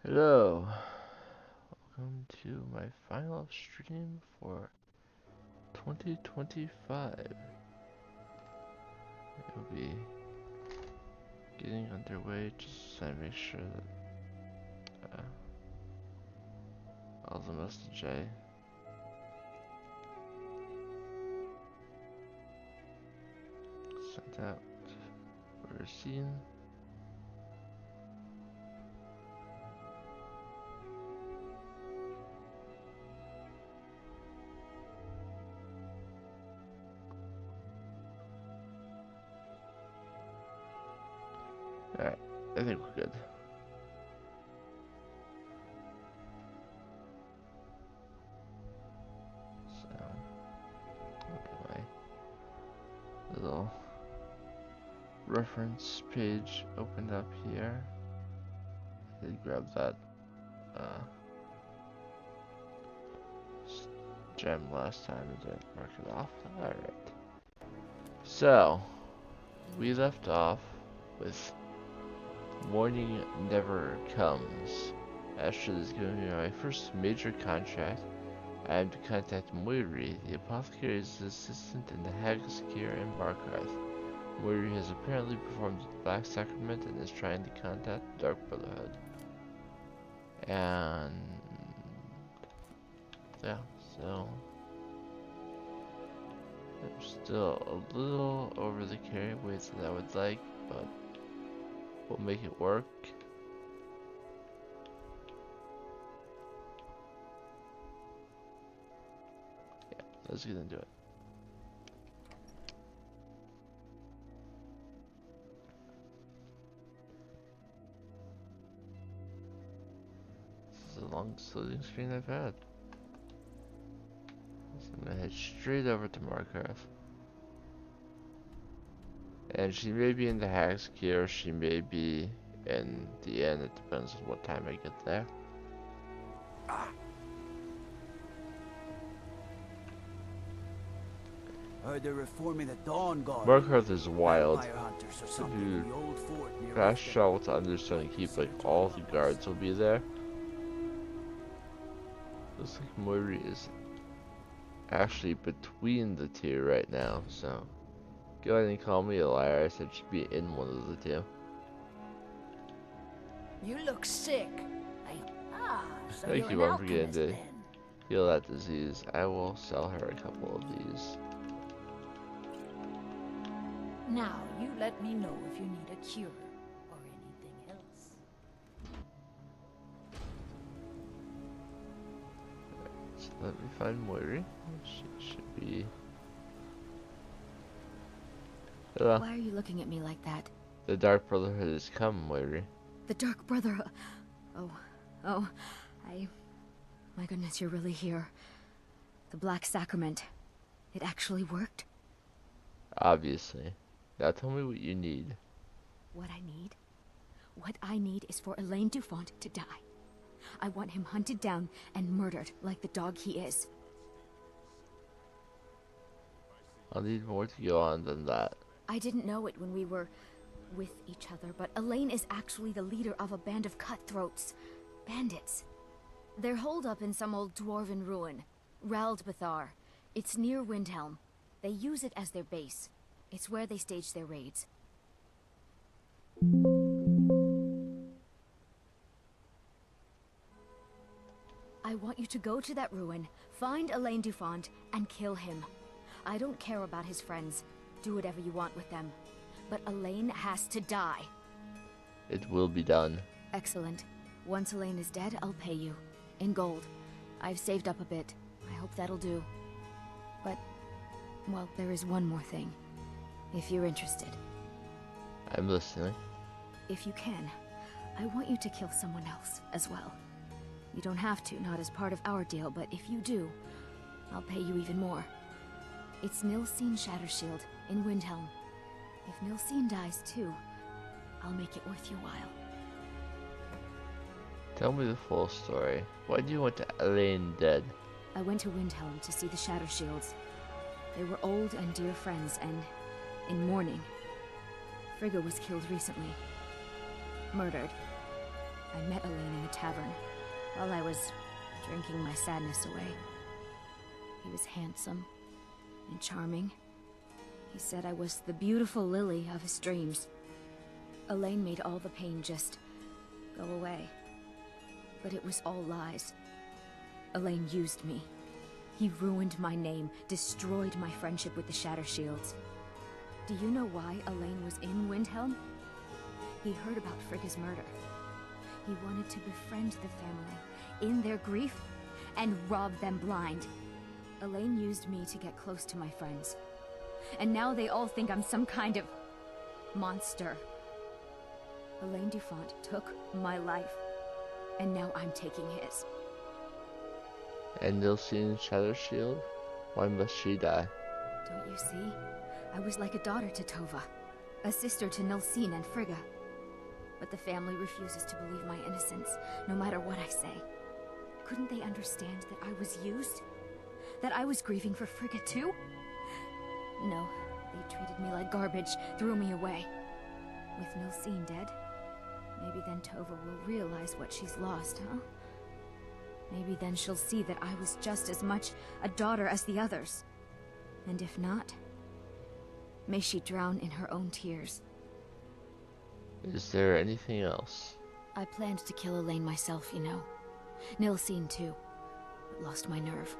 Hello, welcome to my final stream for 2025. It'll be getting underway just to make sure that all the message I sent out were seen. Alright, I think we're good. So, I'll get my little reference page opened up here. I did grab that gem last time and didn't mark it off. Alright. So, we left off with Morning Never Comes. After this is going to be my first major contract, I am to contact Moiri, the apothecary's assistant in the Haggis Care in Barkarth. Moiri has apparently performed the Black Sacrament and is trying to contact the Dark Brotherhood. And yeah, so I'm still a little over the carry weights that I would like, but we'll make it work. Yeah, let's get into it. This is the longest loading screen I've had. So I'm gonna head straight over to Markarth. And she may be in the Hags key or she may be in the inn. It depends on what time I get there. Heard they're reforming the Dawn Guard. Markarth is wild. If you fast travel to Understone and keep like all the guards will be there. Looks like Moiri is actually between the two right now, so go ahead and call me a liar. I said she'd be in one of the two. You look sick. So Thank you, you're an Mom, for getting alchemist to then. heal that disease. I will sell her a couple of these. Now, you let me know if you need a cure or anything else. So let me find Moiri. She should be. Hello. Why are you looking at me like that? The Dark Brotherhood has come, Moiri. The Dark Brotherhood. Oh, my goodness, you're really here. The Black Sacrament. It actually worked? Obviously. Now tell me what you need. What I need? What I need is for Elaine Dufont to die. I want him hunted down and murdered like the dog he is. I'll need more to go on than that. I didn't know it when we were with each other, but Elaine is actually the leader of a band of cutthroats. Bandits. They're holed up in some old dwarven ruin. Raldbathar. It's near Windhelm. They use it as their base. It's where they stage their raids. I want you to go to that ruin, find Elaine Dufont, and kill him. I don't care about his friends. Do whatever you want with them. But Elaine has to die. It will be done. Excellent. Once Elaine is dead, I'll pay you. In gold. I've saved up a bit. I hope that'll do. But, well, there is one more thing. If you're interested. I'm listening. If you can, I want you to kill someone else as well. You don't have to, not as part of our deal, but if you do, I'll pay you even more. It's Nilsine Shattershield in Windhelm. If Nilsine dies too, I'll make it worth your while. Tell me the full story. Why do you want Elaine dead? I went to Windhelm to see the Shatter Shields. They were old and dear friends, and in mourning. Frigga was killed recently. Murdered. I met Elaine in the tavern, while I was drinking my sadness away. He was handsome and charming. He said I was the beautiful lily of his dreams. Elaine made all the pain just go away. But it was all lies. Elaine used me. He ruined my name, destroyed my friendship with the Shatter Shields. Do you know why Elaine was in Windhelm? He heard about Frigga's murder. He wanted to befriend the family in their grief and rob them blind. Elaine used me to get close to my friends. And now they all think I'm some kind of monster. Elaine Dufont took my life, and now I'm taking his. And Nilsine Shadow Shield? Why must she die? Don't you see? I was like a daughter to Tova, a sister to Nilsine and Frigga. But the family refuses to believe my innocence, no matter what I say. Couldn't they understand that I was used? That I was grieving for Frigga too? No, they treated me like garbage, threw me away. With Nilsine dead, maybe then Tova will realize what she's lost, huh? Maybe then she'll see that I was just as much a daughter as the others. And if not, may she drown in her own tears. Is there anything else? I planned to kill Elaine myself, you know. Nilsine too, but lost my nerve.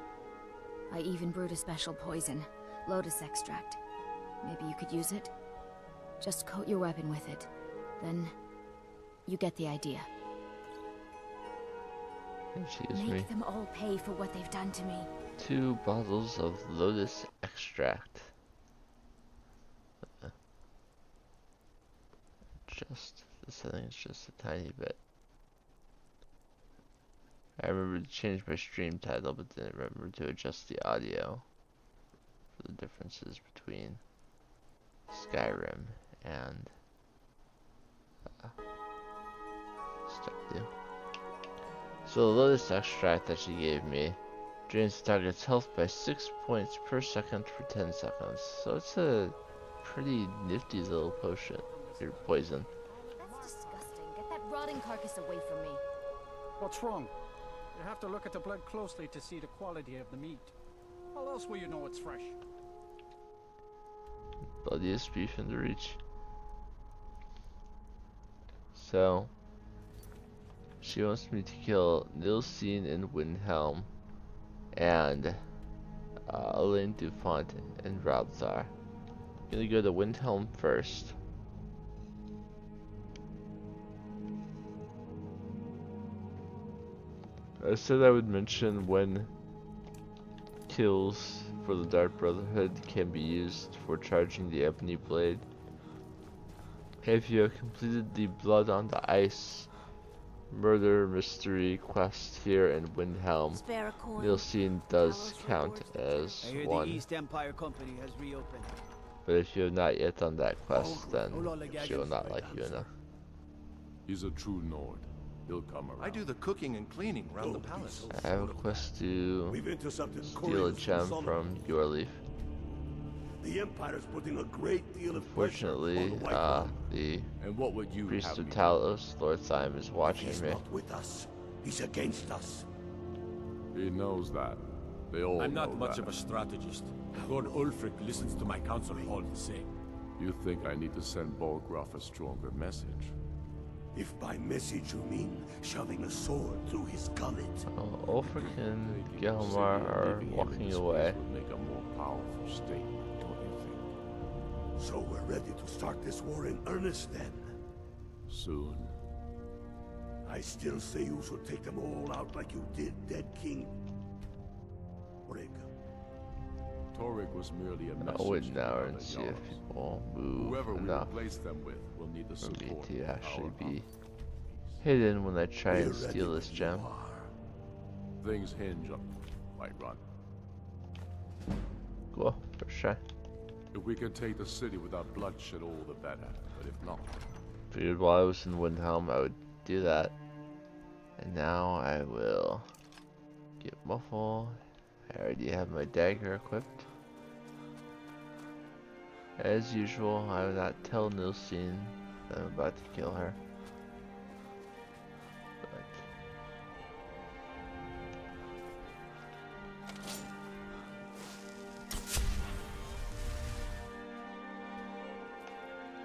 I even brewed a special poison, lotus extract. Maybe you could use it? Just coat your weapon with it. Then, you get the idea. Excuse me. Make them all pay for what they've done to me. 2 bottles of lotus extract. This I think it's just a tiny bit. I remember to change my stream title, but didn't remember to adjust the audio for the differences between Skyrim and Stardew. So the lotus extract that she gave me drains the target's health by 6 points per second for 10 seconds. So it's a pretty nifty little potion, or poison. That's disgusting. Get that rotting carcass away from me. What's wrong? You have to look at the blood closely to see the quality of the meat. How else will you know it's fresh? Bloodiest beef in the reach. So, she wants me to kill Nilsine in Windhelm and Elaine Dufont and Ralzar. I'm gonna go to Windhelm first. I said I would mention when kills for the Dark Brotherhood can be used for charging the Ebony Blade. If you have completed the Blood on the Ice murder mystery quest here in Windhelm, Nilsine does count as I hear one. the East Empire Company has reopened. But if you have not yet done that quest, then she will not like you enough. He's a true Nord. He'll come around. I do the cooking and cleaning around the palace. I have a quest to We've intercepted steal a couriers gem Solomon. from Your Leaf. The Empire's putting a great deal of pressure Unfortunately, on the White One. the And what would you Priest have of me Talos, Lord Thyme, is watching He's me. not with us. He's against us. do? He knows that. They all I'm know not much that. of a strategist. Lord Ulfric listens to my counsel all the same. You think I need to send Bolgraf a stronger message? If by message you mean shoving a sword through his gullet. Ulfric and Taking Gelmar the city and are leaving him in walking this away. place would make a more powerful statement, don't you think? So we're ready to start this war in earnest then. Soon. I still say you should take them all out like you did dead King Rig. Torrig was merely a I'll messenger wait an hour from and the see if Jarls. people move Whoever we enough replace them with will need the for me support to of actually our be armies. hidden when I try We're and ready steal when this you gem. are. Things hinge on Whiterun. Cool, first try. If we can take the city without bloodshed, all the better. But if not, Figured while I was in Windhelm I would do that. And now I will get Muffle. I already have my dagger equipped. As usual, I will not tell Nilsine that I'm about to kill her. But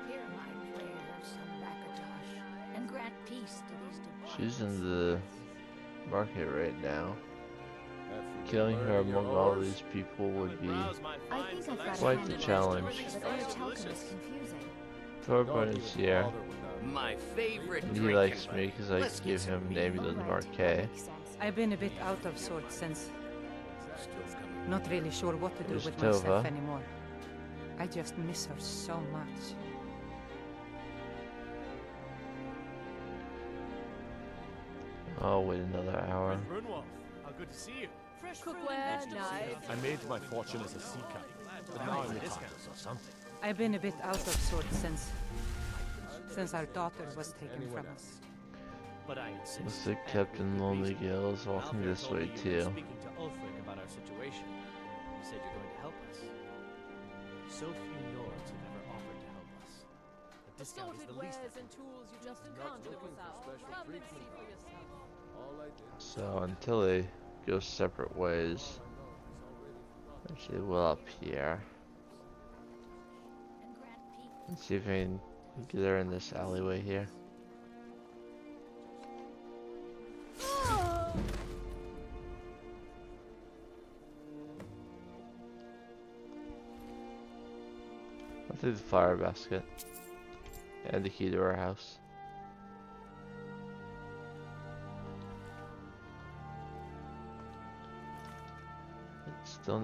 Hear my prayers, son Rakatosh, and grant peace to these departed. she's in the market right now. Killing her among all these people would be I think I've got quite a the handle challenge. on it, but Orichalcum is confusing. Thorburn is here, My favorite and he drinking likes buddy. me because I Let's give get some him meat. Amulet Right, Marquet. that makes sense. I've been a bit out of sorts since. Not really sure what to do There's with Tova. myself anymore. I just miss her so much. I'll wait another hour. Brunwolf, how good to see you. Cookware, knives. I made my fortune as a sea captain, but now I'm retired or something. I've been a bit out of sorts since our daughter was taken from us. But I insist. Looks like Captain Lonely Gale is walking this way too. Speaking to Ulfric about our situation. You said you're going to help us. So few Nords have ever offered to help us. A discount is the least I can do. tools you just can't live without. Come and see for yourself. So until they go separate ways, actually we'll up here And grant peace. and see if I can get her in this alleyway here. I'll take the flower basket and the key to our house. Still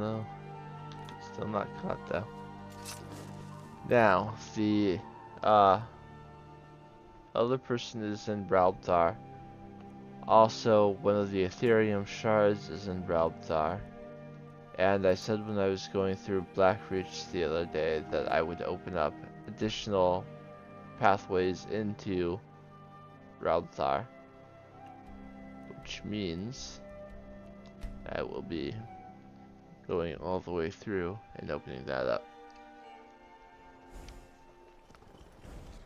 not caught though. Now, the other person is in Bralbthar. Also, one of the Ethereum shards is in Bralbthar. And I said when I was going through Blackreach the other day that I would open up additional pathways into Bralbthar. Which means I will be going all the way through and opening that up.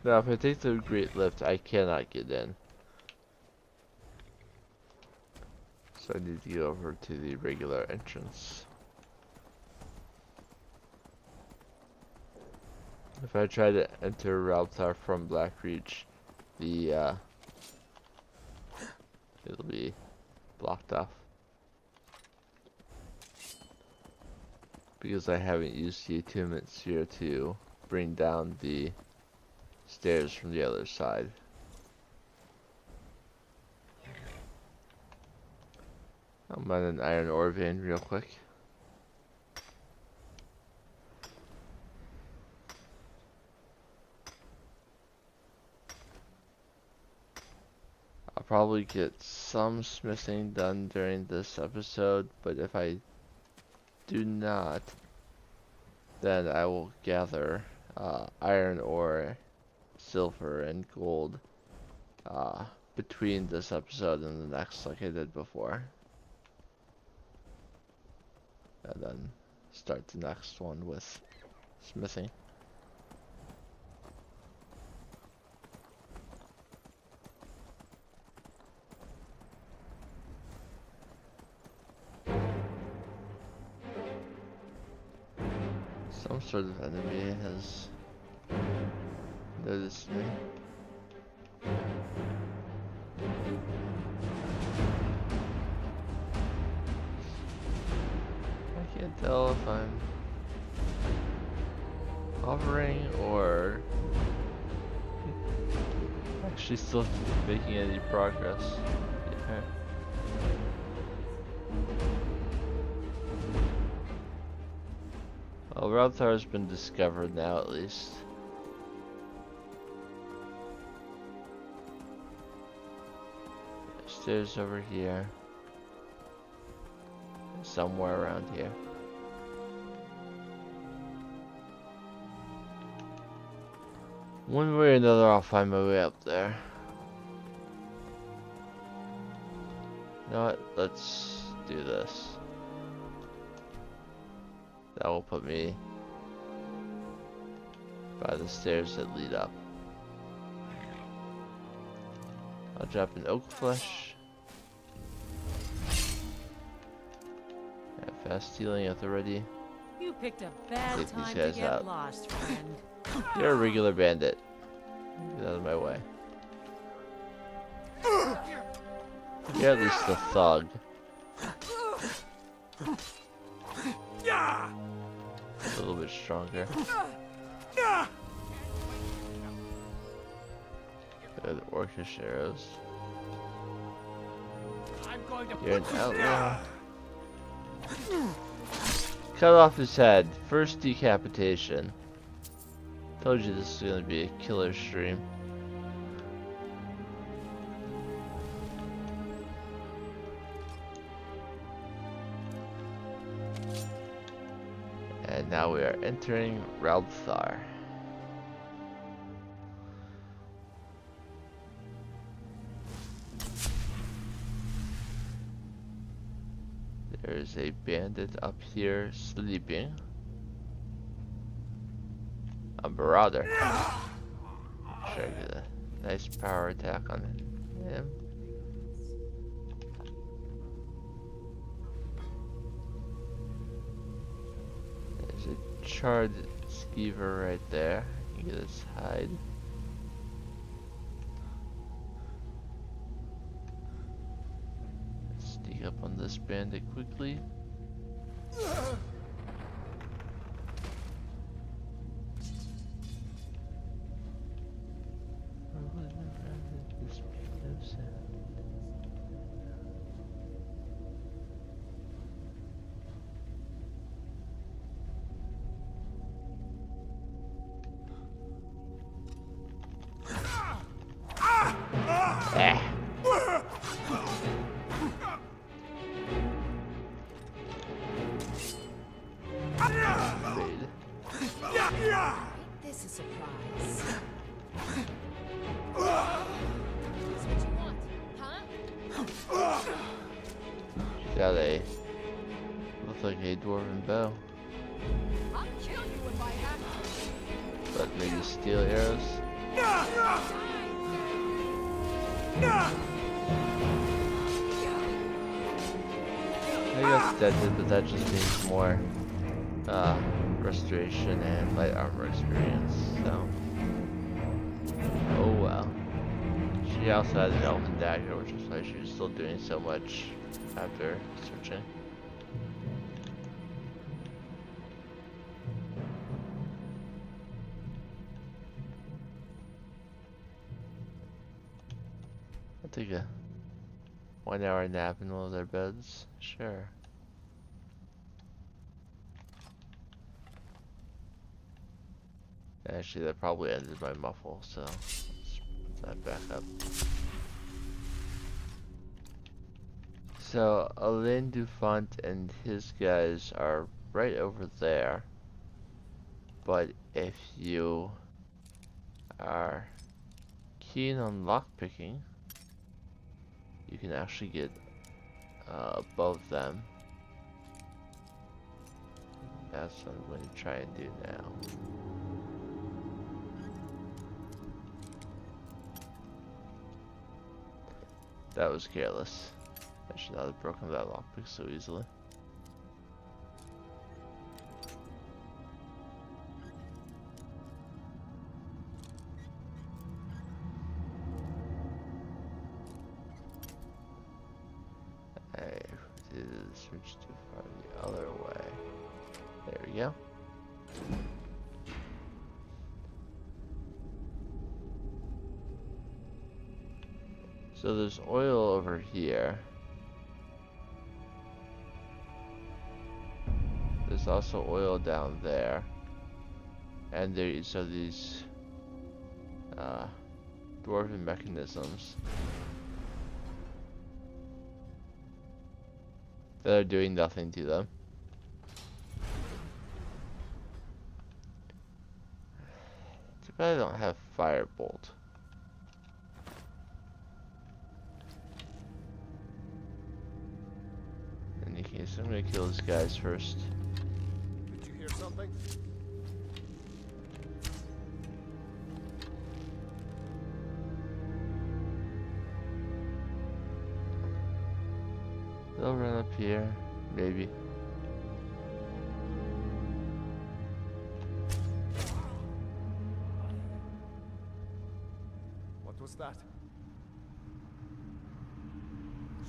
Now if I take the Great Lift, I cannot get in. So I need to go over to the regular entrance. If I try to enter Ralptar from Blackreach, the it'll be blocked off. Because I haven't used the attunement sphere to bring down the stairs from the other side. I'm on an iron ore vein real quick. I'll probably get some smithing done during this episode, but if I do not, then I will gather iron ore, silver, and gold between this episode and the next like I did before. And then start the next one with smithing. Some sort of enemy has noticed me. I can't tell if I'm hovering or actually still making any progress. Yeah. Well, Ralthar has been discovered now, at least. Stairs over here. Somewhere around here. One way or another, I'll find my way up there. You know what? Let's do this. That will put me by the stairs that lead up. I'll drop an oak flesh. Fast healing at the ready. You picked a bad Take time these to guys get out. lost, friend. You're a regular bandit. Get out of my way. You're at least a thug. A little bit stronger. Good orcish arrows. You're an outlaw. Cut off his head. First decapitation. Told you this was gonna be a killer stream. And now we are entering Raldthar. There's a bandit up here sleeping. A marauder. Try to get a nice power attack on him. There's a charred skeever right there. You can get his hide. Sneak up on this bandit quickly. This is a surprise. Got a looks like a dwarven bow. I'll kill you if I have to. But maybe steel arrows. I guess that did, but that just means more restoration and light armor experience, so. Oh well. She also had an elven dagger, which is why she was still doing so much after searching. I'll take a 1 hour nap in one of their beds. Sure. Actually, that probably ended my muffle, so let's put that back up. So, Alain Dufont and his guys are right over there. But if you are keen on lockpicking, you can actually get above them. That's what I'm going to try and do now. That was careless. I should not have broken that lockpick so easily. I did switch too far the other way. There we go. So there's oil over here. There's also oil down there. And there are these dwarven mechanisms that are doing nothing to them. To bad I don't have Firebolt. In any case, I'm gonna kill these guys first. Did you hear something? They'll run up here, maybe. What was that?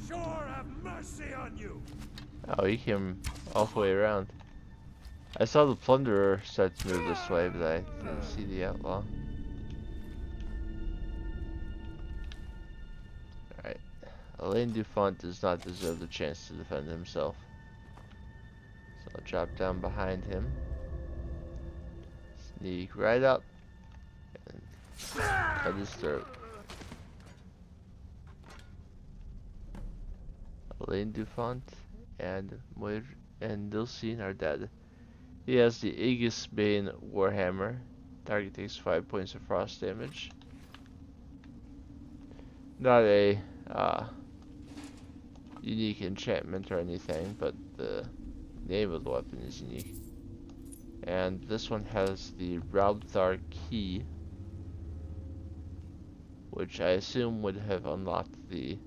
Sure have mercy on you! Oh, he came all the way around. I saw the plunderer start to move this way, but I didn't see the outlaw. Alright. Alain Dufont does not deserve the chance to defend himself. So I'll drop down behind him. Sneak right up. And cut his throat. Alain Dufont and Dilsine are dead. He has the Aegis Bane Warhammer. Target takes 5 points of frost damage. Not a unique enchantment or anything, but the name of the weapon is unique. And this one has the Raubthar key, which I assume would have unlocked the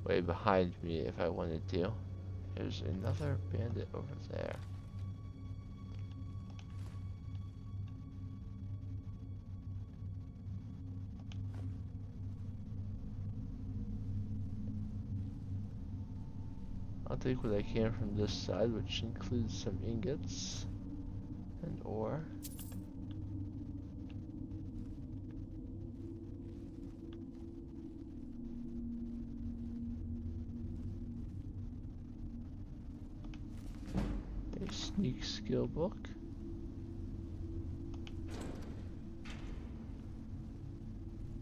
way behind me if I wanted to. There's another bandit over there. I'll take what I can from this side, which includes some ingots and ore. A sneak skill book.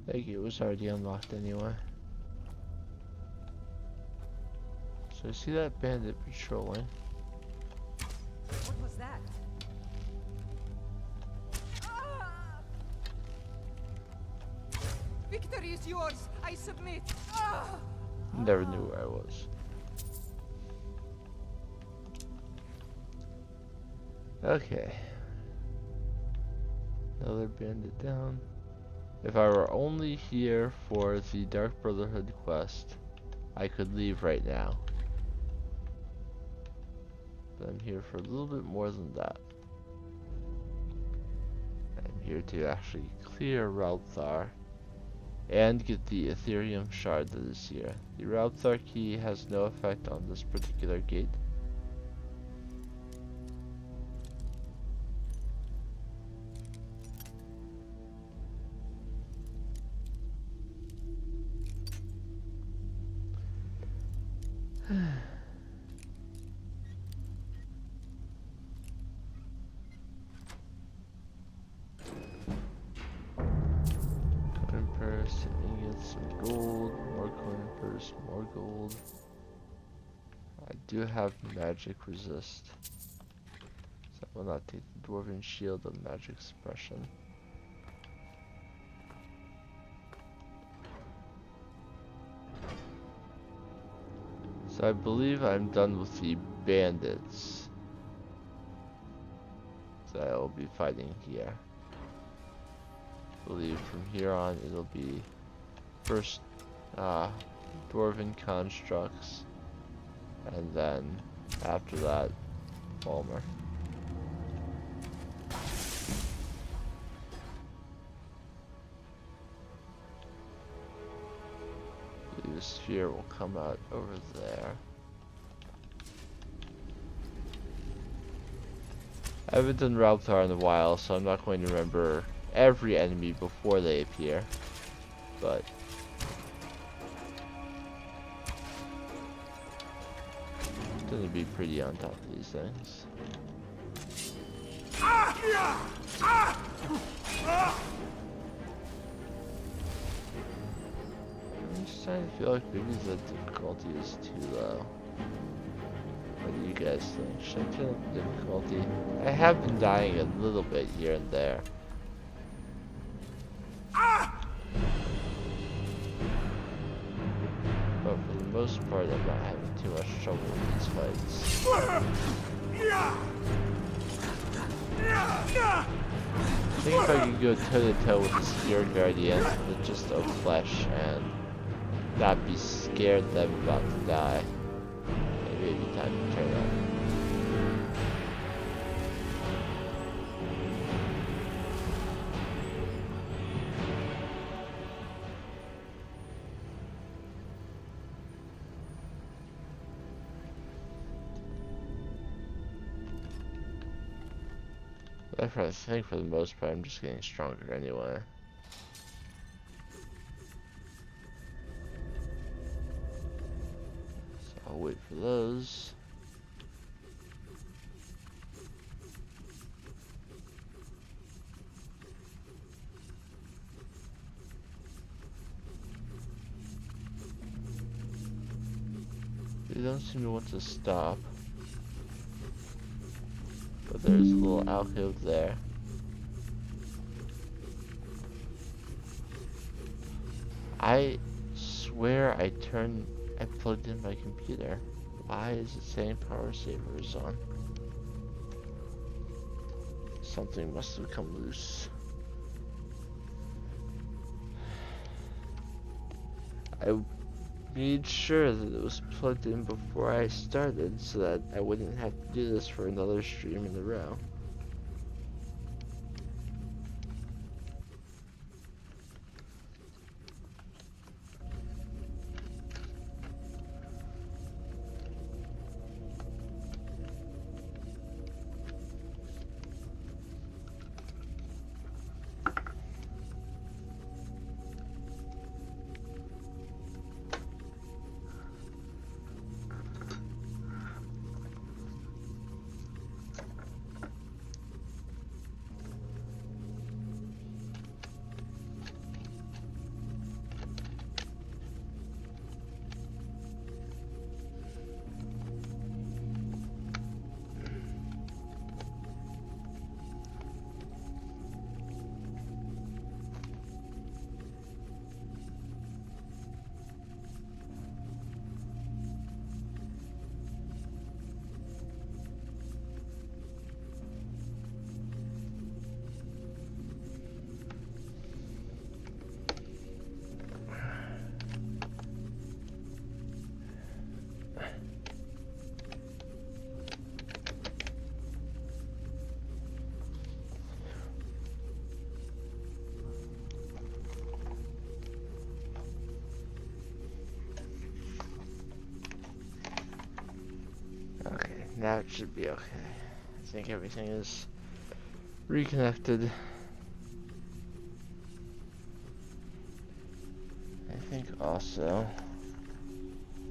I think it was already unlocked anyway. So I see that bandit patrolling. What was that? Ah! Victory is yours. I submit. Ah! Never knew where I was. Okay. Another bandit down. If I were only here for the Dark Brotherhood quest, I could leave right now. But I'm here for a little bit more than that. I'm here to actually clear Raubthar and get the Ethereum shard that is here. The Raubthar key has no effect on this particular gate. Coin purse, ingots, some gold, more coin purse, more gold. I do have magic resist, so I will not take the dwarven shield of magic suppression. So I believe I'm done with the bandits. So I will be fighting here. I believe from here on it'll be first dwarven constructs, and then after that Falmer. The sphere will come out over there. I haven't done Raubthar in a while, so I'm not going to remember every enemy before they appear, but I'm gonna be pretty on top of these things. I'm just trying to feel like maybe the difficulty is too low. What do you guys think? Should I turn up the difficulty? I have been dying a little bit here and there. But for the most part, I'm not having too much trouble with these fights. I think if I could go toe-to-toe with the Spirit Guardian with just a flesh and not be scared that I'm about to die, maybe it'd be time to turn up. I think for the most part I'm just getting stronger anyway. So I'll wait for those. They don't seem to want to stop. But there's a little alcove there. I swear I plugged in my computer. Why is it saying power saver is on? Something must have come loose. I made sure that it was plugged in before I started so that I wouldn't have to do this for another stream in a row. Now it should be okay. I think everything is reconnected. I think also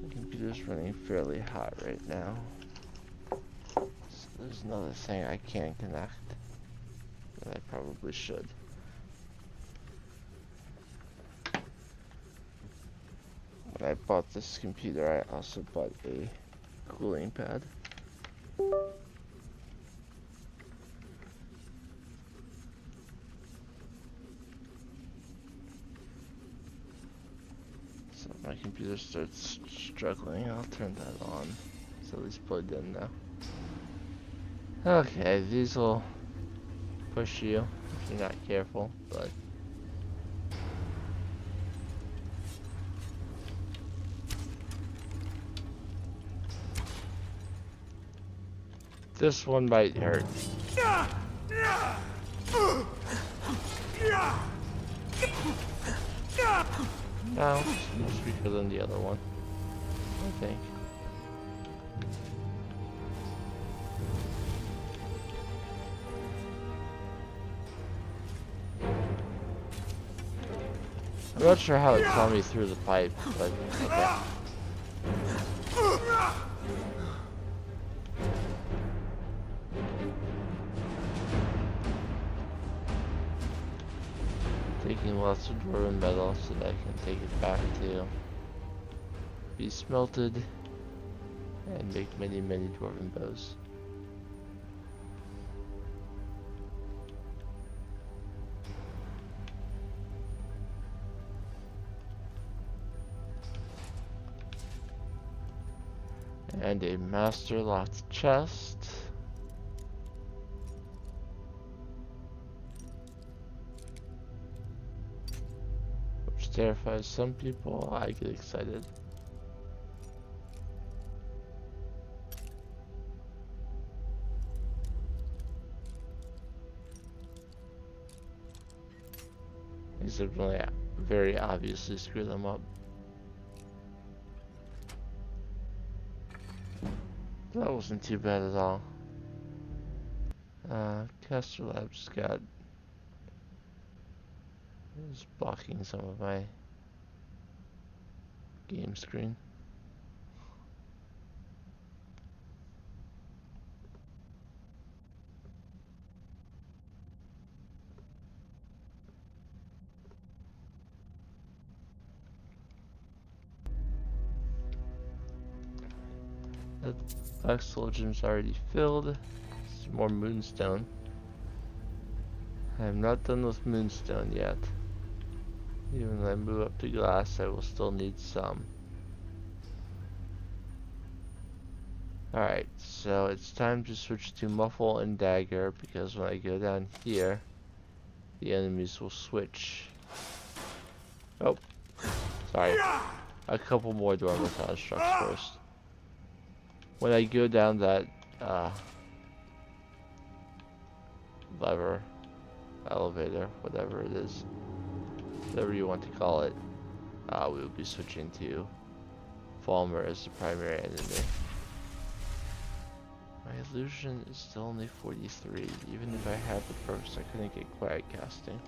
the computer's running fairly hot right now. So there's another thing I can't connect that I probably should. When I bought this computer, I also bought a cooling pad. So if my computer starts struggling, I'll turn that on. It's at least plugged in now. Okay, these will push you if you're not careful, but this one might hurt. No, it's much weaker than the other one, I think. I'm not sure how it saw me through the pipe, but okay. Taking lots of dwarven metal so that I can take it back to be smelted and make many, many dwarven bows. And a master locked chest. Which terrifies some people. I get excited. Except when I very obviously screw them up. That wasn't too bad at all. Caster Labs got is blocking some of my game screen. The Black Soul Gem's already filled. Some more Moonstone. I am not done with Moonstone yet. Even when I move up to glass, I will still need some. Alright, so it's time to switch to Muffle and Dagger, because when I go down here, the enemies will switch. Oh, sorry. A couple more Dormant Constructs first. When I go down that lever, elevator, whatever it is, whatever you want to call it, we will be switching to Falmer as the primary enemy. My illusion is still only 43. Even if I have the perks, I couldn't get quiet casting.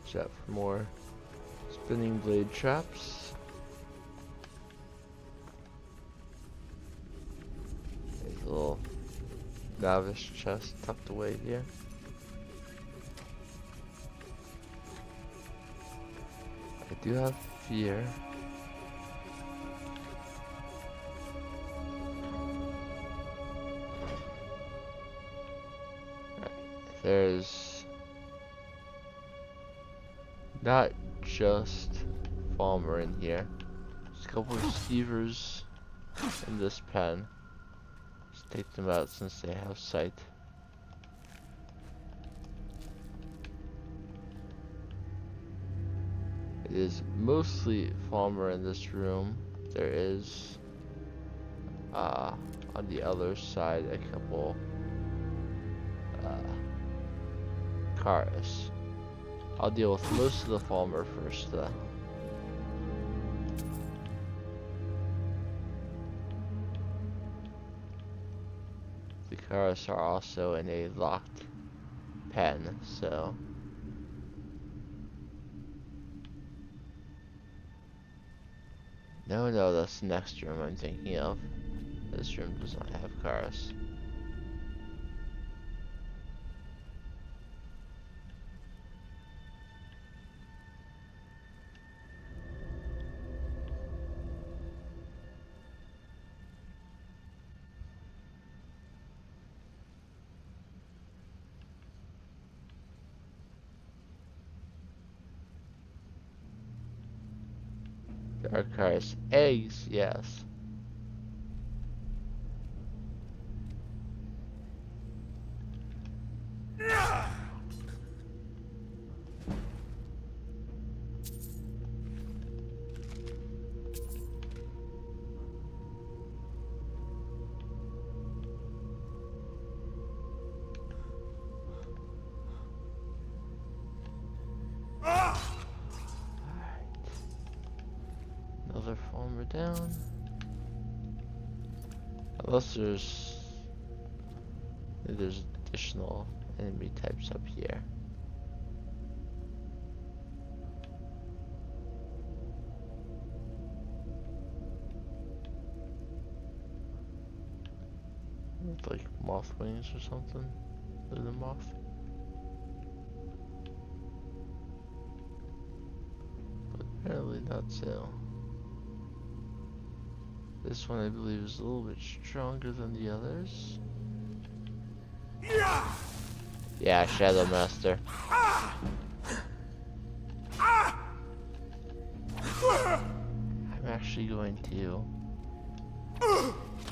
Watch out for more spinning blade traps. There's a little novice chest tucked away here. I do have fear. Right. There's not just Falmer in here. There's a couple of Skeevers in this pen. Just take them out since they have sight. It is mostly Falmer in this room. There is on the other side a couple Karas. I'll deal with most of the Falmer first though. The Karas are also in a locked pen, so no, that's the next room I'm thinking of. This room does not have Karas. There are Karas. Eggs, yes. Another Falmer down. Unless there's additional enemy types up here. With like moth wings or something. Or the moth. find out too. This one I believe is a little bit stronger than the others. Yeah, Shadow Master. I'm actually going to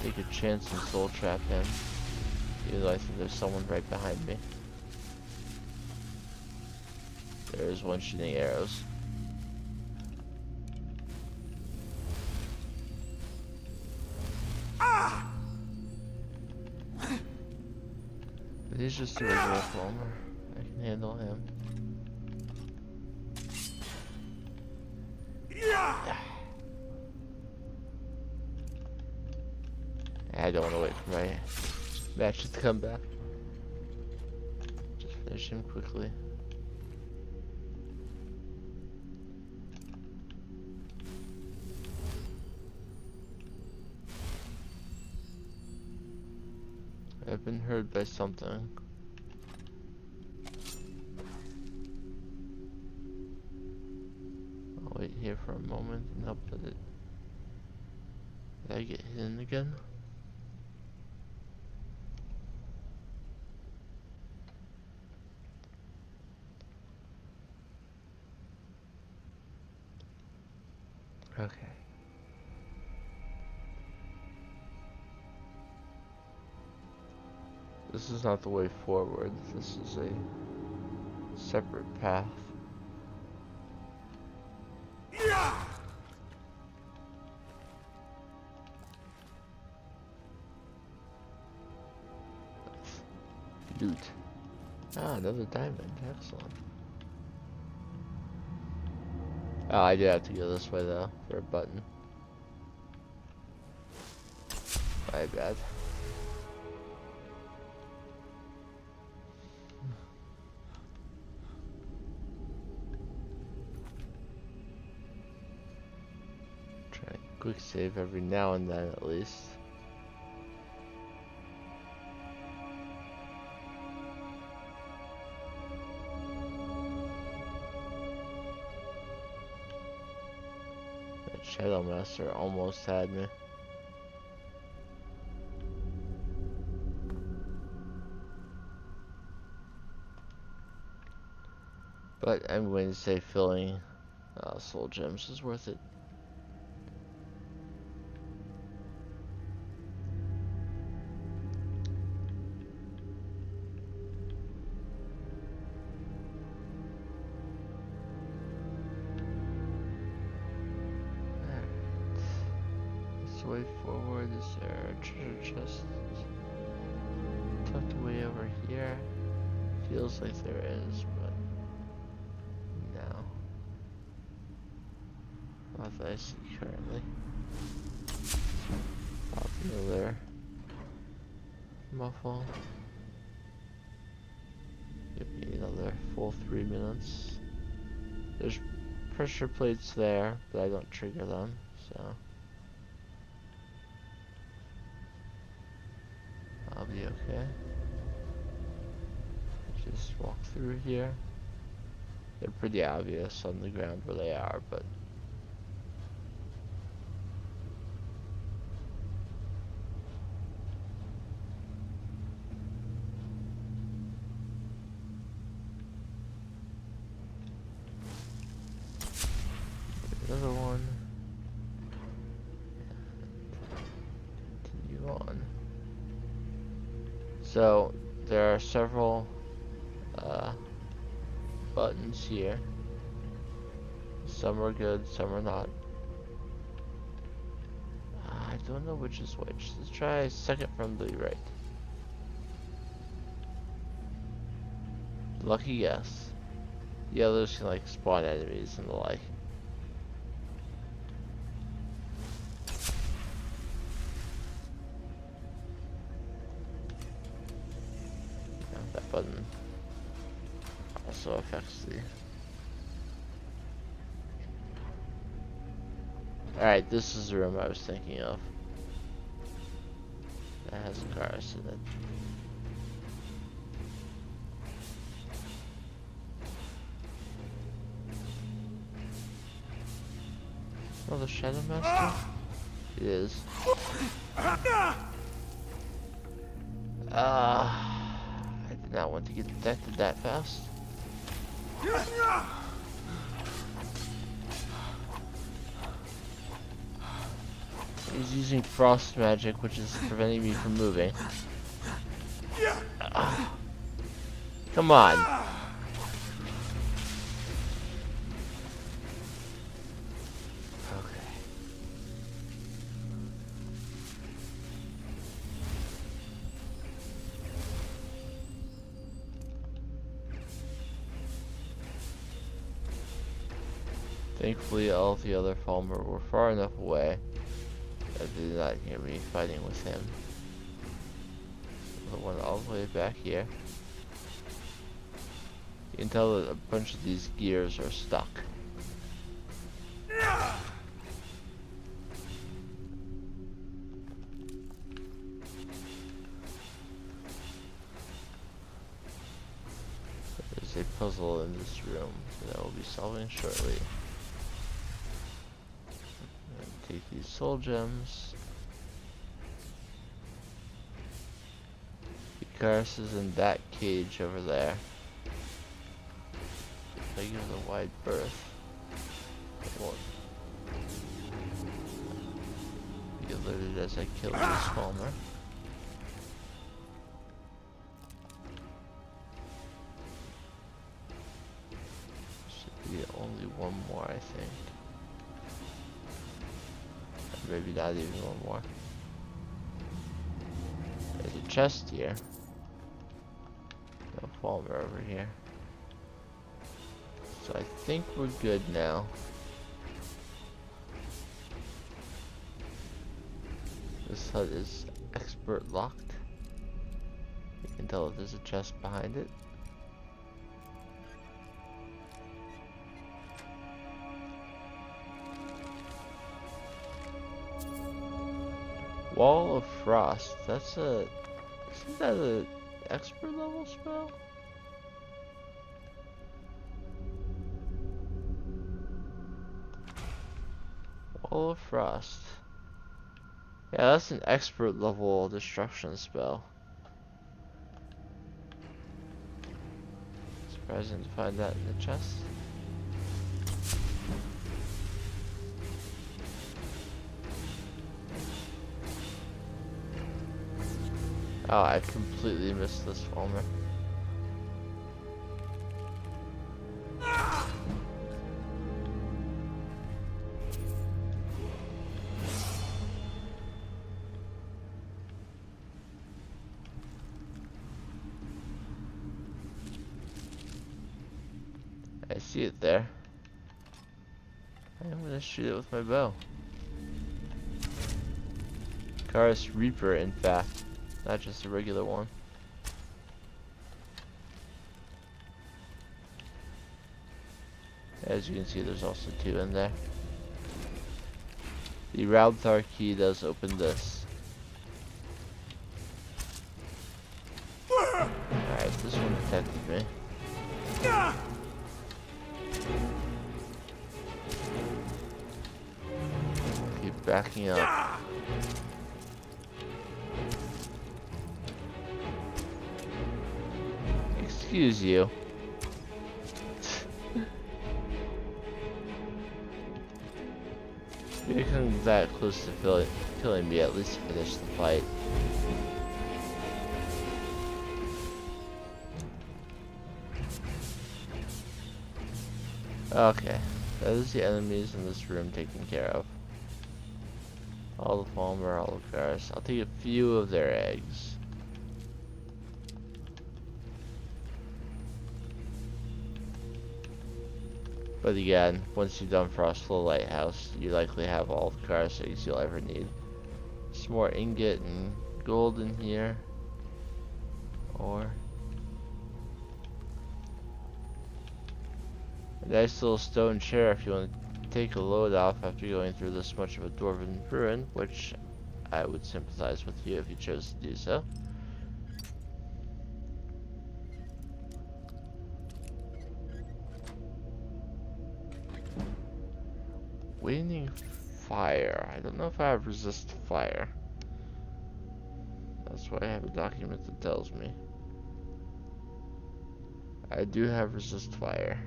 take a chance and soul trap him. Even though I think there's someone right behind me. There is one shooting arrows. But he's just a regular plumber. I can handle him. I don't want to wait for my matches to come back. Just finish him quickly. I've been heard by something. I'll wait here for a moment and hope that it... Did I get hidden again? Okay. This is not the way forward. This is a separate path. Loot. Ah, another diamond. Excellent. Oh, I do have to go this way though, for a button. My bad. Try and quick save every now and then at least. Shadow Master almost had me. But I'm going to say filling soul gems is worth it. Way forward, is there a treasure chest tucked away over here? Feels like there is, but no. Not that I see currently. Pop another muffle. Give me another full 3 minutes. There's pressure plates there, but I don't trigger them, so. I'll be okay. Just walk through here. They're pretty obvious on the ground where they are, but another one. Continue on. So there are several buttons here. Some are good, some are not. I don't know which is which. Let's try second from the right. Lucky guess. The others can like spawn enemies and the like. That button also affects the... Alright, this is the room I was thinking of. That has a cars in it. Oh, the Shadow Master? It is. I did not want to get detected that fast. He's using frost magic, which is preventing me from moving. Come on. Okay. Thankfully, all the other Falmer were far enough away that they did not hear me fighting with him. The one all the way back here. You can tell that a bunch of these gears are stuck. There's a puzzle in this room that I will be solving shortly. Take these soul gems. Icarus is in that cage over there. If I give it a wide berth, it won't be alerted as I kill this Falmer. Should be only one more, I think. Maybe not even one more. There's a chest here. No Falmer over here. So I think we're good now. This hut is expert locked. You can tell that there's a chest behind it. Wall of Frost. That's a... Isn't that an expert level spell? Wall of Frost. Yeah, that's an expert level destruction spell. Surprising to find that in the chest. Oh, I completely missed this Falmer. I see it there. I'm gonna shoot it with my bow. Icarus Reaper, in fact. Not just a regular one. As you can see, there's also two in there. The Raudthar key does open this. Alright, this one detected me. Keep backing up. Excuse you. If you come that close to killing me, at least finish the fight. Okay, that is the enemies in this room taken care of. All the Falmer, all the Icarus. I'll take a few of their eggs. But again, once you've done Frostflow Lighthouse, you likely have all the Icarus eggs you'll ever need. Some more ingot and gold in here. Or a nice little stone chair if you want to take a load off after going through this much of a dwarven ruin, which I would sympathize with you if you chose to do so. Waning fire. I don't know if I have resist fire. That's why I have a document that tells me. I do have resist fire.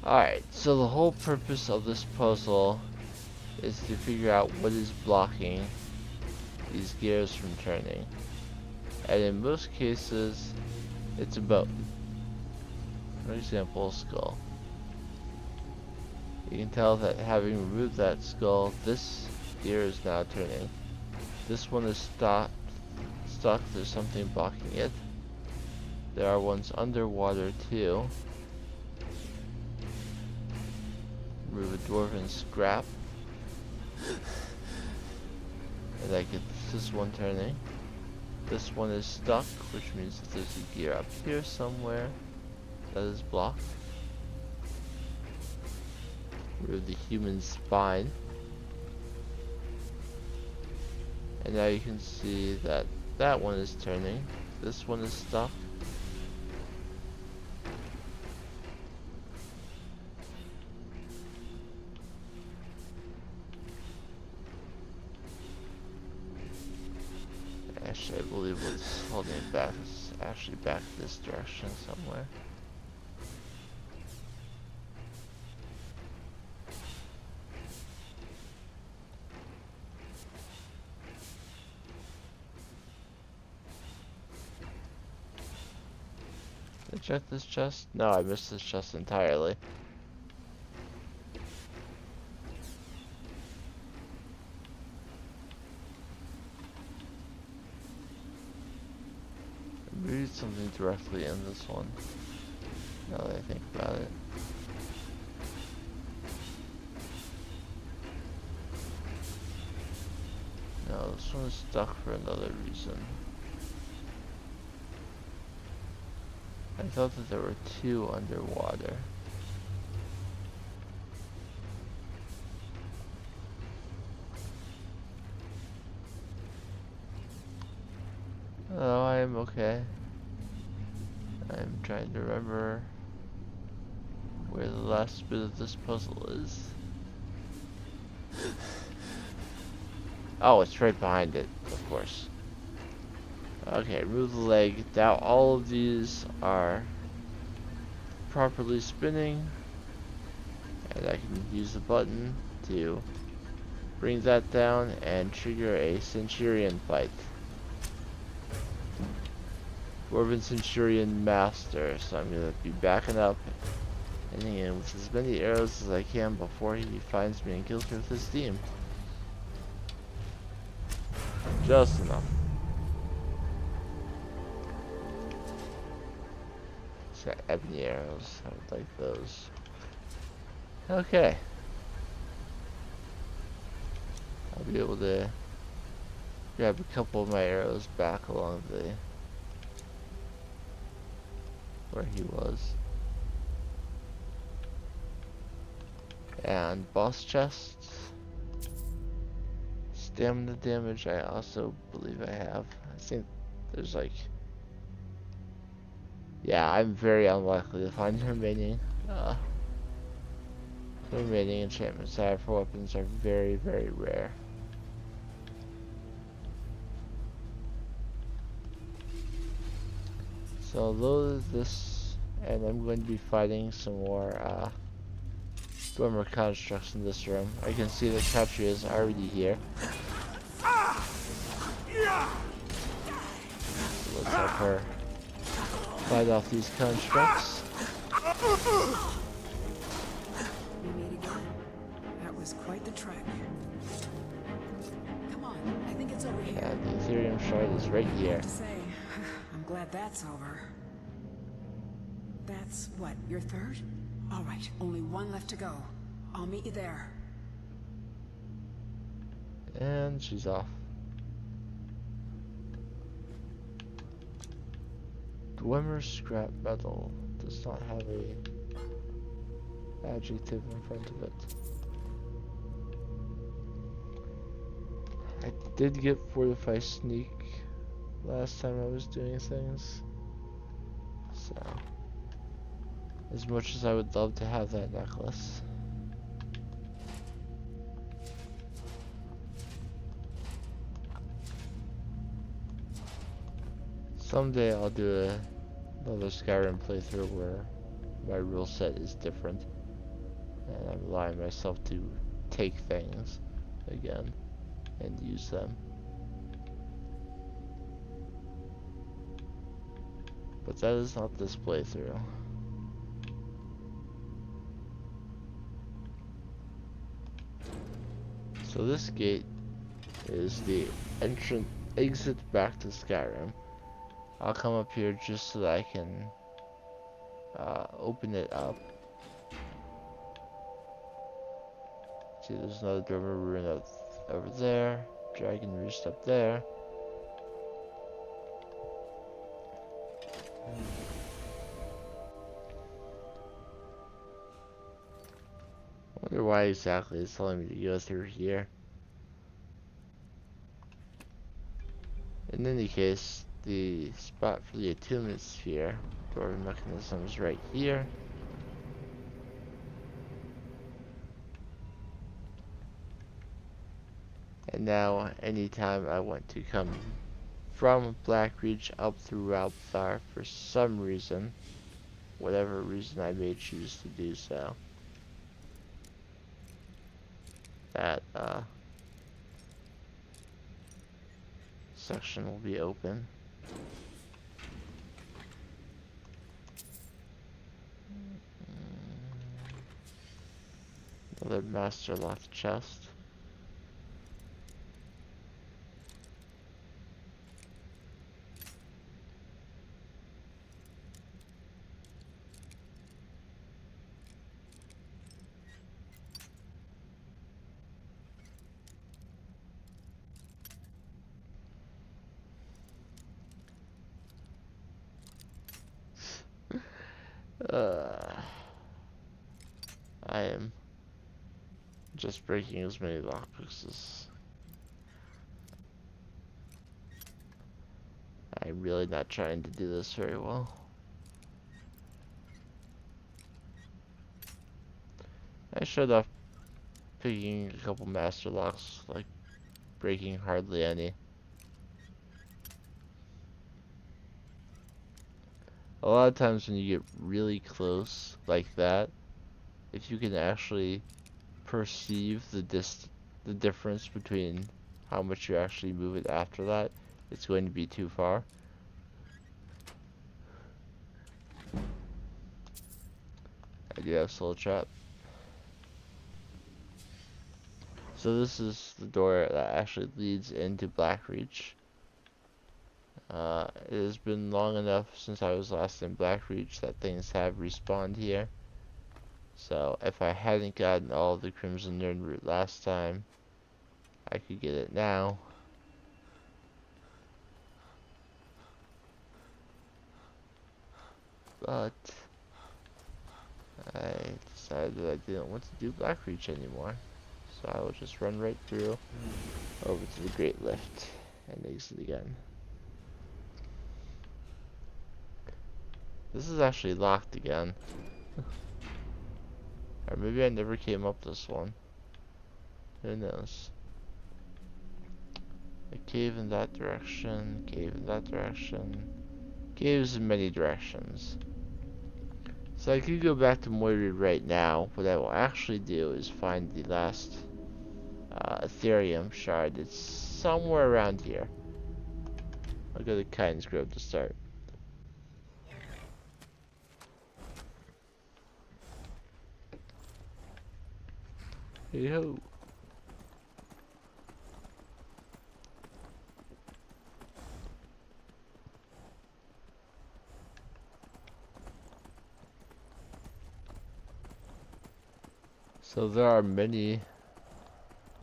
Alright, so the whole purpose of this puzzle is to figure out what is blocking these gears from turning. And in most cases, it's a boat. For example, a skull. You can tell that having removed that skull, this gear is now turning. This one is stuck, there's something blocking it. There are ones underwater too. Remove a dwarven scrap. And that gets this one turning. This one is stuck, which means that there's a gear up here somewhere that is blocked. Remove the human spine. And now you can see that that one is turning. This one is stuck. Actually, I believe what's holding it back is actually back this direction somewhere. Did I check this chest? No, I missed this chest entirely. Read something directly in this one, now that I think about it. No, this one is stuck for another reason. I thought that there were two underwater. Oh, I am okay. I'm trying to remember where the last bit of this puzzle is. Oh, it's right behind it, of course. Okay, remove the leg. Now all of these are properly spinning. And I can use the button to bring that down and trigger a Centurion fight. Dwarven Centurion Master, so I'm gonna be backing up and hitting him with as many arrows as I can before he finds me and kills me with his team. Just enough. It's got ebony arrows, I would like those. Okay. I'll be able to grab a couple of my arrows back along the where he was. And boss chests. Stamina damage I also believe I have. I think there's like... Yeah, I'm very unlikely to find the remaining enchantments I have for weapons are very, very rare. So load this, and I'm going to be fighting some more Dwemer constructs in this room. I can see that Katria is already here. So let's have her fight off these constructs. We meet again. That was quite the trek. Come on, I think it's over here. And the Ethereum shard is right here. I have to say, I'm glad that's over. That's what, your third? All right, only one left to go. I'll meet you there. And she's off. Dwemer scrap metal does not have a adjective in front of it. I did get Fortify Sneak last time I was doing things, so As much as I would love to have that necklace. Someday I'll do another Skyrim playthrough where my rule set is different. And I'm allowing myself to take things again and use them. But that is not this playthrough. So this gate is the exit back to Skyrim. I'll come up here just so that I can open it up. See, there's another Dormer ruin over there. Dragon Roost up there. I wonder why exactly it's telling me to go through here. In any case, the spot for the attunement sphere, door mechanism is right here. And now, anytime I want to come from Blackreach up through Alpthar for some reason, whatever reason I may choose to do so, that section will be open. Another master locked chest. I am just breaking as many lockpicks as I'm really not trying to do this very well. I showed off picking a couple master locks, like breaking hardly any. A lot of times when you get really close like that, if you can actually perceive the difference between how much you actually move it after that, it's going to be too far. I do have Soul Trap. So this is the door that actually leads into Blackreach. It has been long enough since I was last in Blackreach that things have respawned here. So if I hadn't gotten all the Crimson Nerd root last time, I could get it now. But I decided that I didn't want to do Blackreach anymore. So I will just run right through over to the Great Lift and exit again. This is actually locked again. Or maybe I never came up this one. Who knows? A cave in that direction, cave in that direction. Caves in many directions. So I could go back to Moira right now. What I will actually do is find the last Ethereum shard. It's somewhere around here. I'll go to Kyne's Grove to start. Hey ho. So there are many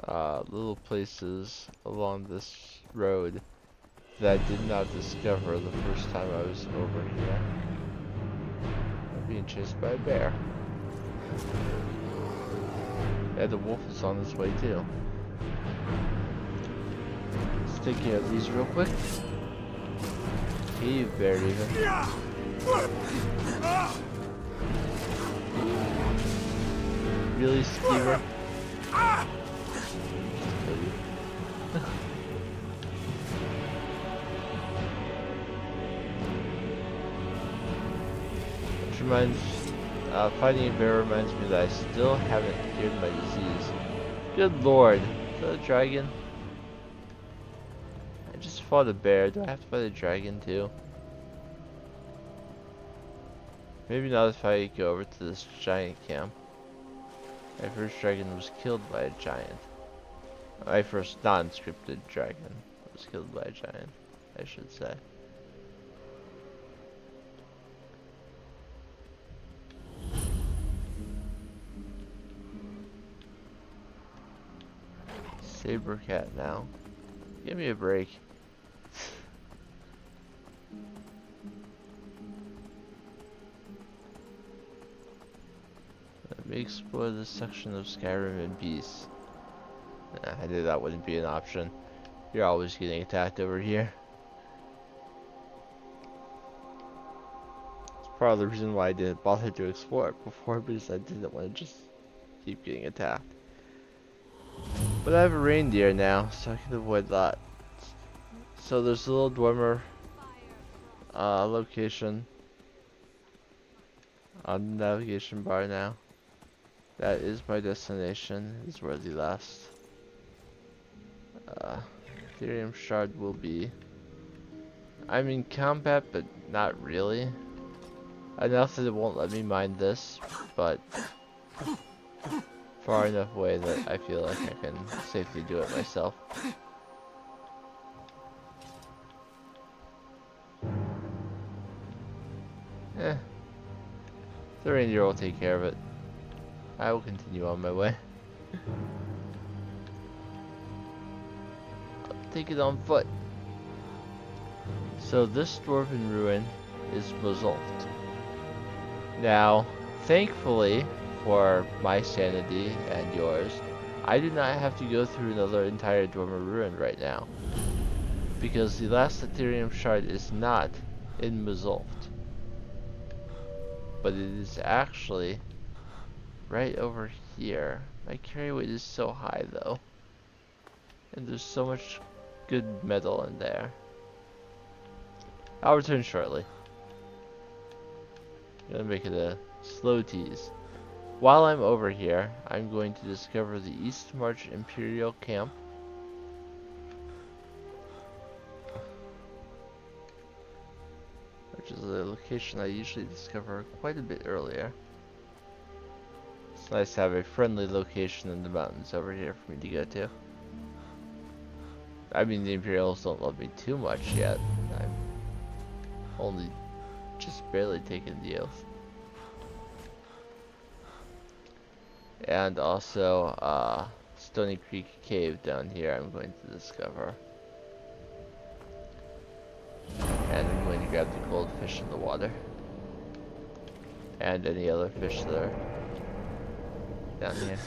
little places along this road that I did not discover the first time I was over here. I'm being chased by a bear. Yeah, the wolf is on his way too. Let's take care of these real quick. Cave bear even. Really, Schemer? Which reminds, fighting a bear reminds me that I still haven't cured my disease. Good lord, is that a dragon? I just fought a bear, do I have to fight a dragon too? Maybe not if I go over to this giant camp. My first dragon was killed by a giant. My first non-scripted dragon was killed by a giant, I should say. Saber cat now. Give me a break. Let me explore this section of Skyrim in peace. Nah, I knew that wouldn't be an option. You're always getting attacked over here. It's part of the reason why I didn't bother to explore it before, because I didn't want to just keep getting attacked. But I have a reindeer now, so I can avoid that. So there's a little Dwemer location on the navigation bar now. That is my destination, is where the last Ethereum shard will be. I'm in combat, but not really. Enough that it won't let me mine this, but far enough away that I feel like I can safely do it myself. The reindeer will take care of it. I will continue on my way. I'll take it on foot. So this dwarven ruin is Mozult. Now, thankfully for my sanity and yours, I do not have to go through another entire dwarven ruin right now, because the last Ethereum shard is not in Mozult, but it is actually right over here. My carry weight is so high though, and there's so much good metal in there. I'll return shortly. I'm gonna make it a slow tease. While I'm over here, I'm going to discover the East March Imperial Camp. Which is a location I usually discover quite a bit earlier. It's nice to have a friendly location in the mountains over here for me to go to. I mean, the Imperials don't love me too much yet. I'm only just barely taken the oath. And also, Stony Creek Cave down here I'm going to discover. And I'm going to grab the goldfish in the water. And any other fish that are down here.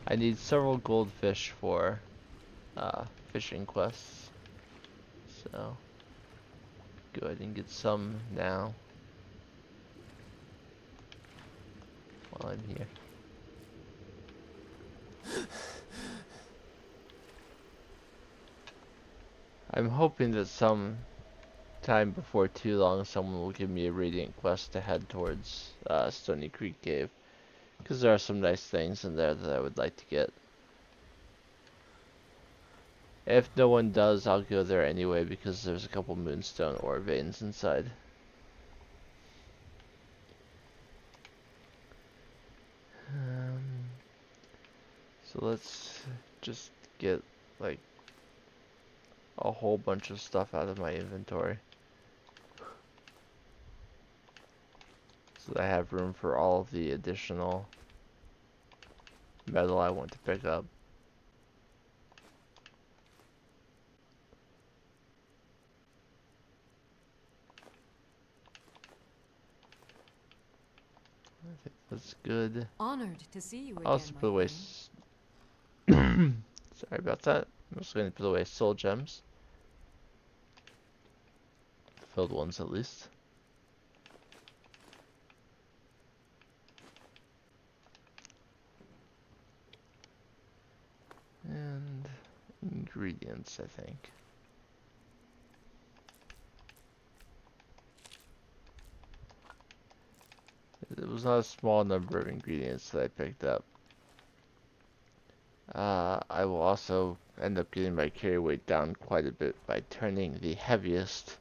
I need several goldfish for fishing quests. So, go ahead and get some now. While I'm here. I'm hoping that some time before too long someone will give me a radiant quest to head towards Stony Creek Cave, because there are some nice things in there that I would like to get. If no one does, I'll go there anyway because there's a couple moonstone ore veins inside. So let's just get like a whole bunch of stuff out of my inventory, so that I have room for all of the additional metal I want to pick up. I think that's good. Honored to see you again. I'll also put away. Sorry about that. I'm also going to put away soul gems. Filled ones at least. ingredients, I think. It was not a small number of ingredients that I picked up. I will also end up getting my carry weight down quite a bit by turning the heaviest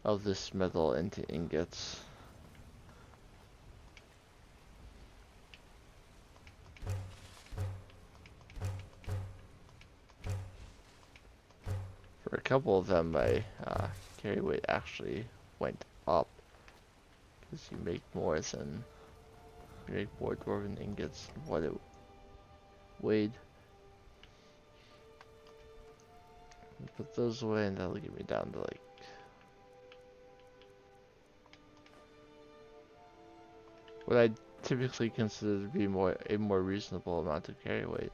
of this metal into ingots. For a couple of them, my carry weight actually went up, because you make more dwarven ingots than what it weighed. Put those away, and that'll get me down to like what I typically consider to be a more reasonable amount of carry weight.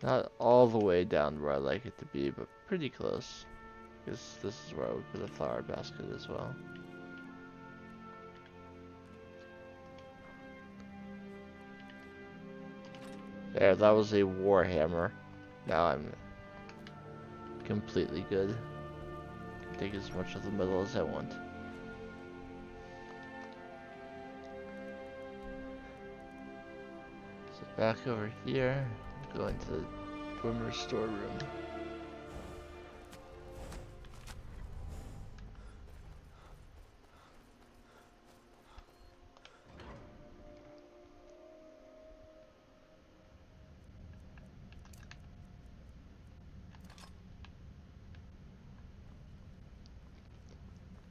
Not all the way down where I like it to be, but pretty close. Because this is where I would put a flower basket as well. There, that was a warhammer. Now I'm completely good. Can take as much of the metal as I want. So back over here, go into the Dwemer's storeroom.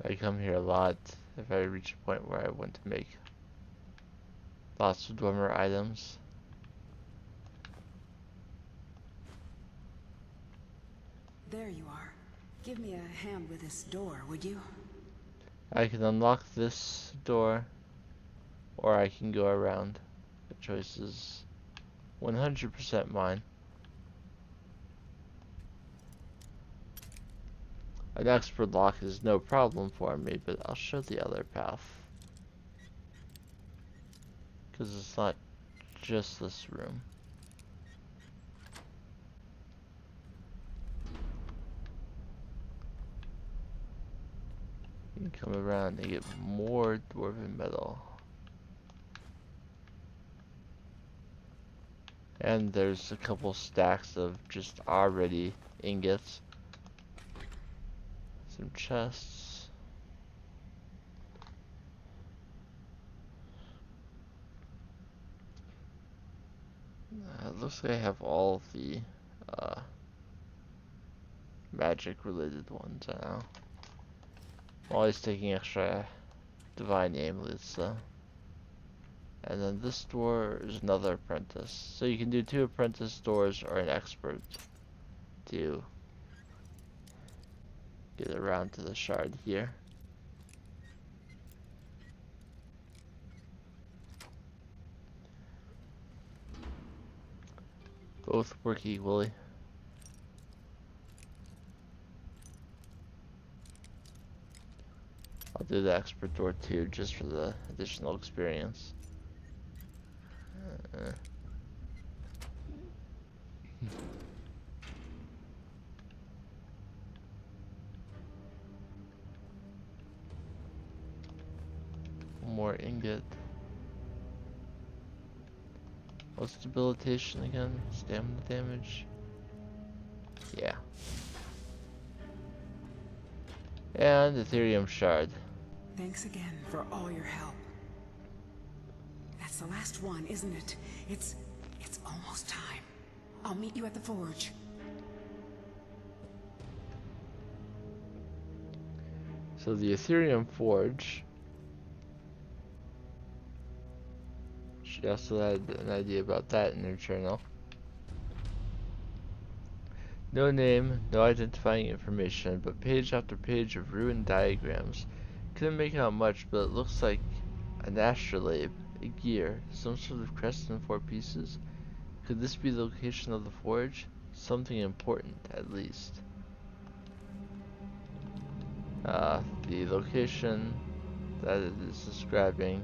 I come here a lot if I reach a point where I want to make lots of Dwemer items. There you are. Give me a hand with this door, would you? I can unlock this door, or I can go around. The choice is 100% mine. An expert lock is no problem for me, but I'll show the other path. Because it's not just this room. You can come around and get more dwarven metal. And there's a couple stacks of just already ingots. Some chests. It looks like I have all of the magic related ones now. I'm always taking extra divine amulets though. And then this door is another apprentice. So you can do 2 apprentice doors or an expert to get around to the shard here. Both work equally. I'll do the expert door too, just for the additional experience. One more ingot. What's debilitation again? Stamina damage? Yeah. And Ethereum shard. Thanks again for all your help. That's the last one, isn't it? It's almost time. I'll meet you at the forge. So the Ethereum forge. She also had an idea about that in her journal. No name, no identifying information, but page after page of ruined diagrams. Couldn't make out much, but it looks like an astrolabe, a gear, some sort of crest in 4 pieces. Could this be the location of the forge? Something important, at least. The location that it is describing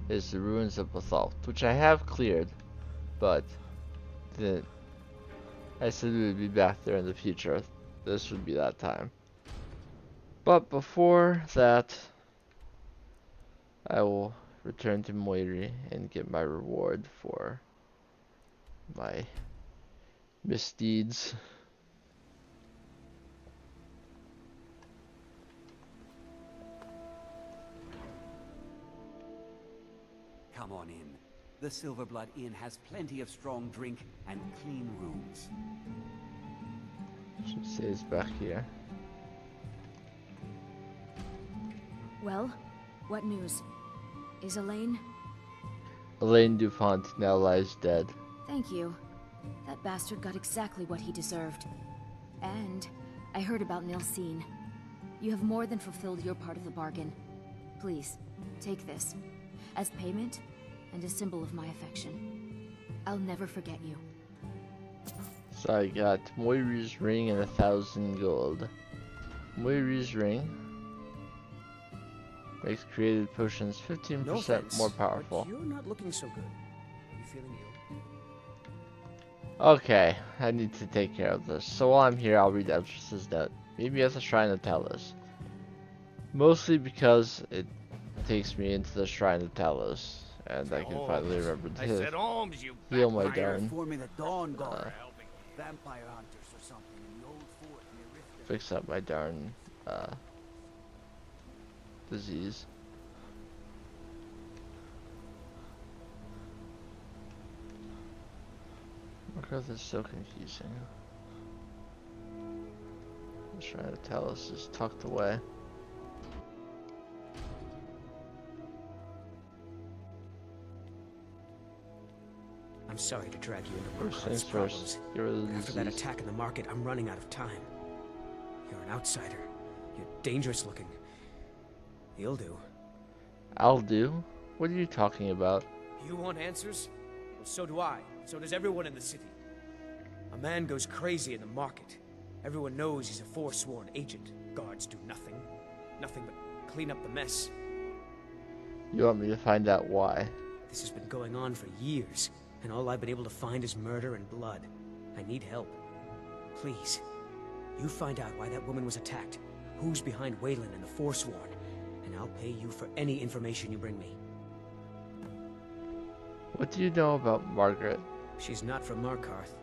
is the ruins of Bathalt, which I have cleared, but didn't. I said we would be back there in the future. This would be that time. But before that, I will return to Moiri and get my reward for my misdeeds. Come on in. The Silverblood Inn has plenty of strong drink and clean rooms. Should say it's back here. Well, what news? Is Elaine? Elaine DuPont now lies dead. Thank you. That bastard got exactly what he deserved. And I heard about Nilsine. You have more than fulfilled your part of the bargain. Please, take this. As payment, and a symbol of my affection. I'll never forget you. So I got Moiri's ring and 1,000 gold. Moiri's ring makes created potions 15% more powerful. But you're not looking so good. Are you feeling ill? Okay, I need to take care of this. So while I'm here, I'll read Eltress's note. Meet me at the Shrine of Talos. Mostly because it takes me into the Shrine of Talos, and I can finally remember to heal my darn. Vampire hunters or something in the old fort near Riften. Fix up my darn disease. Markov is so confusing. The Shrine of Talos is tucked away. I'm sorry to drag you into First things Markov's problems. first, After that attack in the market, I'm running out of time. You're an outsider. You're dangerous looking. You'll do. I'll do? What are you talking about? You want answers? Well, so do I. So does everyone in the city. A man goes crazy in the market. Everyone knows he's a forsworn agent. Guards do nothing. Nothing but clean up the mess. You want me to find out why? This has been going on for years, and all I've been able to find is murder and blood. I need help. Please, you find out why that woman was attacked, who's behind Waylon and the Forsworn, and I'll pay you for any information you bring me. What do you know about Margaret? She's not from Markarth.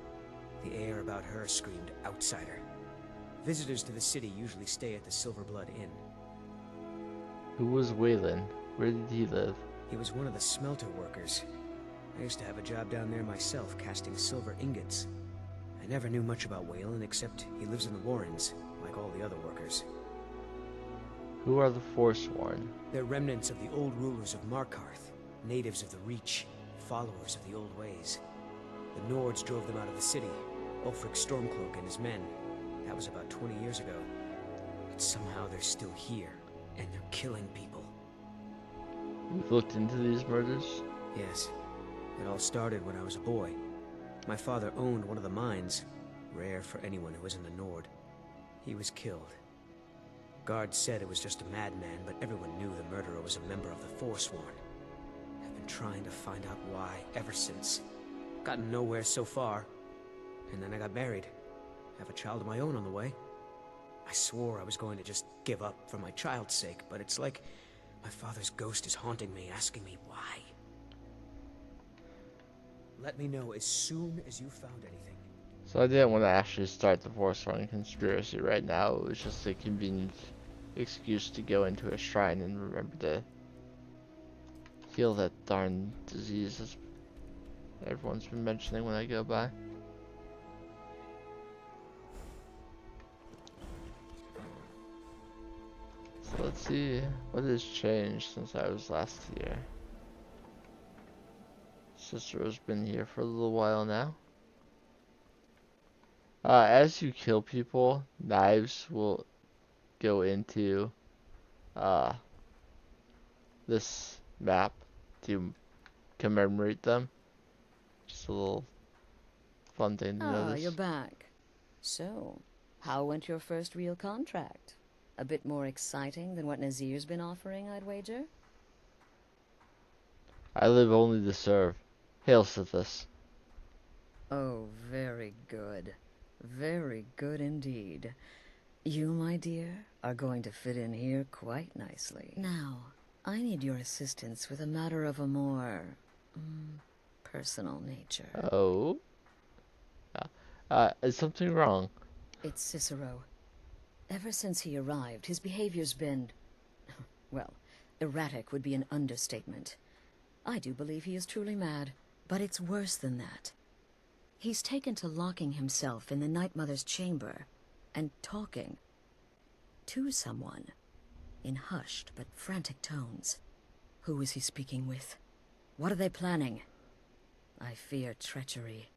The air about her screamed outsider. Visitors to the city usually stay at the Silverblood Inn. Who was Waylon? Where did he live? He was one of the smelter workers. I used to have a job down there myself, casting silver ingots. I never knew much about Waylon, except he lives in the Warrens, like all the other workers. Who are the Forsworn? They're remnants of the old rulers of Markarth, natives of the Reach, followers of the old ways. The Nords drove them out of the city, Ulfric Stormcloak and his men. That was about 20 years ago. But somehow they're still here, and they're killing people. You've looked into these murders? Yes. It all started when I was a boy. My father owned one of the mines, rare for anyone who isn't a Nord. He was killed. Guards said it was just a madman, but everyone knew the murderer was a member of the Forsworn. I've been trying to find out why ever since. Gotten nowhere so far. And then I got married. Have a child of my own on the way. I swore I was going to just give up for my child's sake, but it's like my father's ghost is haunting me, asking me why. Let me know as soon as you found anything. So I didn't want to actually start the Forsworn conspiracy right now. It was just a convenient excuse to go into a shrine and remember to heal that darn disease as everyone's been mentioning when I go by. So let's see what has changed since I was last here. Cicero's been here for a little while now. As you kill people, knives will go into this map to commemorate them. Just a little fun thing to notice. You're back. So, how went your first real contract? A bit more exciting than what Nazir's been offering, I'd wager? I live only to serve. Hail Sithis. Oh, very good. Very good indeed. You, my dear, are going to fit in here quite nicely. Now, I need your assistance with a matter of a more personal nature. Oh? Is something wrong? It's Cicero. Ever since he arrived, his behavior's been, well, erratic would be an understatement. I do believe he is truly mad, but it's worse than that. He's taken to locking himself in the Night Mother's chamber and talking to someone in hushed but frantic tones. Who is he speaking with? What are they planning? I fear treachery.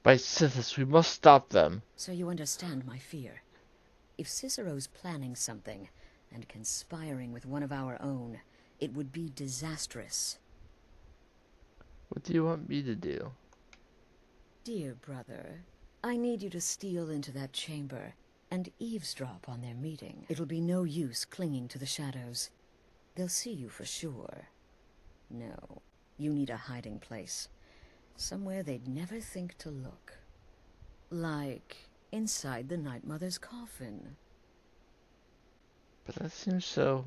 By Sithis, we must stop them. So you understand my fear. If Cicero's planning something and conspiring with one of our own, it would be disastrous. What do you want me to do? Dear brother, I need you to steal into that chamber and eavesdrop on their meeting. It'll be no use clinging to the shadows. They'll see you for sure. No, you need a hiding place. Somewhere they'd never think to look. Like inside the Night Mother's coffin. But that seems so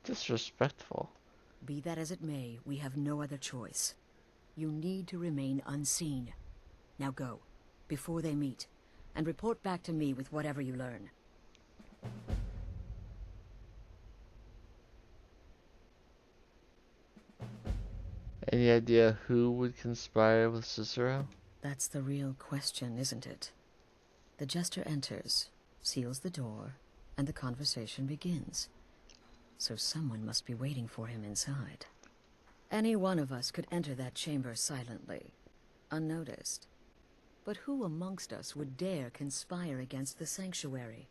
disrespectful. Be that as it may, we have no other choice. You need to remain unseen. Now go, before they meet, and report back to me with whatever you learn. Any idea who would conspire with Cicero? That's the real question, isn't it? The jester enters, seals the door, and the conversation begins. So someone must be waiting for him inside. Any one of us could enter that chamber silently, unnoticed. But who amongst us would dare conspire against the sanctuary?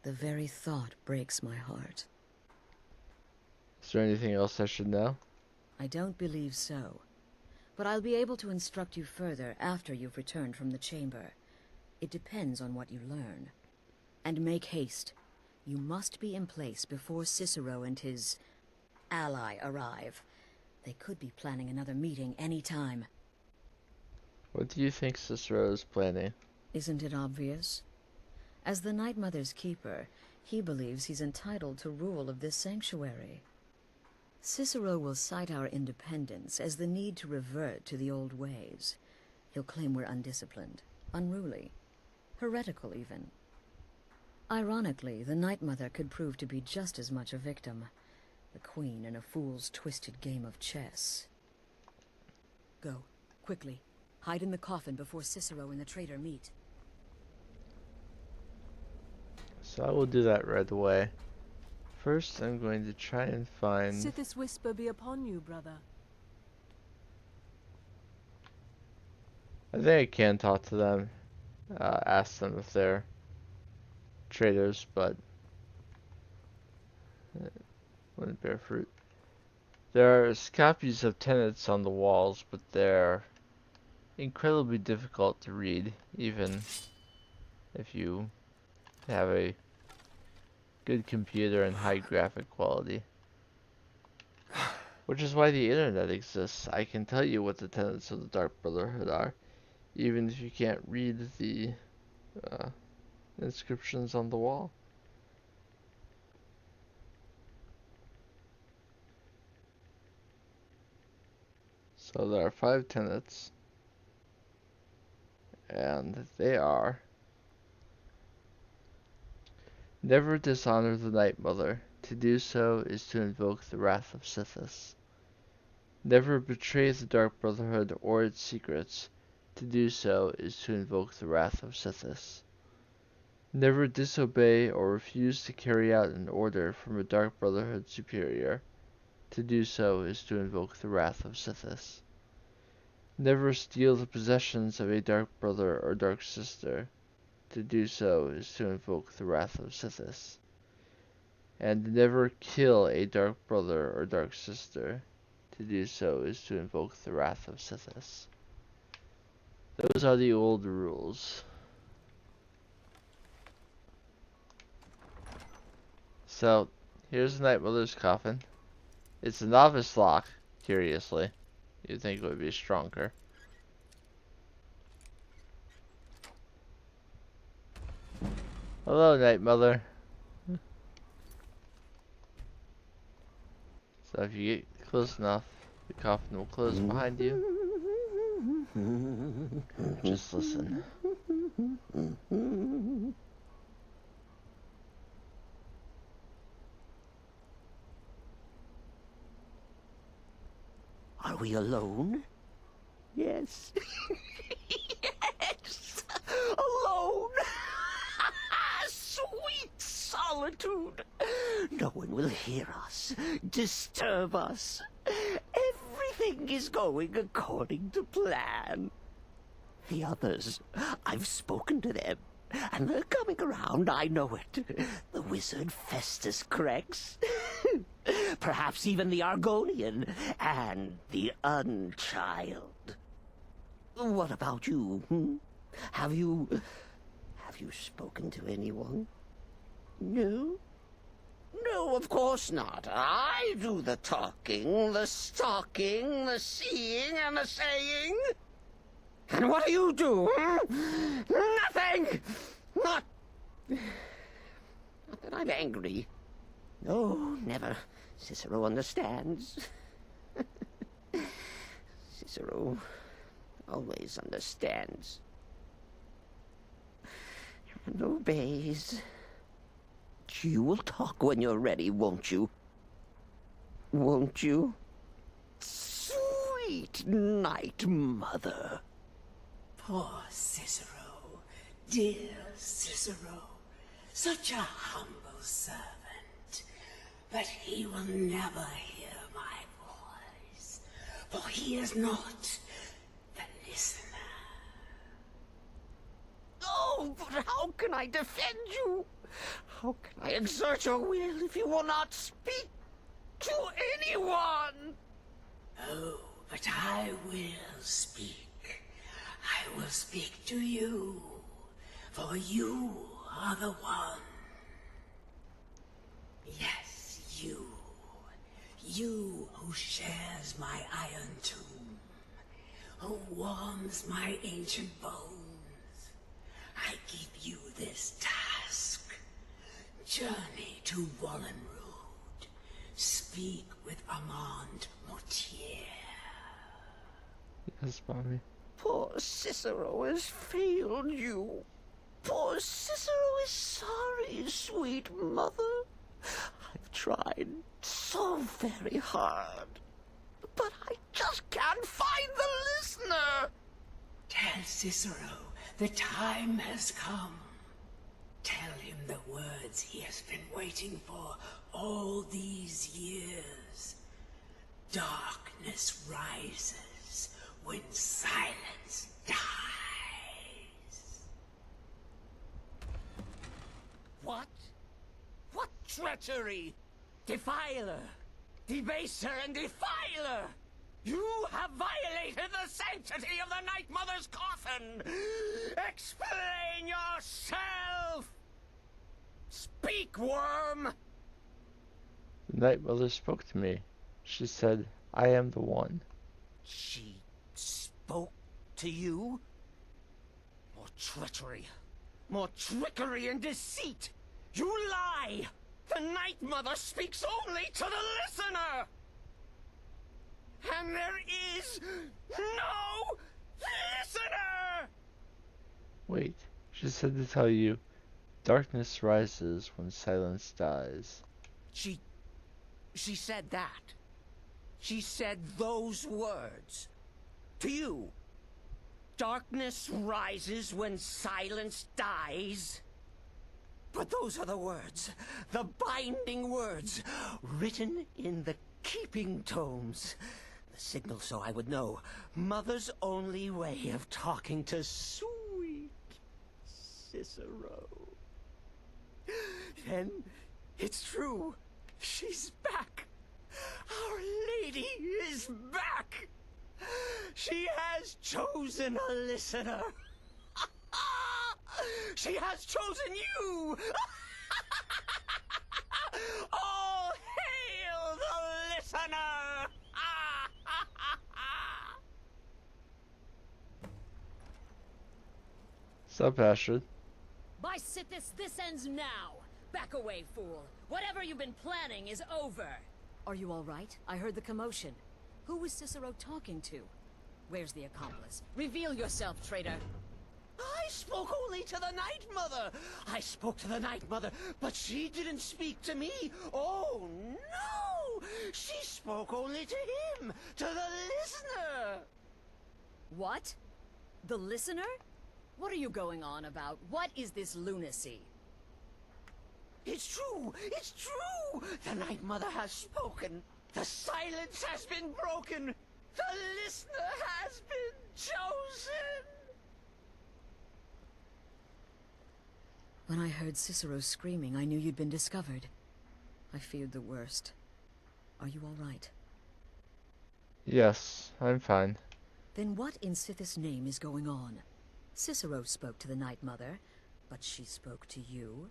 The very thought breaks my heart. Is there anything else I should know? I don't believe so. But I'll be able to instruct you further after you've returned from the chamber. It depends on what you learn. And make haste. You must be in place before Cicero and his ally arrive. They could be planning another meeting any time. What do you think Cicero is planning? Isn't it obvious? As the Night Mother's keeper, he believes he's entitled to rule of this sanctuary. Cicero will cite our independence as the need to revert to the old ways. He'll claim we're undisciplined, unruly, heretical even. Ironically, the Night Mother could prove to be just as much a victim. The queen in a fool's twisted game of chess. Go, quickly. Hide in the coffin before Cicero and the traitor meet. So I will do that right away. First, I'm going to try and find... Sithis whisper be upon you, brother. I think I can talk to them. Ask them if they're traitors, but... wouldn't bear fruit. There are copies of tenets on the walls, but they're incredibly difficult to read, even if you have a good computer and high graphic quality. Which is why the internet exists. I can tell you what the tenets of the Dark Brotherhood are, even if you can't read the inscriptions on the wall. So there are 5 tenets, and they are: never dishonor the Night Mother. To do so is to invoke the wrath of Sithis. Never betray the Dark Brotherhood or its secrets. To do so is to invoke the wrath of Sithis. Never disobey or refuse to carry out an order from a Dark Brotherhood superior. To do so is to invoke the wrath of Sithis. Never steal the possessions of a Dark Brother or Dark Sister. To do so is to invoke the wrath of Sithis. And never kill a Dark Brother or Dark Sister. To do so is to invoke the wrath of Sithis. Those are the old rules. So, here's the Night Mother's coffin. It's a novice lock, curiously. You'd think it would be stronger. Hello, Night Mother. So if you get close enough, the coffin will close behind you. Just listen. Are we alone? Yes. Yes! Alone! Sweet solitude! No one will hear us, disturb us. Everything is going according to plan. The others, I've spoken to them, and they're coming around, I know it. The wizard Festus Crex. Perhaps even the Argonian, and the Unchild. What about you, Have you spoken to anyone? No? No, of course not. I do the talking, the stalking, the seeing, and the saying. And what do you do, Nothing! Not that I'm angry. No, never. Cicero understands. Cicero always understands. And obeys. You will talk when you're ready, won't you? Won't you? Sweet Night Mother. Poor Cicero. Dear Cicero. Such a humble servant. But he will never hear my voice. For he is not the listener. Oh, but how can I defend you? How can I exert your will if you will not speak to anyone? Oh, but I will speak. I will speak to you. For you are the one. Yes, you. You who shares my iron tomb. Who warms my ancient bones. I give you this task. Journey to Wallenrood. Speak with Armand Mortier. Yes, Mommy. Poor Cicero has failed you. Poor Cicero is sorry, sweet mother. I've tried so very hard. But I just can't find the listener. Tell Cicero the time has come. Tell him the words he has been waiting for all these years. Darkness rises when silence dies. What? What treachery? Defiler! Debaser and defiler! You have violated the sanctity of the Night Mother's coffin! Explain yourself! Speak, worm! The Night Mother spoke to me. She said, I am the one. She spoke to you? More treachery. More trickery and deceit! You lie! The Night Mother speaks only to the listener! And there is no listener! Wait, she said to tell you, darkness rises when silence dies. She said that. She said those words. To you. Darkness rises when silence dies. But those are the words, the binding words, written in the keeping tomes. The signal so I would know. Mother's only way of talking to sweet Cicero. Then it's true. She's back. Our Lady is back. She has chosen a listener. She has chosen you. All hail the listener. Stop, Astrid. By Sithis, this ends now. Back away, fool. Whatever you've been planning is over. Are you all right? I heard the commotion. Who was Cicero talking to? Where's the accomplice? Reveal yourself, traitor. I spoke only to the Night Mother. I spoke to the Night Mother, but she didn't speak to me. Oh, no! She spoke only to him, to the listener. What? The listener? What are you going on about? What is this lunacy? It's true! It's true! The Night Mother has spoken. The silence has been broken. The listener has been chosen. When I heard Cicero screaming, I knew you'd been discovered. I feared the worst. Are you all right? Yes, I'm fine. Then what in Sithis' name is going on? Cicero spoke to the Night Mother, but she spoke to you?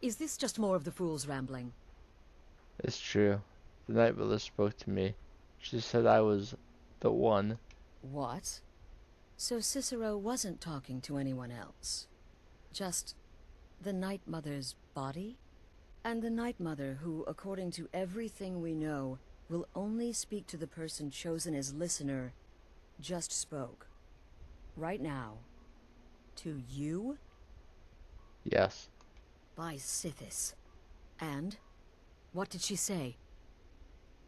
Is this just more of the fool's rambling? It's true. The Night Mother spoke to me. She said I was the one. What? So Cicero wasn't talking to anyone else? Just the Night Mother's body? And the Night Mother, who, according to everything we know, will only speak to the person chosen as listener, just spoke. Right now. To you? Yes. By Sithis. And? What did she say?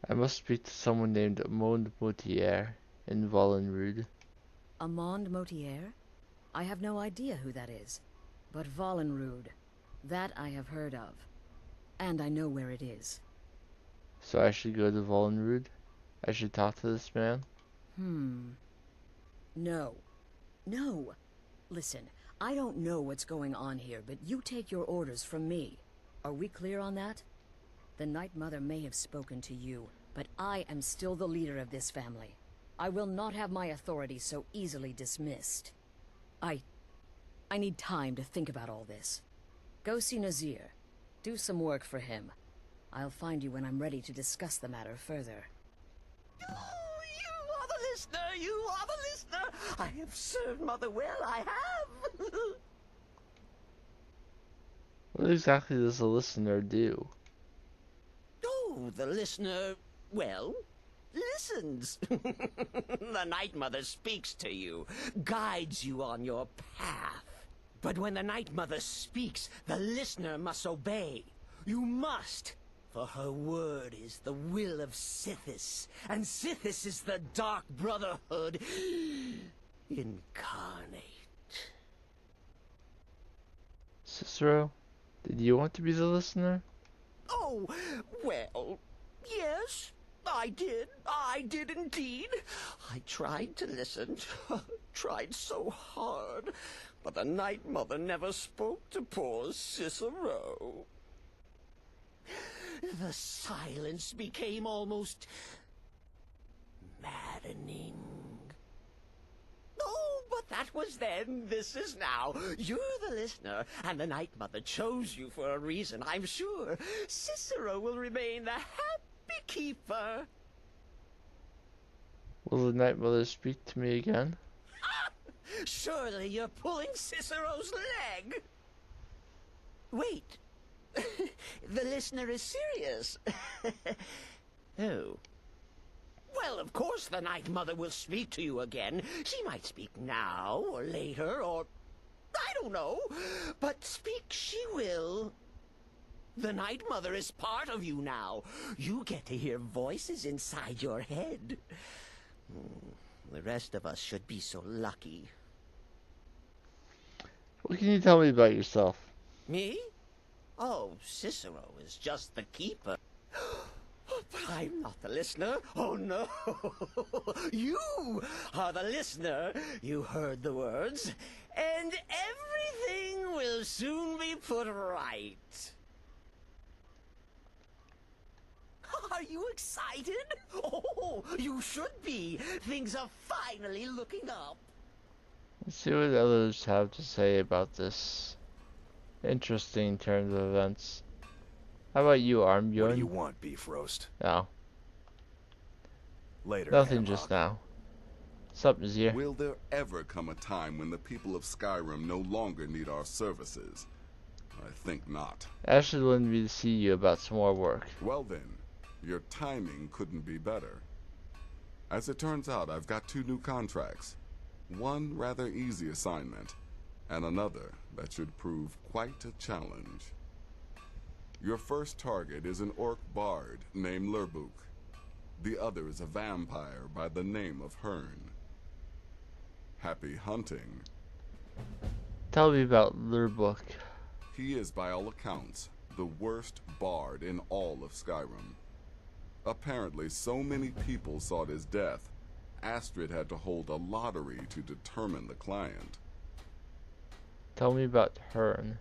I must speak to someone named Amond Motier in Vollenrude. Amand Motier? I have no idea who that is. But Vollenrude, that I have heard of. And I know where it is. So I should go to Vollenrude? I should talk to this man? No. No. Listen, I don't know what's going on here, but you take your orders from me. Are we clear on that? The Night Mother may have spoken to you, but I am still the leader of this family. I will not have my authority so easily dismissed. I need time to think about all this. Go see Nazir. Do some work for him. I'll find you when I'm ready to discuss the matter further. Oh, you are the listener! You are the listener! I have served Mother well, I have! What exactly does the listener do? Oh, the listener, well, listens. The Night Mother speaks to you, guides you on your path. But when the Night Mother speaks, the listener must obey. You must, for her word is the will of Sithis, and Sithis is the Dark Brotherhood incarnate. Cicero, did you want to be the listener? Oh, well, yes, I did. I did indeed. I tried to listen, tried so hard, but the Night Mother never spoke to poor Cicero. The silence became almost maddening. Oh, but that was then, this is now. You're the listener, and the Night Mother chose you for a reason, I'm sure. Cicero will remain the happy keeper. Will the Night Mother speak to me again? Surely you're pulling Cicero's leg. Wait. The listener is serious. Oh. Well, of course the Night Mother will speak to you again. She might speak now, or later, or... I don't know. But speak she will. The Night Mother is part of you now. You get to hear voices inside your head. The rest of us should be so lucky. What can you tell me about yourself? Me? Oh, Cicero is just the keeper. But I'm not the listener. Oh, no. You are the listener. You heard the words. And everything will soon be put right. Are you excited? Oh, you should be. Things are finally looking up. Let's see what others have to say about this interesting turn of events. How about you, Armbjorn? What do you want, beef roast? Oh. Later. Nothing just now. Sup, Nazir? Will there ever come a time when the people of Skyrim no longer need our services? I think not. Ashley wanted me to see you about some more work. Well then, your timing couldn't be better. As it turns out, I've got 2 new contracts. One rather easy assignment, and another that should prove quite a challenge. Your first target is an orc bard named Lurbuk. The other is a vampire by the name of Hearn. Happy hunting. Tell me about Lurbuk. He is, by all accounts, the worst bard in all of Skyrim. Apparently, so many people sought his death, Astrid had to hold a lottery to determine the client. Tell me about Hearn.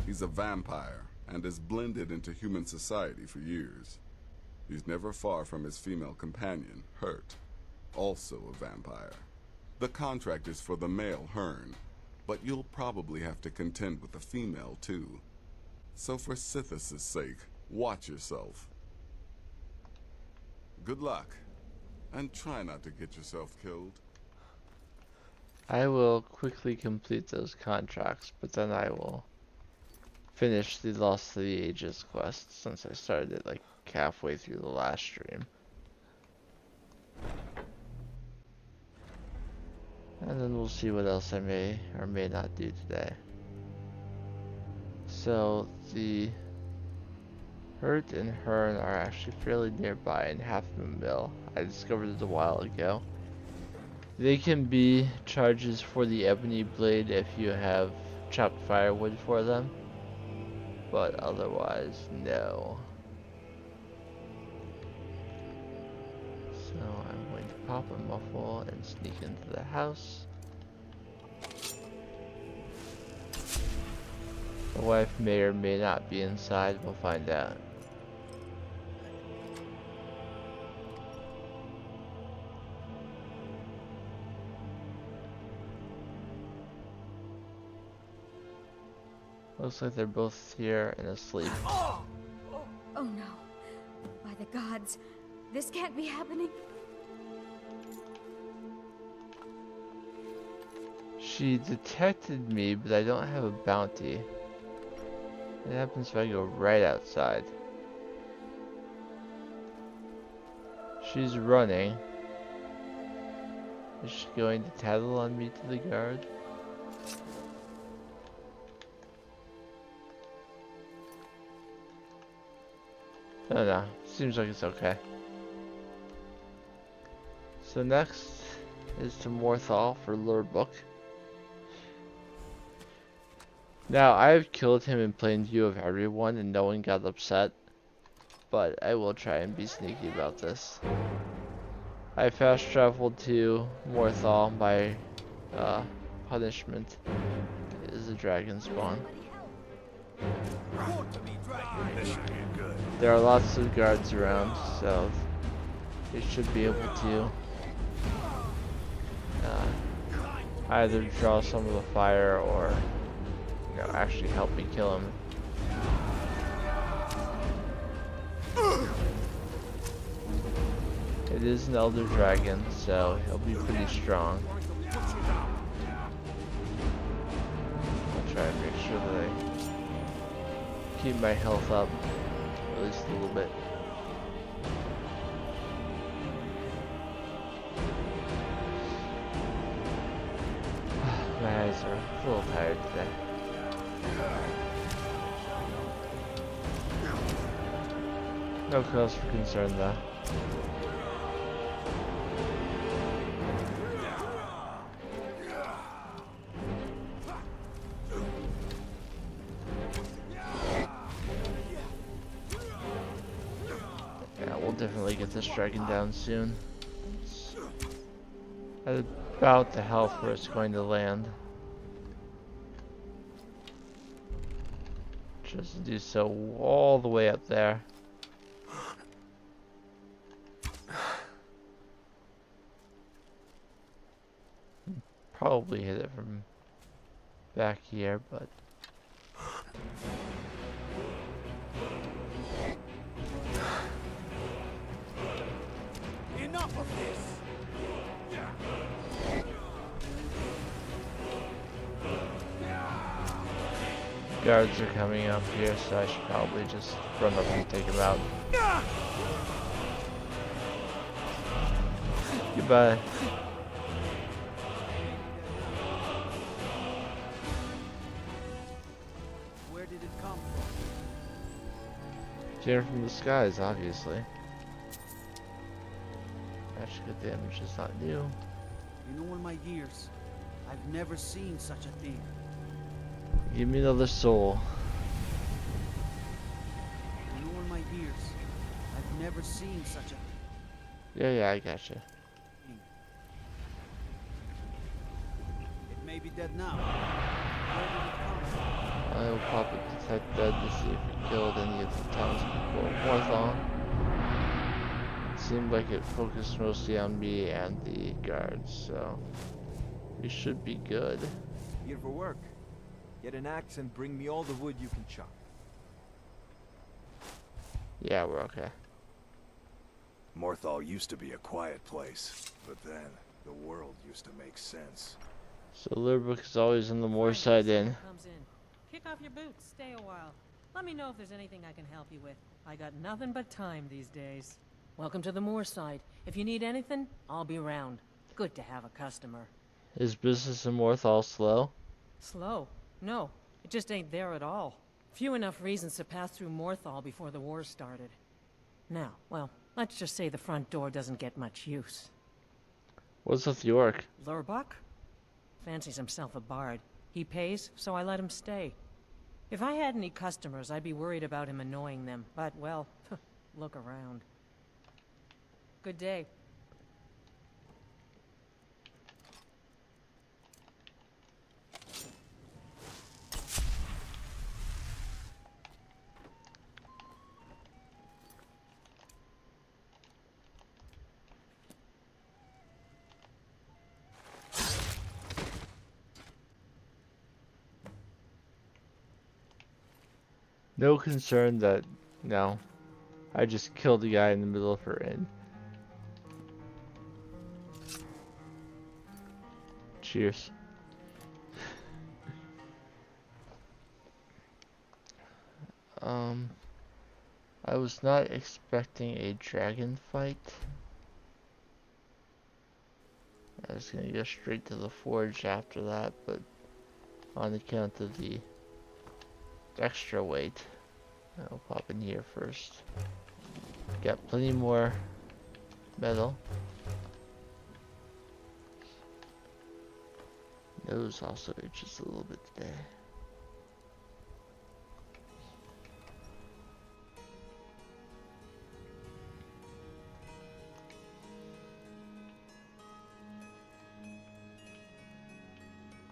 He's a vampire, and has blended into human society for years. He's never far from his female companion, Hurt, also a vampire. The contract is for the male Hearn, but you'll probably have to contend with the female too. So for Sithis' sake, watch yourself. Good luck, and try not to get yourself killed. I will quickly complete those contracts, but then I will finish the Lost to the Ages quest, since I started it like halfway through the last stream. And then we'll see what else I may or may not do today. So the Hurt and Hearn are actually fairly nearby in Half Moon Mill. I discovered it a while ago. They can be charges for the ebony blade if you have chopped firewood for them, but otherwise no. So I'm going to pop a muffle and sneak into the house. The wife may or may not be inside, we'll find out. Looks like they're both here and asleep. Oh no. By the gods, this can't be happening. She detected me, but I don't have a bounty. What happens if I go right outside? She's running. Is she going to tattle on me to the guard? Oh no, seems like it's okay. So next is to Morthal for Lurbuk. Now, I've killed him in plain view of everyone and no one got upset, but I will try and be sneaky about this. I fast traveled to Morthal. My punishment is a dragon spawn. There are lots of guards around, so they should be able to either draw some of the fire or actually help me kill him. It is an elder dragon, so he'll be pretty strong. I'll try and make sure that I keep my health up at least a little bit. My eyes are a little tired today. No cause for concern though. Yeah, we'll definitely get this dragon down soon. It's at about the health where it's going to land. Just to do so all the way up there. Probably hit it from back here, but enough of this. guards are coming up here, so I should probably just run up and take them out. Goodbye. Where did it come Came from the skies, obviously. Magical damage is not new. from? In all my years, I've never seen such a thing. Give me another soul. In all my years, I've never seen such a Yeah, I gotcha. thing. It may be dead now. Where did it come from? I will probably detect dead to see if it killed any of the townspeople of Morthal. It seemed like it focused mostly on me and the guards, so we should be good. Here for work. Get an axe and bring me all the wood you can chop. Yeah, we're okay. Morthal used to be a quiet place, but then the world used to make sense. So Lirbrook is always on the Moorside Inn. Comes in. Kick off your boots, stay a while. Let me know if there's anything I can help you with. I got nothing but time these days. Welcome to the Moorside. If you need anything, I'll be around. Good to have a customer. Is business in Morthal slow? Slow? No, it just ain't there at all. Few enough reasons to pass through Morthal before the war started. Now, well, let's just say the front door doesn't get much use. What's with York? Lurbuck? Fancies himself a bard. He pays, so I let him stay. If I had any customers, I'd be worried about him annoying them. But, well, look around. Good day. No concern that, no, I just killed a guy in the middle of her inn. Cheers. I was not expecting a dragon fight. I was gonna go straight to the forge after that, but on account of the extra weight, I'll pop in here first. Got plenty more metal. Nose also itches a little bit today.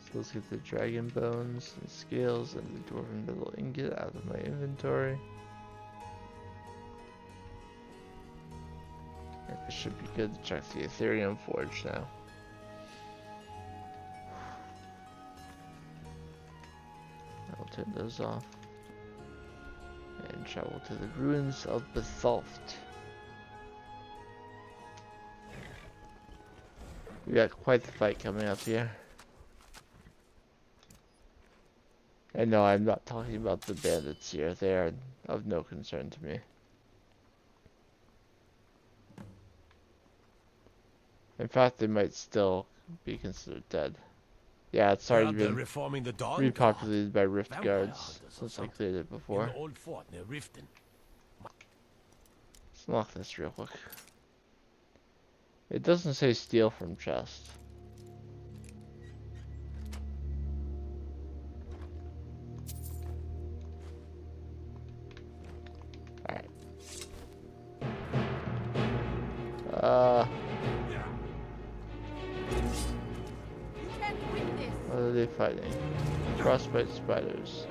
So let's get the dragon bones and scales and the dwarven metal ingot out of my inventory. It should be good to check the Ethereum Forge now. I'll turn those off and travel to the ruins of Bethalft. We got quite the fight coming up here. And no, I'm not talking about the bandits here. They are of no concern to me. In fact, they might still be considered dead. Yeah, it's already been repopulated by Rift Guards since I cleared it before. In the old fort near Riften. Let's lock this real quick. It doesn't say steal from chest. Alright. What are they fighting? Frostbite spiders.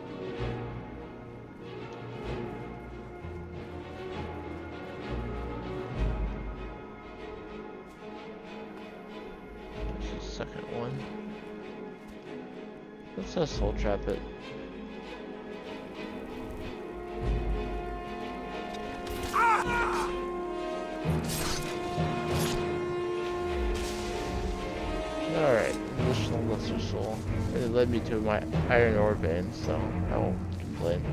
There's the second one. Let's soul trap it. Alright, additional lesser soul. It led me to my iron ore vein, so I won't complain.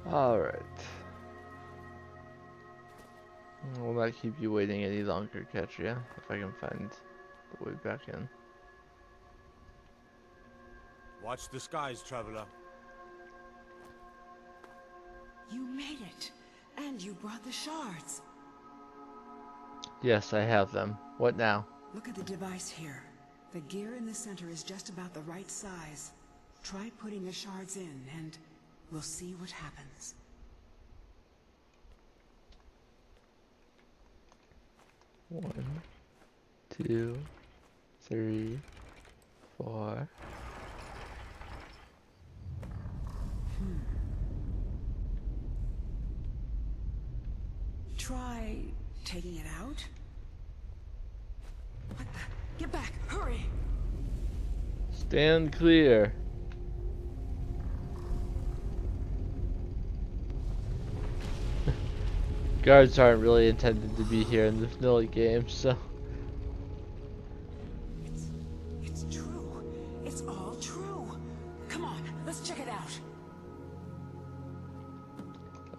Alright. Will not keep you waiting any longer, Katria, if I can find the way back in. Watch the skies, traveler. You made it, and you brought the shards. Yes, I have them. What now? Look at the device here. The gear in the center is just about the right size. Try putting the shards in, and we'll see what happens. One, 2, 3, 4. Try taking it out. What the? Get back! Hurry! Stand clear. Guards aren't really intended to be here in the vanilla game, so. It's true. It's all true. Come on, let's check it out.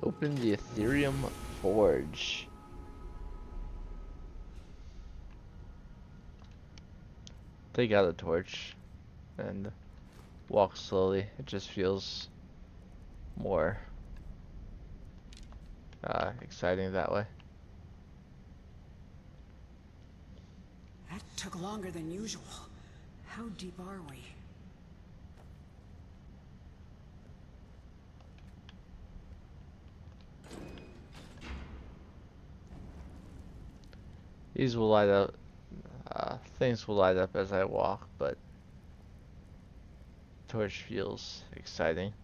Open the Ethereum Forge. Take out a torch and walk slowly. It just feels more exciting that way. That took longer than usual. How deep are we? These will light up, things will light up as I walk, but torch feels exciting.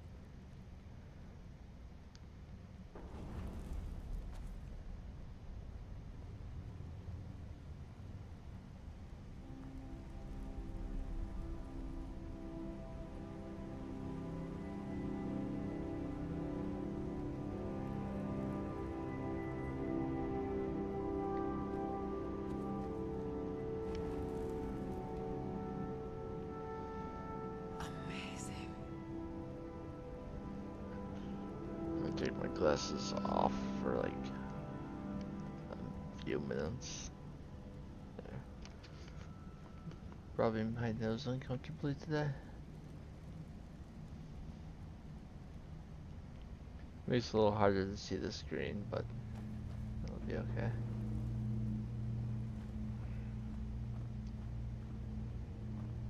Take my glasses off for like a few minutes. There. Rubbing my nose uncomfortably today. Makes it a little harder to see the screen, but it'll be okay.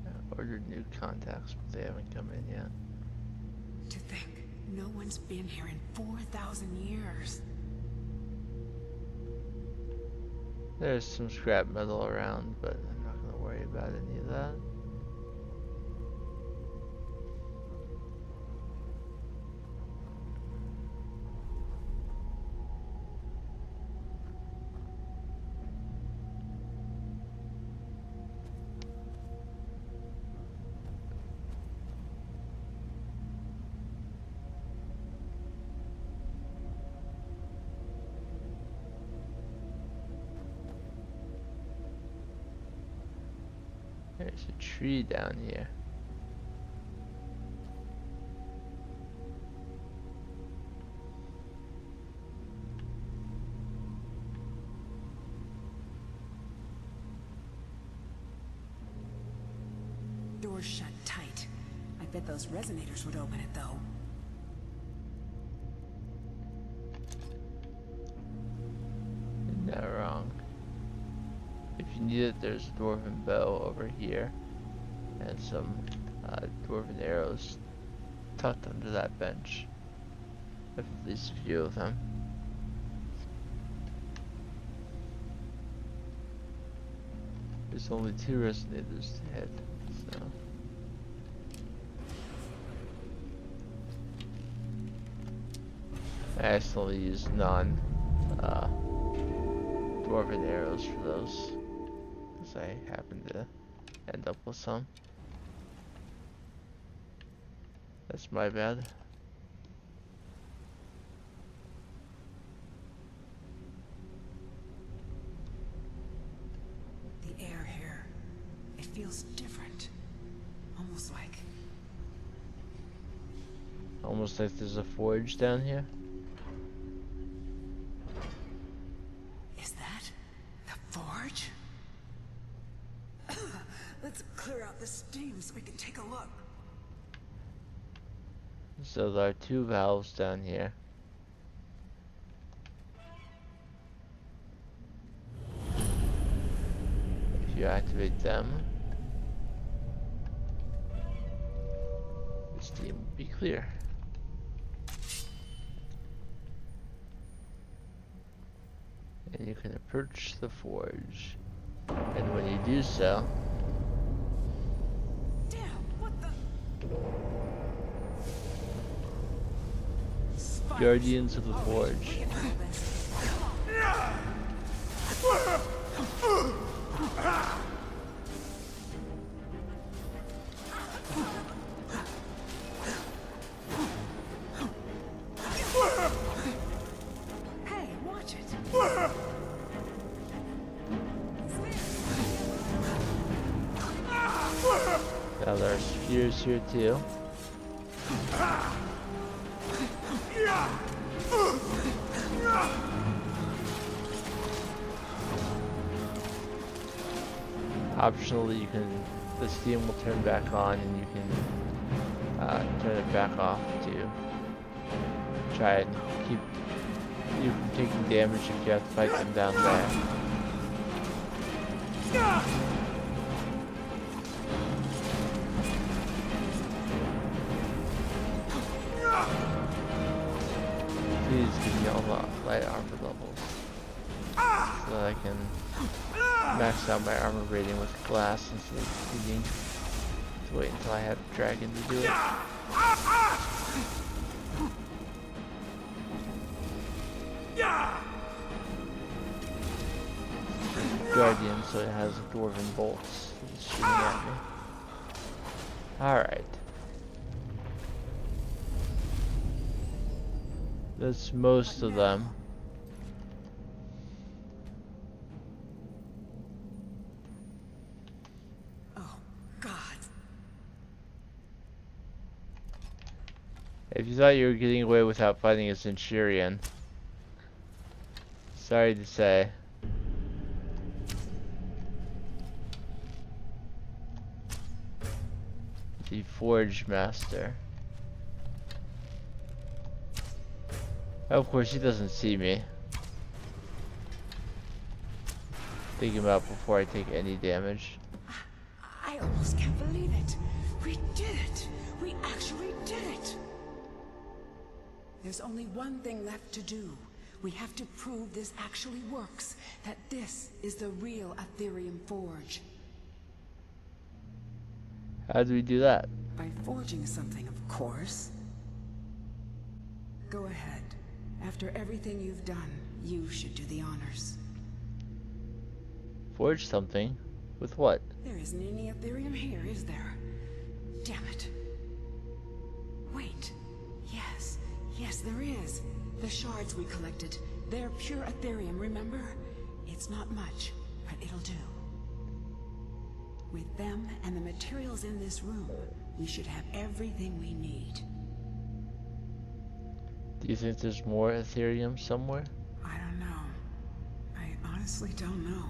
I ordered new contacts, but they haven't come in yet. To think, no one's been here in 4,000 years. There's some scrap metal around, but I'm not going to worry about any of that. There's a tree down here. Door's shut tight. I bet those resonators would open it, though. You're not wrong. If you need it, there's a dwarven bow over here, and some dwarven arrows tucked under that bench. With at least a few of them. There's only 2 resonators to hit, so. I accidentally used dwarven arrows for those, because I happen to end up with some. That's my bad. The air here, it feels different. Almost like there's a forge down here. Is that the forge? Let's clear out the steam so we can take a look. So there are 2 valves down here. If you activate them, the steam will be clear. And you can approach the forge. And when you do so, Guardians of the Forge. Hey, watch it. Now there are spheres here too. Optionally, you can, the steam will turn back on, and you can turn it back off to try and keep you from taking damage if you have to fight them down there. Please give me all the light armor levels so that I can max out my armor rating with glass instead of needing to wait until I have a dragon to do it. Guardian, so it has dwarven bolts shooting at me. Alright. That's most of them. Oh, God. If you thought you were getting away without fighting a Centurion, sorry to say. The Forge Master. Of course, he doesn't see me. Take him out before I take any damage. I almost can't believe it. We did it. We actually did it. There's only one thing left to do. We have to prove this actually works. That this is the real Aetherium Forge. How do we do that? By forging something, of course. Go ahead. After everything you've done, you should do the honors. Forge something? With what? There isn't any Aetherium here, is there? Damn it. Wait. Yes. Yes, there is. The shards we collected. They're pure Aetherium, remember? It's not much, but it'll do. With them and the materials in this room, we should have everything we need. Do you think there's more Aetherium somewhere? I don't know. I honestly don't know.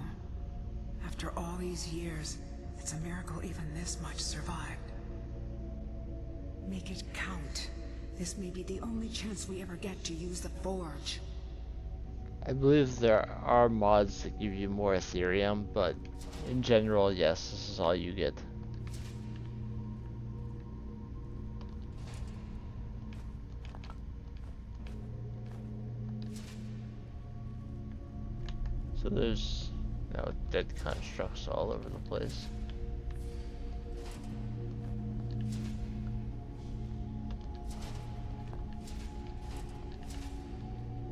After all these years, it's a miracle even this much survived. Make it count. This may be the only chance we ever get to use the Forge. I believe there are mods that give you more Aetherium, but in general, yes, this is all you get. So there's now dead constructs all over the place.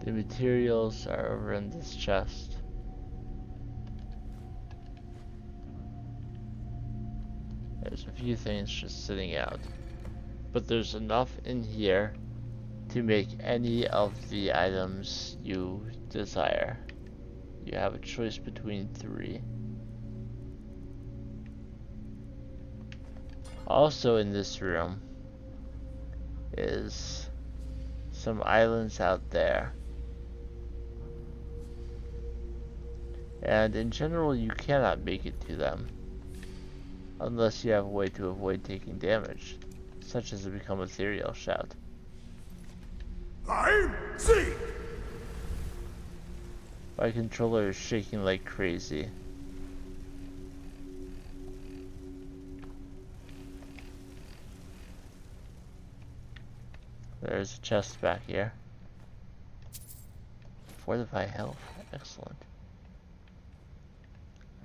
The materials are over in this chest. There's a few things just sitting out. But there's enough in here to make any of the items you desire. You have a choice between 3. Also in this room is some islands out there. And in general, you cannot make it to them unless you have a way to avoid taking damage, such as to become ethereal shout. I'm Zeke! My controller is shaking like crazy. There's a chest back here. Fortify health. Excellent.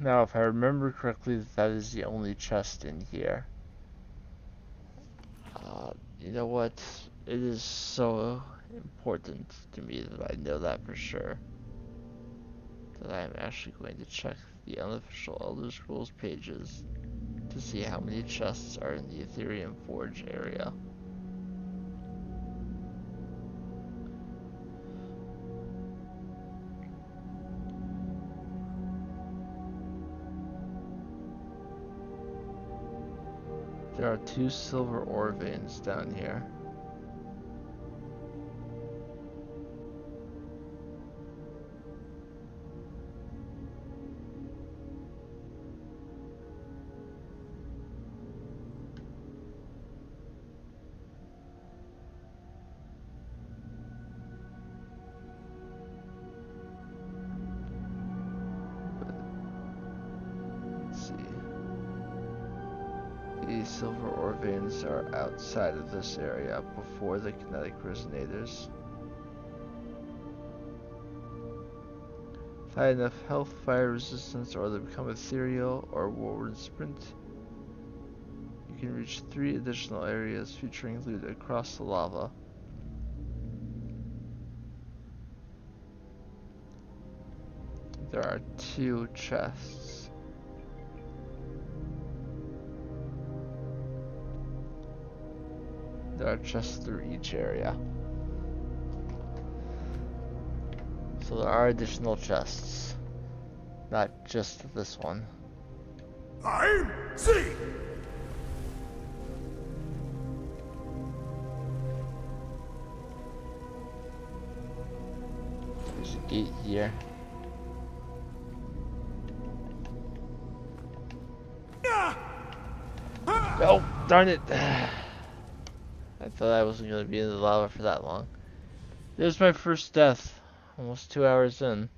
Now, if I remember correctly, that is the only chest in here. You know what? It is so important to me that I know that for sure, that I am actually going to check the unofficial Elder Scrolls pages to see how many chests are in the Ethereum Forge area. There are 2 silver ore veins down here. These silver ore veins are outside of this area before the kinetic resonators. If I had enough health, fire resistance, or they become ethereal or whirlwind sprint, you can reach 3 additional areas featuring loot across the lava. There are 2 chests. There are chests through each area. So there are additional chests. Not just this one. I'm Zeke! There's a gate here. Oh, darn it! I thought I wasn't going to be in the lava for that long. There's my first death. Almost 2 hours in.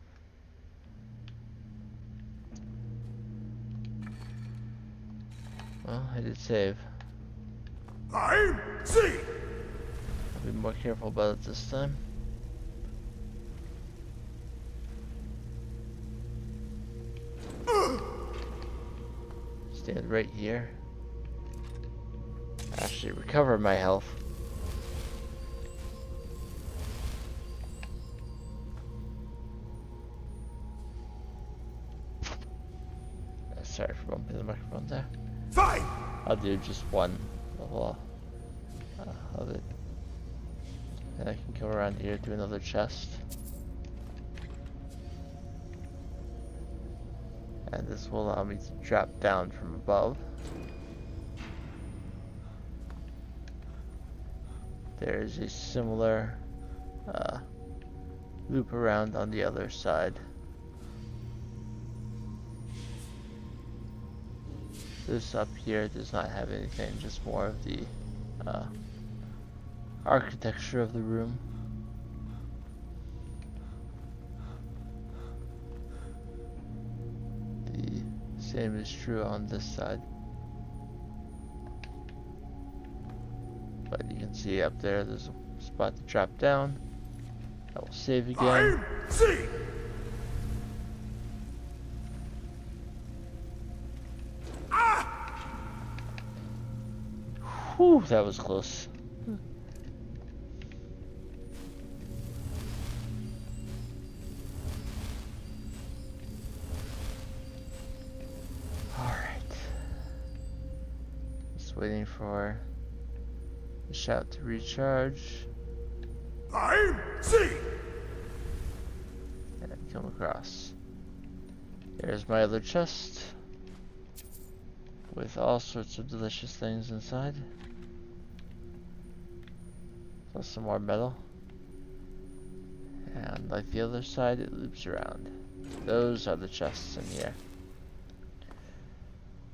Well, I did save. I'm Zeke! I'll be more careful about it this time. Stand right here. Actually recover my health. Sorry for bumping the microphone there. Fine. I'll do just one level of it. And I can go around here to another chest. And this will allow me to drop down from above. There's a similar loop around on the other side. This up here does not have anything, just more of the architecture of the room. The same is true on this side. But you can see up there, there's a spot to drop down. I will save again. Whew, that was close. Alright. waiting for the shout to recharge. I'm Z! And come across. There's my other chest with all sorts of delicious things inside. Plus some more metal. And like the other side, it loops around. Those are the chests in here.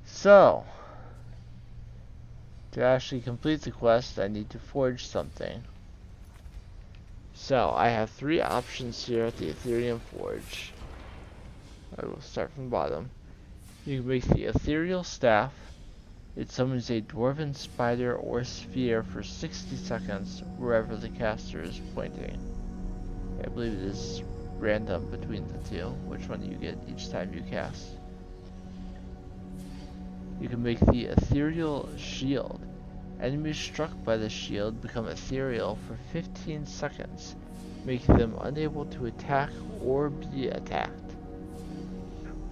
So, to actually complete the quest, I need to forge something. So, I have 3 options here at the Ethereum Forge. I will start from the bottom. You can make the Ethereal Staff. It summons a Dwarven Spider or Sphere for 60 seconds wherever the caster is pointing. I believe it is random between the two, which one you get each time you cast. You can make the Ethereal Shield. Enemies struck by the shield become ethereal for 15 seconds, making them unable to attack or be attacked.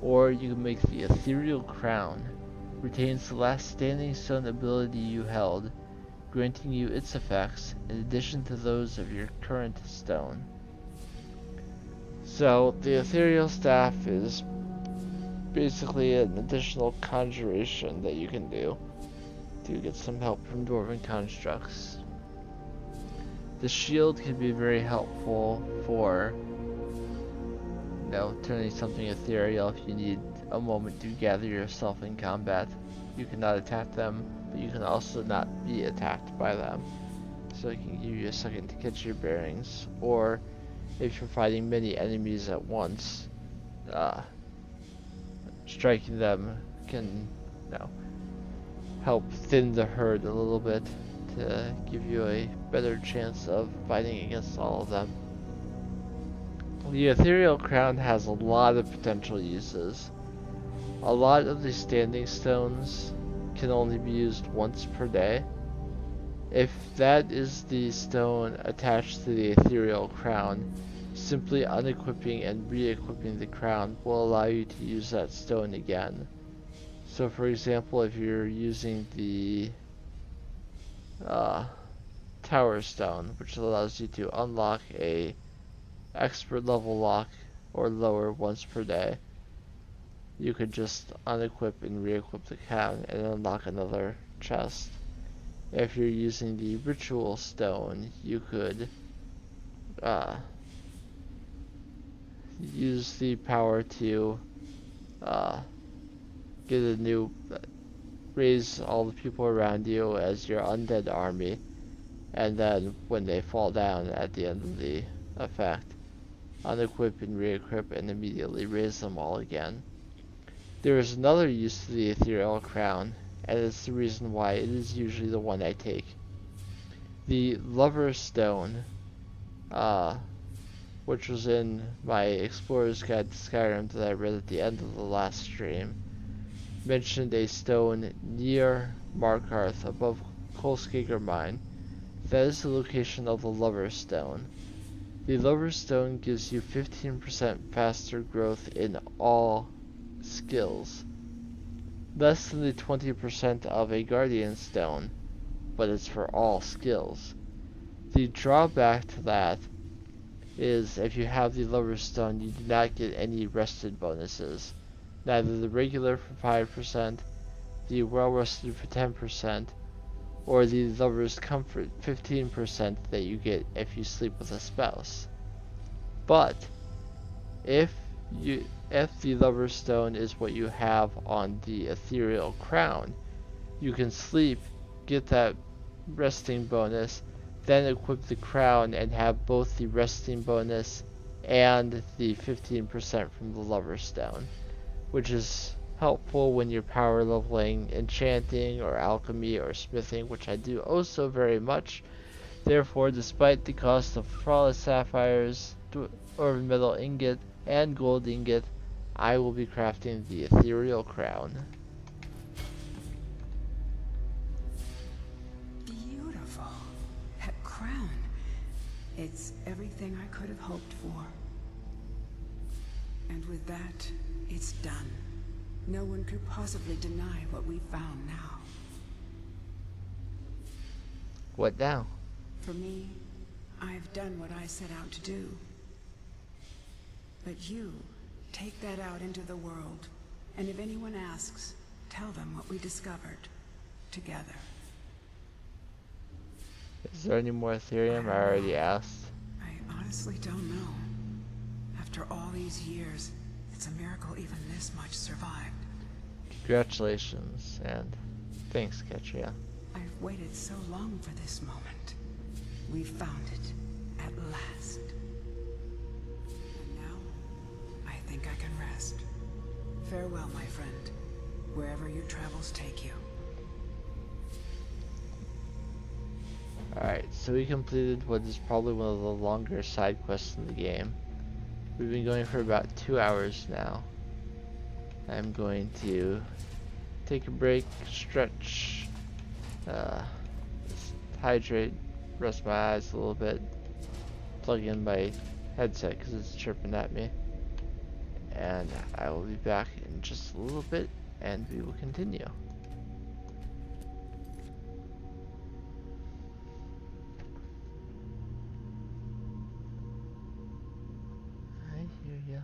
Or you can make the Ethereal Crown. Retains the last standing stone ability you held, granting you its effects in addition to those of your current stone. So the Ethereal Staff is basically an additional conjuration that you can do to get some help from Dwarven constructs. The shield can be very helpful for, you know, turning something ethereal if you need a moment to gather yourself in combat. You cannot attack them, but you can also not be attacked by them. So it can give you a second to catch your bearings. Or if you're fighting many enemies at once, striking them can, you know, help thin the herd a little bit to give you a better chance of fighting against all of them. The Ethereal Crown has a lot of potential uses. A lot of the standing stones can only be used once per day. If that is the stone attached to the Ethereal Crown, simply unequipping and re-equipping the crown will allow you to use that stone again. So for example, if you're using the Tower Stone, which allows you to unlock a expert level lock or lower once per day, you could just unequip and re-equip the crown and unlock another chest. If you're using the Ritual Stone, you could use the power to get a new, raise all the people around you as your undead army, and then when they fall down at the end of the effect, unequip and re-equip and immediately raise them all again. There is another use to the Ethereal Crown, and it's the reason why it is usually the one I take. The Lover's Stone, which was in my Explorer's Guide to Skyrim that I read at the end of the last stream, mentioned a stone near Markarth above Kolskager Mine. That is the location of the Lover's Stone. The Lover's Stone gives you 15% faster growth in all skills. Less than the 20% of a Guardian Stone, but it's for all skills. The drawback to that is if you have the Lover's Stone, you do not get any rested bonuses. Neither the regular for 5%, the well rested for 10%, or the Lover's Comfort 15% that you get if you sleep with a spouse. But if the Lover's Stone is what you have on the Ethereal Crown, you can sleep, get that resting bonus, then equip the crown and have both the resting bonus and the 15% from the Lover's Stone, which is helpful when you're power leveling enchanting or alchemy or smithing, which I do also very much. Therefore, despite the cost of flawless sapphires, dwarven metal ingot, and gold ingot, I will be crafting the Ethereal Crown. Beautiful. That crown. It's everything I could have hoped for. And with that, it's done. No one could possibly deny what we found now. What now? For me, I've done what I set out to do. But you, take that out into the world, and if anyone asks, tell them what we discovered. Together. Is there any more Ethereum? I already asked. I honestly don't know. After all these years, it's a miracle even this much survived. Congratulations, and thanks, Ketria. I've waited so long for this moment. We found it, at last. And now, I think I can rest. Farewell, my friend, wherever your travels take you. Alright, so we completed what is probably one of the longer side quests in the game. We've been going for about 2 hours now. I'm going to take a break, stretch, just hydrate, rest my eyes a little bit, plug in my headset because it's chirping at me, and I will be back in just a little bit and we will continue. I hear ya.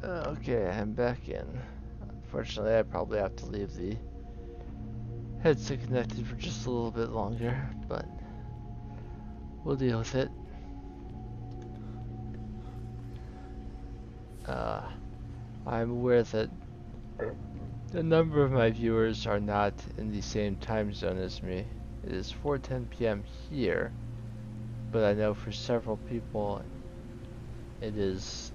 Okay, I'm back in. Unfortunately, I probably have to leave the headset connected for just a little bit longer, but we'll deal with it. I'm aware that a number of my viewers are not in the same time zone as me. It is 4:10 p.m. here, but I know for several people it is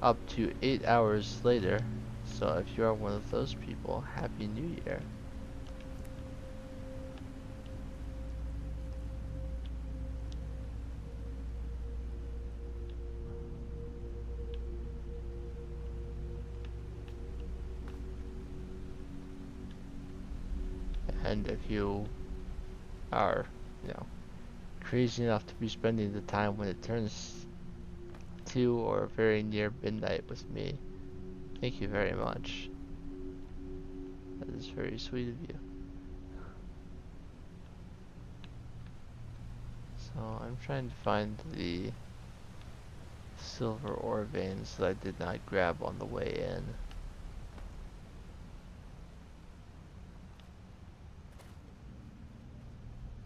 up to 8 hours later. So if you are one of those people, Happy New Year. And if you are, crazy enough to be spending the time when it turns 2 or very near midnight with me, thank you very much. That is very sweet of you. So I'm trying to find the silver ore veins that I did not grab on the way in.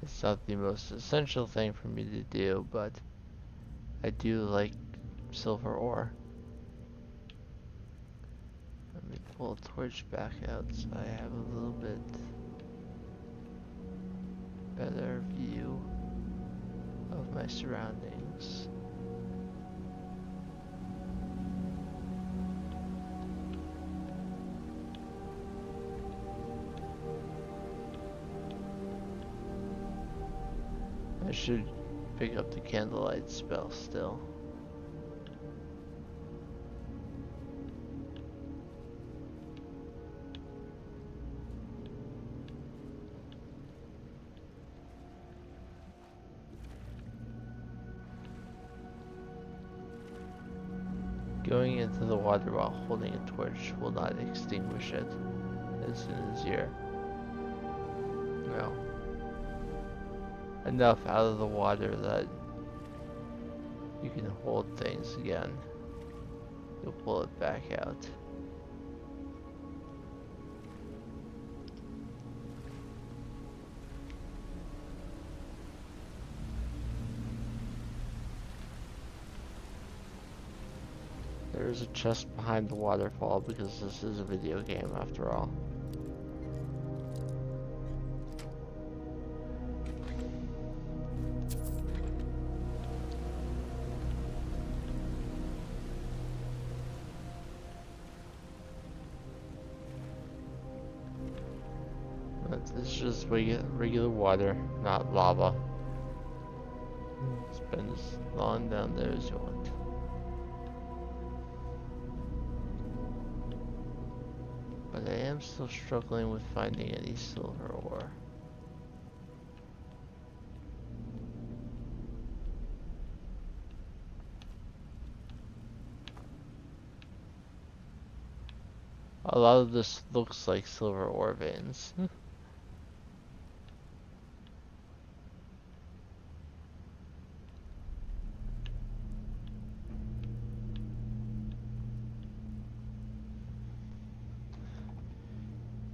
It's not the most essential thing for me to do, but I do like silver ore. Let me pull a torch back out so I have a little bit better view of my surroundings. I should pick up the candlelight spell still. Going into the water while holding a torch will not extinguish it as soon as you're, enough out of the water that you can hold things again. You'll pull it back out. There is a chest behind the waterfall because this is a video game after all. But it's just regular water, not lava. Spend as long down there as you want. But I am still struggling with finding any silver ore. A lot of this looks like silver ore veins.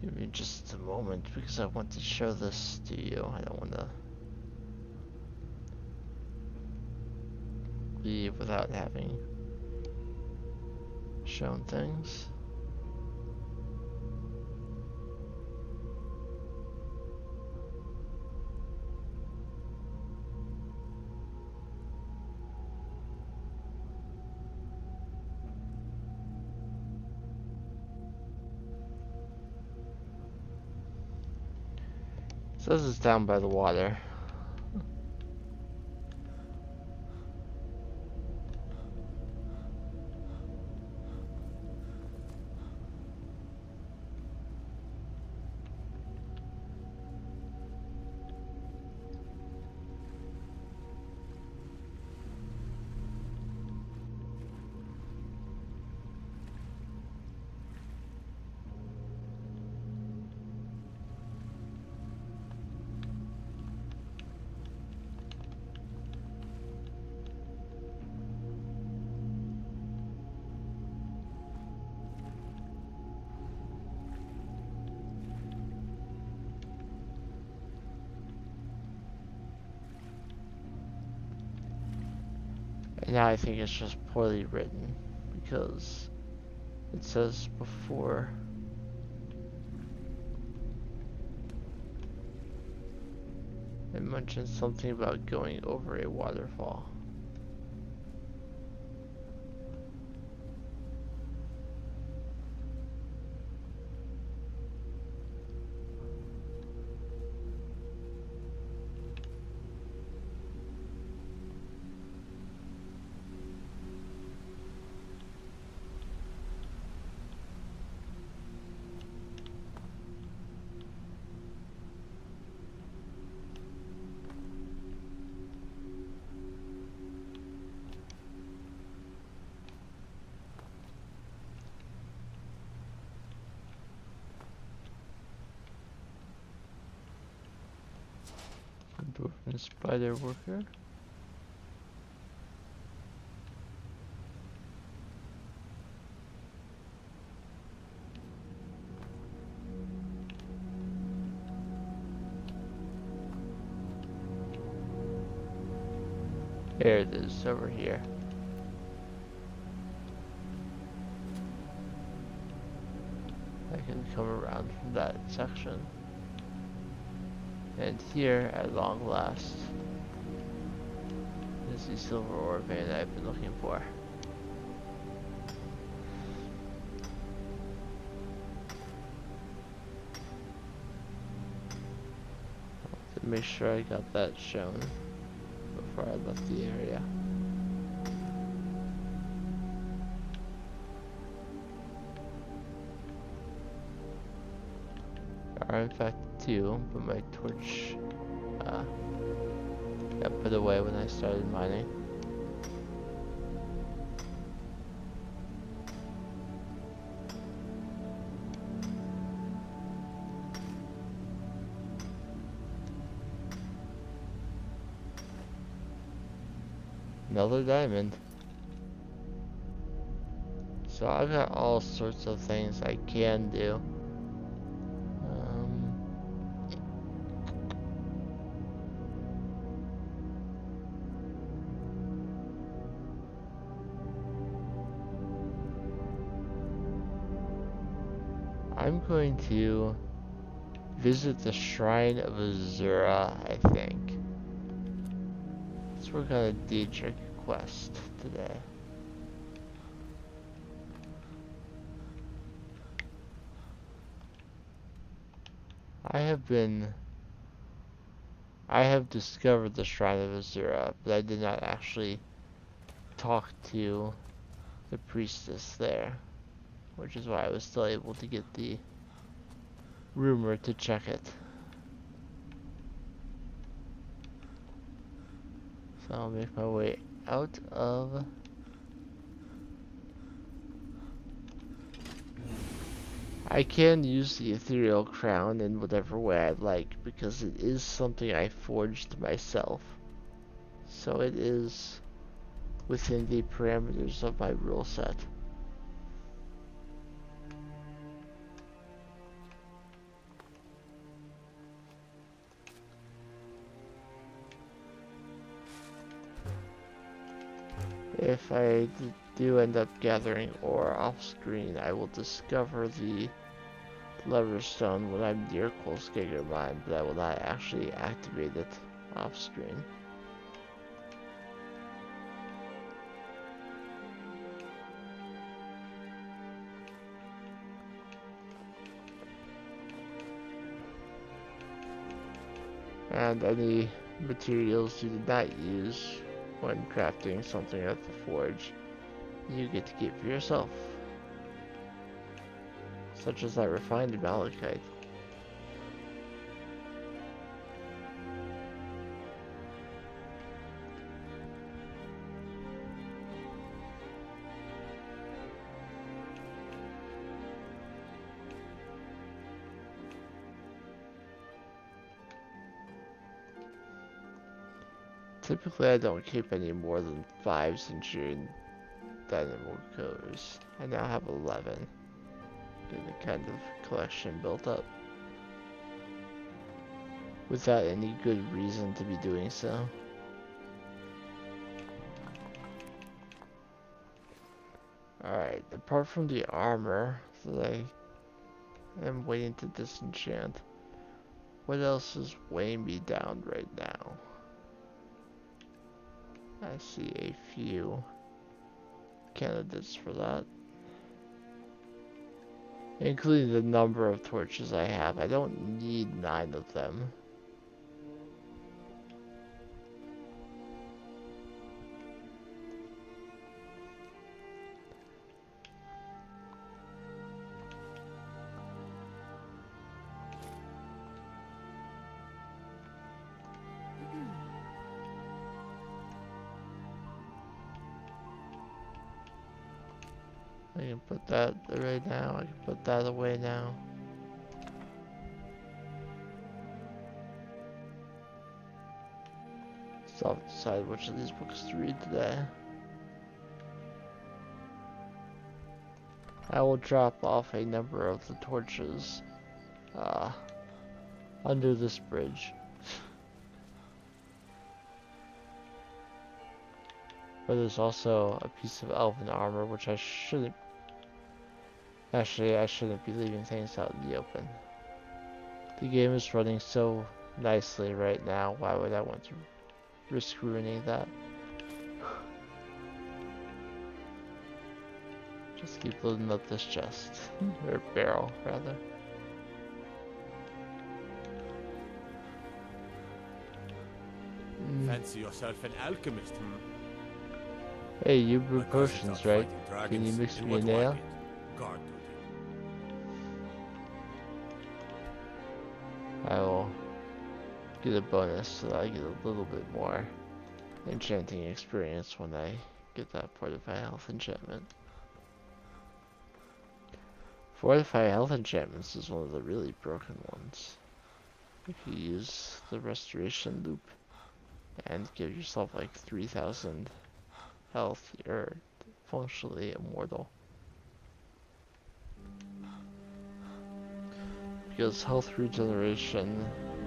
Give me just a moment because I want to show this to you. I don't want to leave without having shown things. It says it's down by the water. And now I think it's just poorly written because it says before. It mentions something about going over a waterfall. Dwarven spider worker. There it is, over here. I can come around from that section. And here, at long last, is the silver ore vein I've been looking for. To make sure I got that shown before I left the area. There are in fact two, but my torch got put away when I started mining. Another diamond. So I've got all sorts of things I can do. I'm going to visit the Shrine of Azura, I think. Let's work on a Daedric quest today. I have discovered the Shrine of Azura, but I did not actually talk to the priestess there, which is why I was still able to get the rumor to check it. So I'll make my way out of I can use the ethereal crown in whatever way I like because it is something I forged myself. So it is within the parameters of my rule set. If I do end up gathering ore off screen, I will discover the lever stone when I'm near Kolskager Mine, but I will not actually activate it off screen. And any materials you did not use when crafting something at the forge, you get to keep for yourself. Such as that refined malachite. Typically I don't keep any more than 5 Centurion Dynamo cores. I now have 11. Get a kind of collection built up. Without any good reason to be doing so. Alright, apart from the armor that I am waiting to disenchant, what else is weighing me down right now? I see a few candidates for that, including the number of torches I have. I don't need 9 of them. I can put that away now. I can put that away now. Still have to decide which of these books to read today. I will drop off a number of the torches under this bridge. But there's also a piece of elven armor, which I shouldn't... Actually, I shouldn't be leaving things out in the open. The game is running so nicely right now, why would I want to risk ruining that? Just keep loading up this chest. Or barrel, rather. Fancy yourself an alchemist, hmm? Hey, you brew potions, right? Can you mix me a nail? Guard duty. I will get a bonus so that I get a little bit more enchanting experience when I get that Fortify Health enchantment. Fortify Health enchantments is one of the really broken ones. If you use the restoration loop and give yourself like 3,000 health, you're functionally immortal. Because health regeneration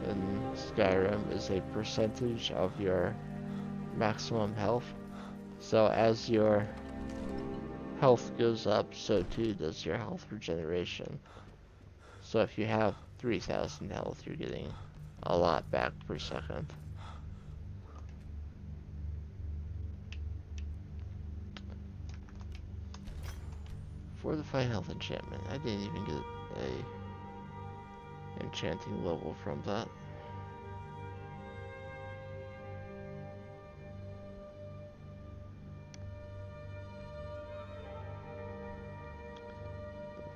in Skyrim is a percentage of your maximum health. So as your health goes up, so too does your health regeneration. So if you have 3,000 health, you're getting a lot back per second. Fortify Health enchantment. I didn't even get a enchanting level from that.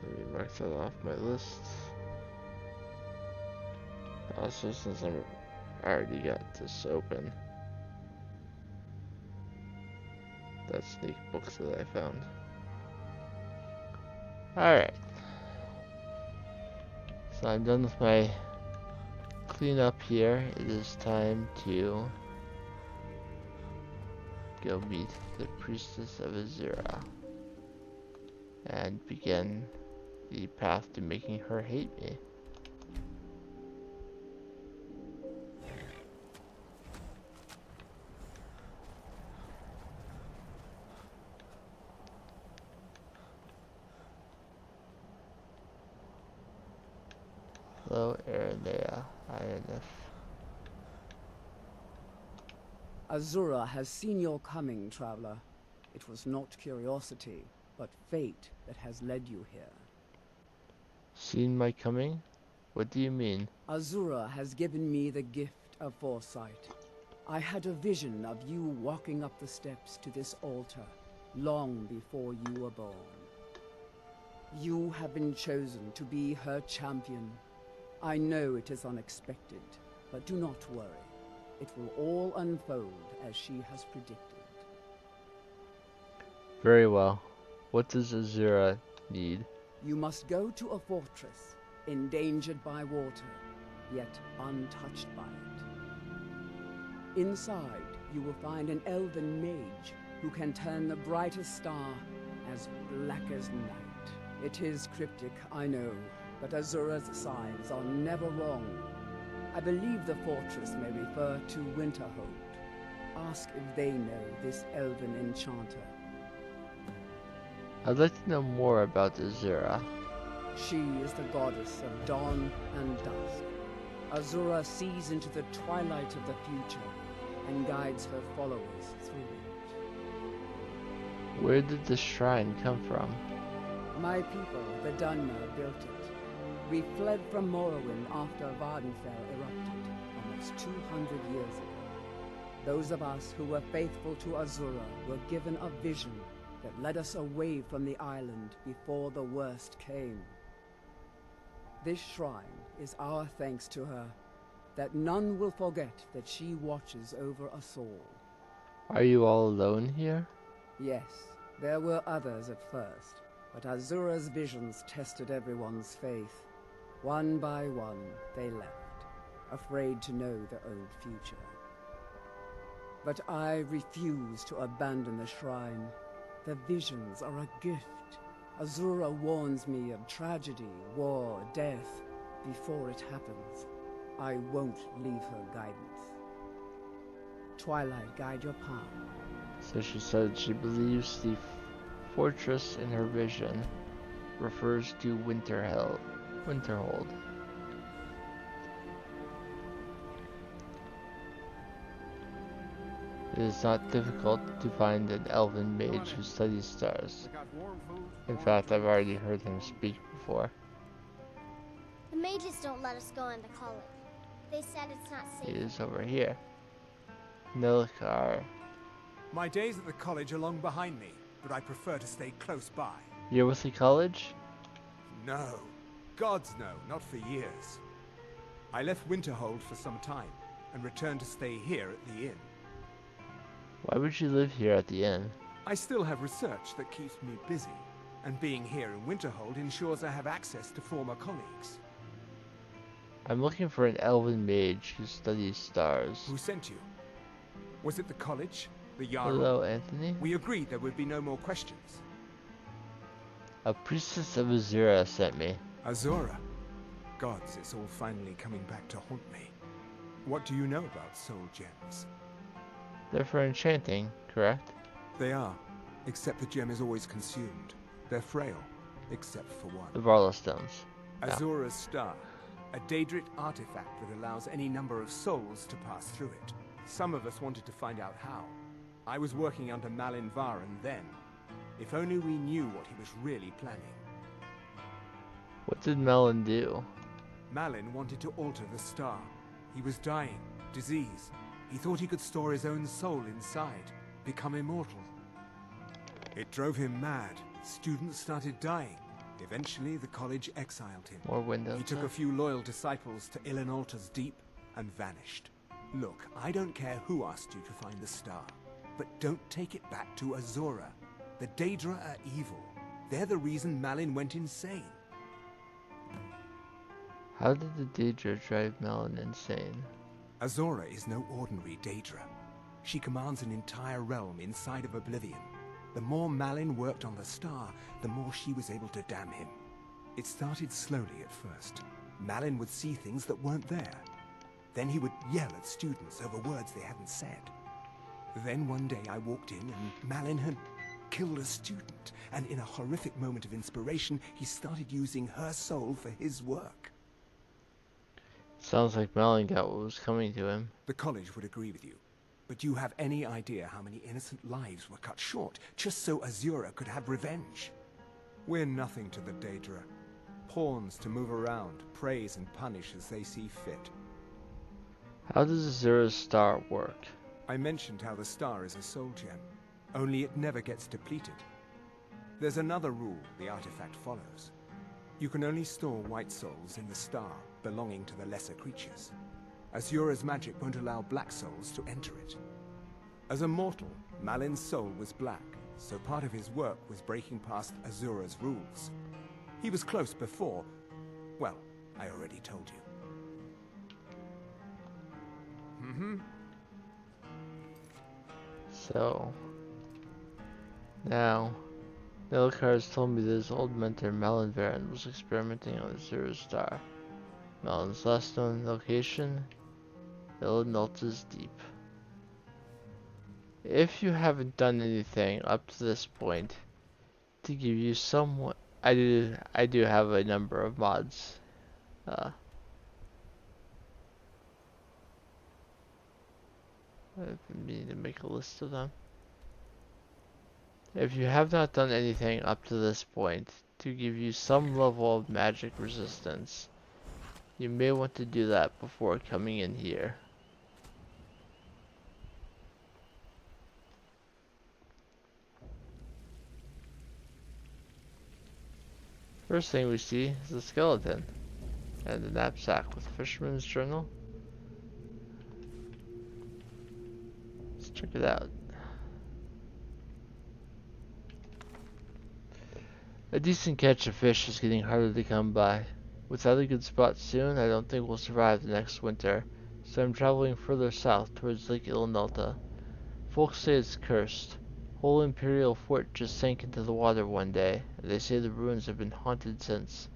Let me mark that off my list. Also, since I already got this open, that sneak book that I found. Alright. So I'm done with my cleanup here. It is time to go meet the Priestess of Azura and begin the path to making her hate me. Hello, Aranea, INF. Azura has seen your coming, traveler. It was not curiosity, but fate that has led you here. Seen my coming? What do you mean? Azura has given me the gift of foresight. I had a vision of you walking up the steps to this altar, long before you were born. You have been chosen to be her champion. I know it is unexpected, but do not worry. It will all unfold as she has predicted. Very well. What does Azura need? You must go to a fortress, endangered by water, yet untouched by it. Inside, you will find an elven mage who can turn the brightest star as black as night. It is cryptic, I know, but Azura's signs are never wrong. I believe the fortress may refer to Winterhold. Ask if they know this elven enchanter. I'd like to know more about Azura. She is the goddess of dawn and dusk. Azura sees into the twilight of the future and guides her followers through it. Where did the shrine come from? My people, the Dunmer, built it. We fled from Morrowind after Vardenfell erupted, almost 200 years ago. Those of us who were faithful to Azura were given a vision that led us away from the island before the worst came. This shrine is our thanks to her, that none will forget that she watches over us all. Are you all alone here? Yes, there were others at first, but Azura's visions tested everyone's faith. One by one, they left, afraid to know their own future. But I refuse to abandon the shrine. The visions are a gift. Azura warns me of tragedy, war, death, before it happens. I won't leave her guidance. Twilight, guide your path. So she said she believes the fortress in her vision refers to Winterhold. It is not difficult to find an elven mage who studies stars. In fact, I've already heard him speak before. The mages don't let us go into college. They said it's not safe. He is over here. Nilkar. My days at the college are long behind me, but I prefer to stay close by. You're with the college? No. Gods no, not for years. I left Winterhold for some time, and returned to stay here at the inn. Why would you live here at the inn? I still have research that keeps me busy, and being here in Winterhold ensures I have access to former colleagues. I'm looking for an elven mage who studies stars. Who sent you? Was it the college? The Jarl? Hello, Anthony. We agreed there would be no more questions. A priestess of Azura sent me. Azura? Gods, it's all finally coming back to haunt me. What do you know about soul gems? They're for enchanting, correct? They are, except the gem is always consumed. They're frail, except for one. The Varla stones. Azura's star, a Daedric artifact that allows any number of souls to pass through it. Some of us wanted to find out how. I was working under Malin Varen then. If only we knew what he was really planning. What did Malin do? Malin wanted to alter the star. He was dying, disease. He thought he could store his own soul inside, become immortal. It drove him mad. Students started dying. Eventually, the college exiled him. More windows. He took a few loyal disciples to Ilinalta's Deep and vanished. Look, I don't care who asked you to find the star, but don't take it back to Azura. The Daedra are evil. They're the reason Malin went insane. How did the Daedra drive Malin insane? Azura is no ordinary Daedra. She commands an entire realm inside of Oblivion. The more Malin worked on the star, the more she was able to damn him. It started slowly at first. Malin would see things that weren't there. Then he would yell at students over words they hadn't said. Then one day I walked in and Malin had killed a student, and in a horrific moment of inspiration, he started using her soul for his work. Sounds like Malin got what was coming to him. The college would agree with you. But do you have any idea how many innocent lives were cut short, just so Azura could have revenge? We're nothing to the Daedra. Pawns to move around, praise and punish as they see fit. How does Azura's star work? I mentioned how the star is a soul gem, only it never gets depleted. There's another rule the artifact follows. You can only store white souls in the star, belonging to the lesser creatures. Azura's magic won't allow black souls to enter it. As a mortal, Malin's soul was black, so part of his work was breaking past Azura's rules. He was close before. Well, I already told you. So, now, Nilkar has told me that his old mentor Malin Varen was experimenting on Azura's star. Malin's last known location, Ilinalta's Deep. If you haven't done anything up to this point, to give you some. I do have a number of mods. I need to make a list of them. If you have not done anything up to this point to give you some level of magic resistance, you may want to do that before coming in here. First thing we see is a skeleton and a knapsack with Fisherman's Journal. Let's check it out. A decent catch of fish is getting harder to come by. Without a good spot soon, I don't think we'll survive the next winter, so I'm traveling further south towards Lake Ilnalta. Folks say it's cursed. Whole Imperial fort just sank into the water one day, and they say the ruins have been haunted since.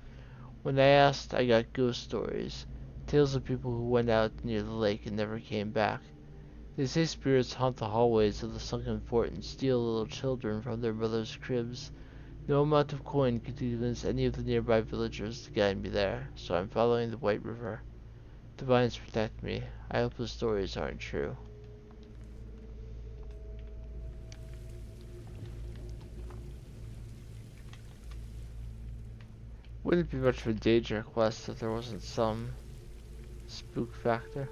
When I asked, I got ghost stories, tales of people who went out near the lake and never came back. They say spirits haunt the hallways of the sunken fort and steal little children from their mothers' cribs. No amount of coin could convince any of the nearby villagers to guide me there, so I'm following the White River. Divines protect me. I hope the stories aren't true. Wouldn't be much of a Daedra quest if there wasn't some spook factor.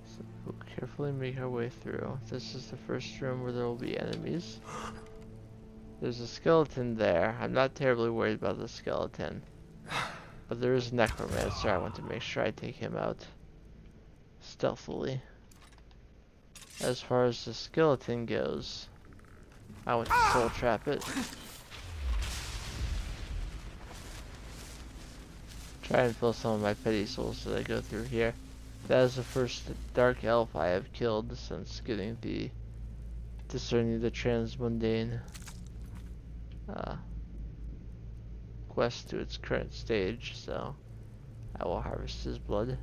So we'll carefully make our way through. This is the first room where there will be enemies. There's a skeleton there. I'm not terribly worried about the skeleton. But there is a necromancer. I want to make sure I take him out stealthily. As far as the skeleton goes, I want to soul trap it. Try and fill some of my petty souls that I go through here. That is the first dark elf I have killed since getting the Discerning the Transmundane quest to its current stage, so I will harvest his blood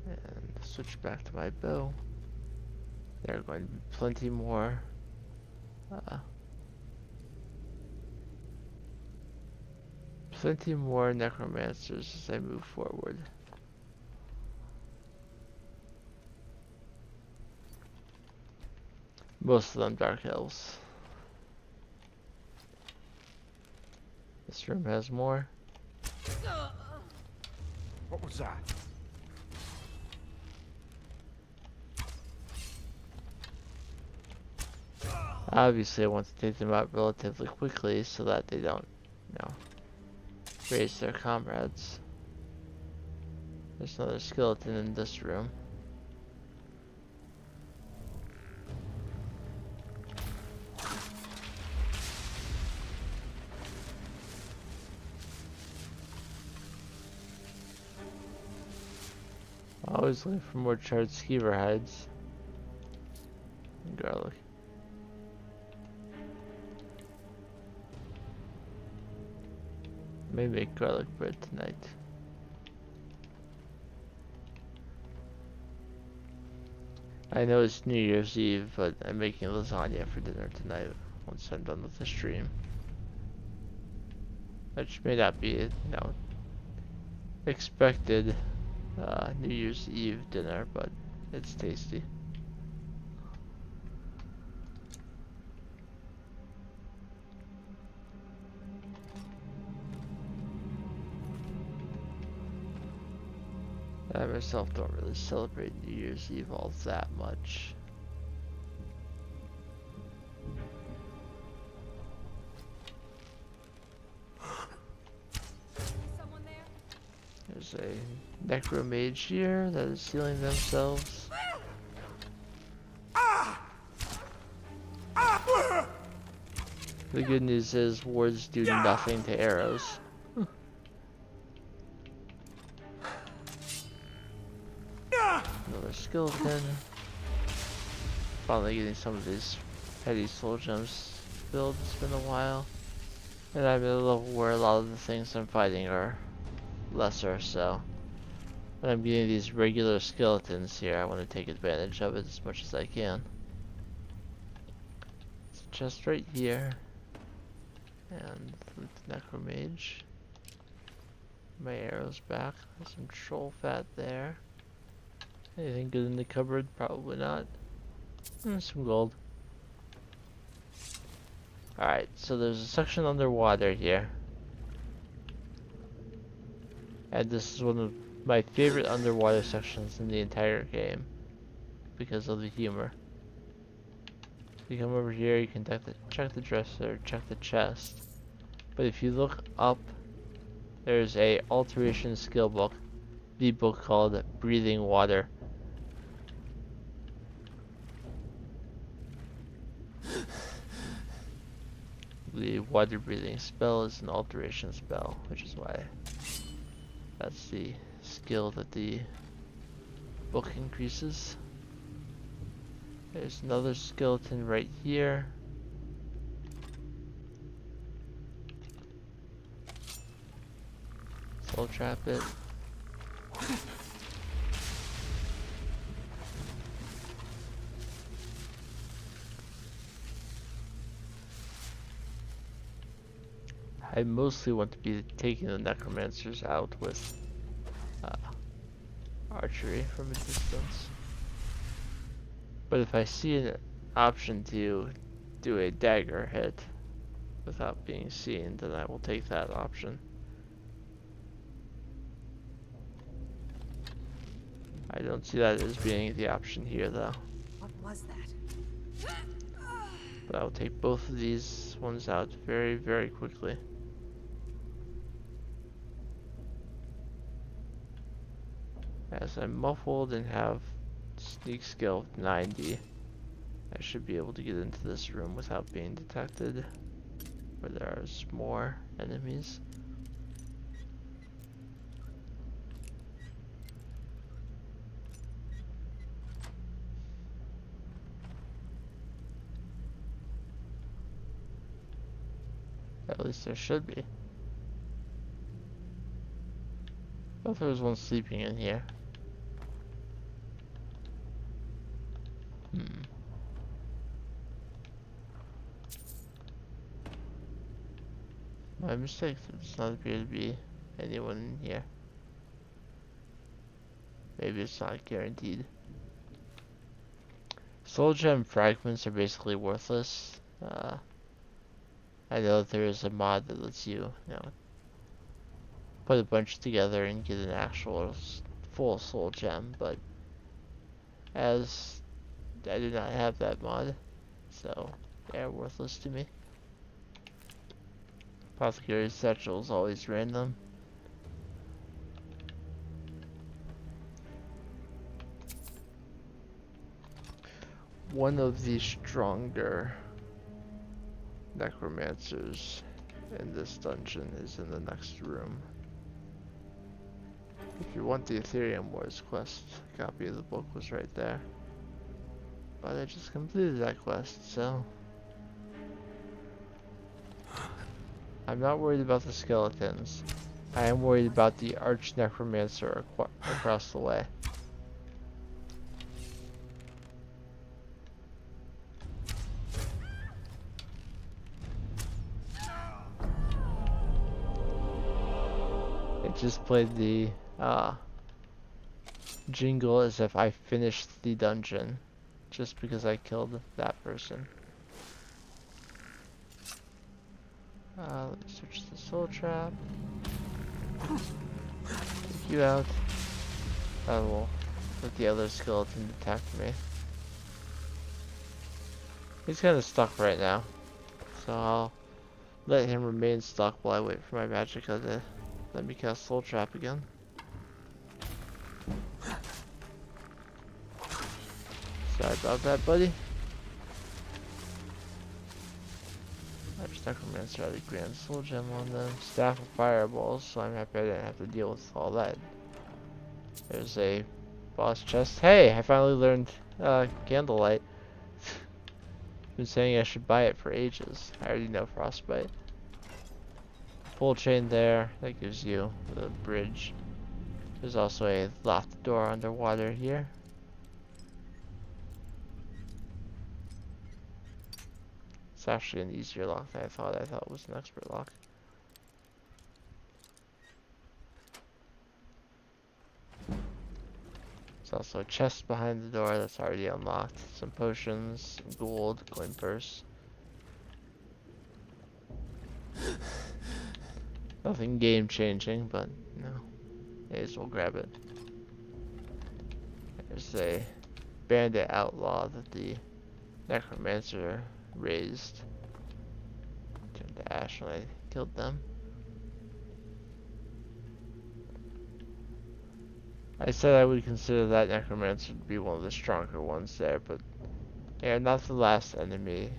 and switch back to my bow. There are going to be plenty more necromancers as I move forward. Most of them dark elves. This room has more. What was that? Obviously, I want to take them out relatively quickly so that they don't, raise their comrades. There's another skeleton in this room. Always looking for more charred skeever hides and garlic. May make garlic bread tonight. I know it's New Year's Eve, but I'm making lasagna for dinner tonight once I'm done with the stream. Which may not be, expected New Year's Eve dinner, but it's tasty. I myself don't really celebrate New Year's Eve all that much. There's a necromage here that is healing themselves. The good news is wards do nothing to arrows. Another skeleton. finally getting some of these petty soul gems filled. It's been a while. And I'm at a level where a lot of the things I'm fighting are lesser, so when I'm getting these regular skeletons here, I want to take advantage of it as much as I can. It's just right here. And with Necromage. My arrow's back. There's some troll fat there. Anything good in the cupboard? Probably not. Some gold. Alright, so there's a section underwater here. And this is one of my favorite underwater sections in the entire game. Because of the humor. You come over here, you can check the dresser, check the chest. But if you look up, there's a alteration skill book. The book called Breathing Water. The water breathing spell is an alteration spell, which is why that's the skill that the book increases. There's another skeleton right here. Soul trap it. I mostly want to be taking the necromancers out with archery from a distance. But if I see an option to do a dagger hit without being seen, then I will take that option. I don't see that as being the option here though. What was that? But I'll take both of these ones out very, very quickly. As I'm muffled and have sneak skill of 90, I should be able to get into this room without being detected, where there's more enemies. At least there should be. I thought there was one sleeping in here. My mistake, there does not appear to be anyone in here. Maybe it's not guaranteed. Soul gem fragments are basically worthless. I know there is a mod that lets you, put a bunch together and get an actual full soul gem, but as I do not have that mod, so they're worthless to me. Apothecary's satchel is always random. One of the stronger necromancers in this dungeon is in the next room. If you want the Ethereum Wars quest, a copy of the book was right there. But I just completed that quest, so I'm not worried about the skeletons. I am worried about the Arch Necromancer across the way. It just played the jingle as if I finished the dungeon just because I killed that person. Let me switch the soul trap. Take you out. I will let the other skeleton attack me. He's kind of stuck right now, so I'll let him remain stuck while I wait for my magicka to let me cast soul trap again. Sorry about that, buddy. Arch Necromancer had a grand soul gem on them. Staff of fireballs, so I'm happy I didn't have to deal with all that. There's a boss chest. Hey, I finally learned candlelight. Been saying I should buy it for ages. I already know frostbite. Full chain there. That gives you the bridge. There's also a locked door underwater here. It's actually an easier lock than I thought. I thought it was an expert lock. There's also a chest behind the door that's already unlocked. Some potions, some gold, coin purse. Nothing game changing, but no. May as well grab it. There's a bandit outlaw that the necromancer raised. Turned to ash when I killed them. I said I would consider that necromancer to be one of the stronger ones there, but they are not the last enemy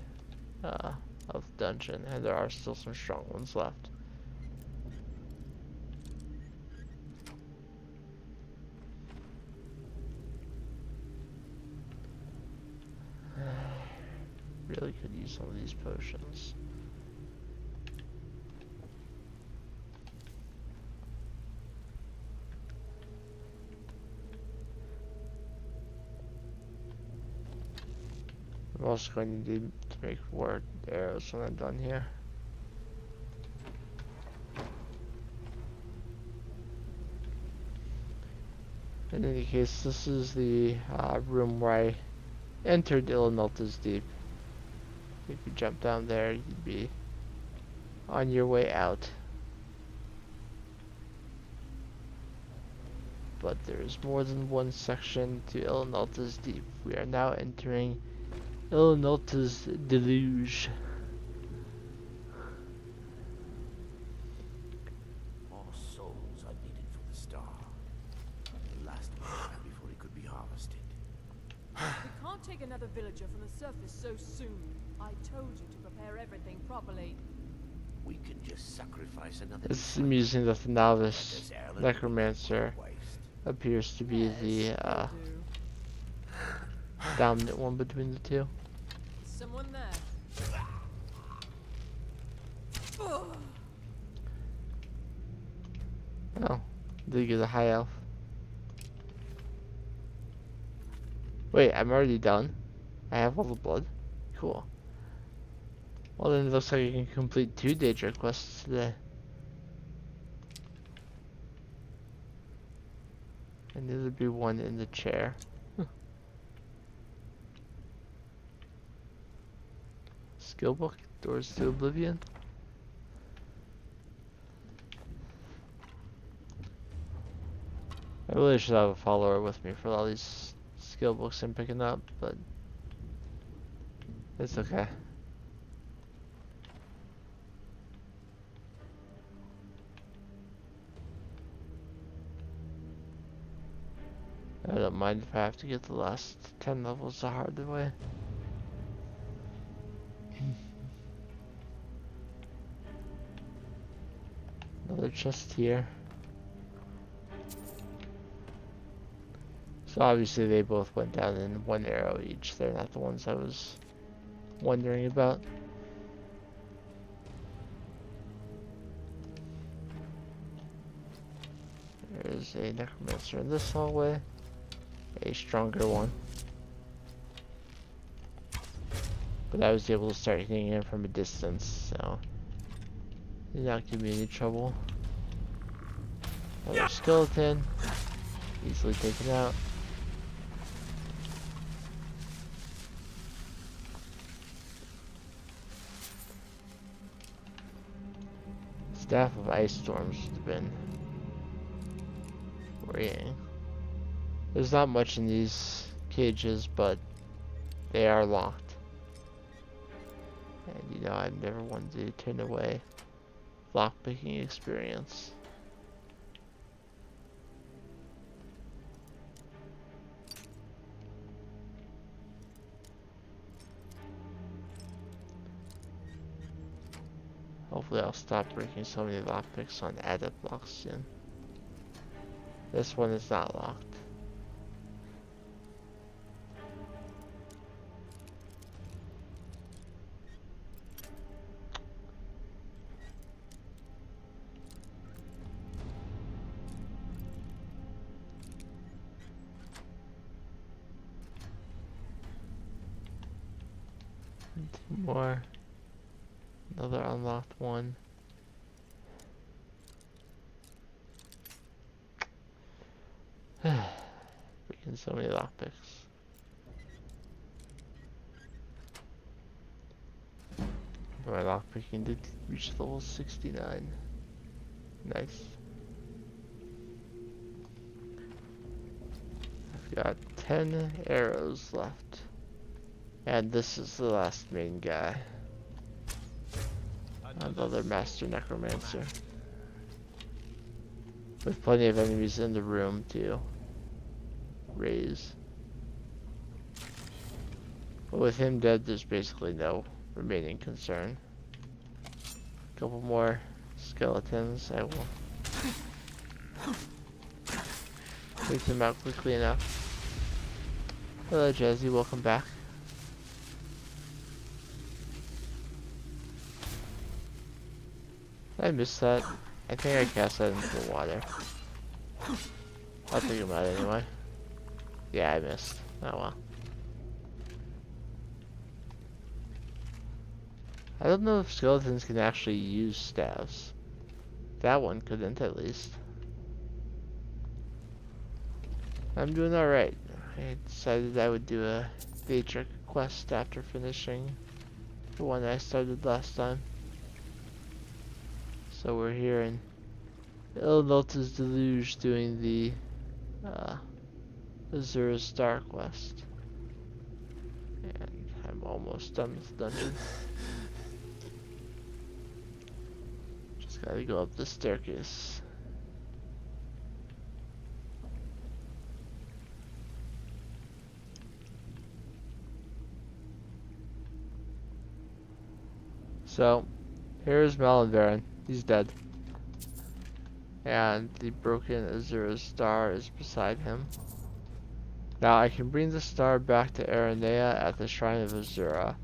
of the dungeon, and there are still some strong ones left. Really could use some of these potions. I'm also going to need to make more arrows when I'm done here. In any case, this is the room where I entered Illinulta's Deep. If you jump down there, you'd be on your way out. But there is more than one section to Illinulta's Deep. We are now entering Illinulta's Deluge. More souls are needed for the star. The last one before it could be harvested. We can't take another villager from the surface so soon. I told you to prepare everything properly. We can just sacrifice another. It's amusing that the novice necromancer appears to be the dominant one between the two. Someone there. Oh, did you get a high elf? Wait, I'm already done. I have all the blood. Cool. Well, then it looks like I can complete 2 Daedra quests today. And there'll be one in the chair. Skill book, Doors to Oblivion. I really should have a follower with me for all these skill books I'm picking up, but it's okay. I don't mind if I have to get the last 10 levels the hard way. Another chest here. So obviously they both went down in 1 arrow each. They're not the ones I was wondering about. There's a necromancer in this hallway. A stronger one. But I was able to start hitting him from a distance, so did not give me any trouble. Another skeleton. Easily taken out. Staff of Ice Storms would have been worrying. There's not much in these cages, but they are locked. And you know, I've never wanted to turn away lockpicking experience. Hopefully I'll stop breaking so many lockpicks on adept blocks soon. This one is not locked. 2 more. Another unlocked one. Freaking so many lockpicks. My lockpicking did reach level 69. Nice. I've got 10 arrows left. And this is the last main guy. Another master necromancer. With plenty of enemies in the room to raise. But with him dead, there's basically no remaining concern. A couple more skeletons. I will take them out quickly enough. Hello Jazzy, welcome back. I missed that. I think I cast that into the water. I'll think about it anyway. Yeah, I missed. Oh well. I don't know if skeletons can actually use staves. That one couldn't, at least. I'm doing alright. I decided I would do a Daedric quest after finishing the one I started last time. So we're here in Ilnilta's Deluge doing the Azura's Star quest. And I'm almost done with the dungeon. Just gotta go up the staircase. So, here's Malinverin. He's dead. And the broken Azura's star is beside him. Now I can bring the star back to Aranea at the Shrine of Azura,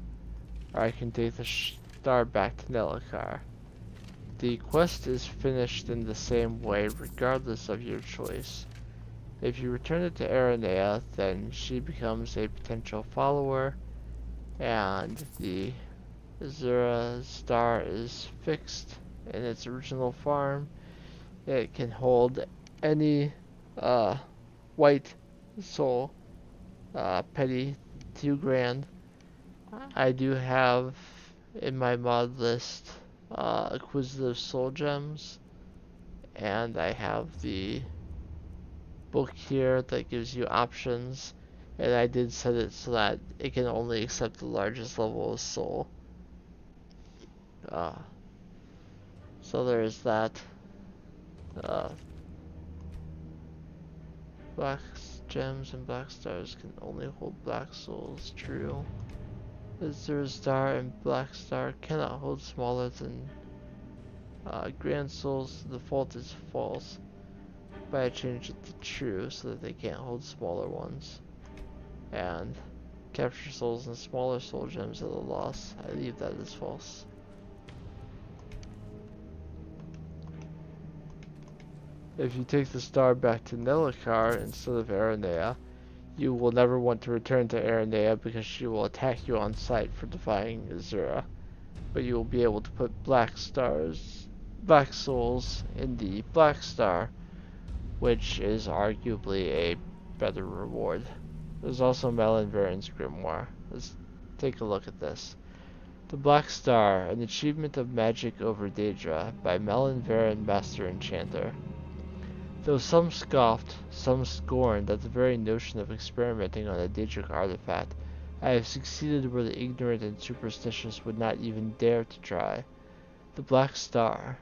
or I can take the star back to Nelacar. The quest is finished in the same way regardless of your choice. If you return it to Aranea, then she becomes a potential follower, and the Azura star is fixed in its original form. It can hold any white soul, petty 2 grand. I do have in my mod list acquisitive soul gems, and I have the book here that gives you options, and I did set it so that it can only accept the largest level of soul. So there's that. Black gems and black stars can only hold black souls. True. Azure star and black star cannot hold smaller than grand souls. The default is false, but I changed it to true so that they can't hold smaller ones. And capture souls and smaller soul gems at a loss. I leave that as false. If you take the star back to Nelacar instead of Aranea, you will never want to return to Aranea because she will attack you on sight for defying Azura. But you will be able to put black souls in the black star, which is arguably a better reward. There's also Malinverin's grimoire. Let's take a look at this. The Black Star, an achievement of magic over Daedra by Malinverin Master Enchanter. Though some scoffed, some scorned at the very notion of experimenting on a Daedric artifact, I have succeeded where the ignorant and superstitious would not even dare to try. The Black Star,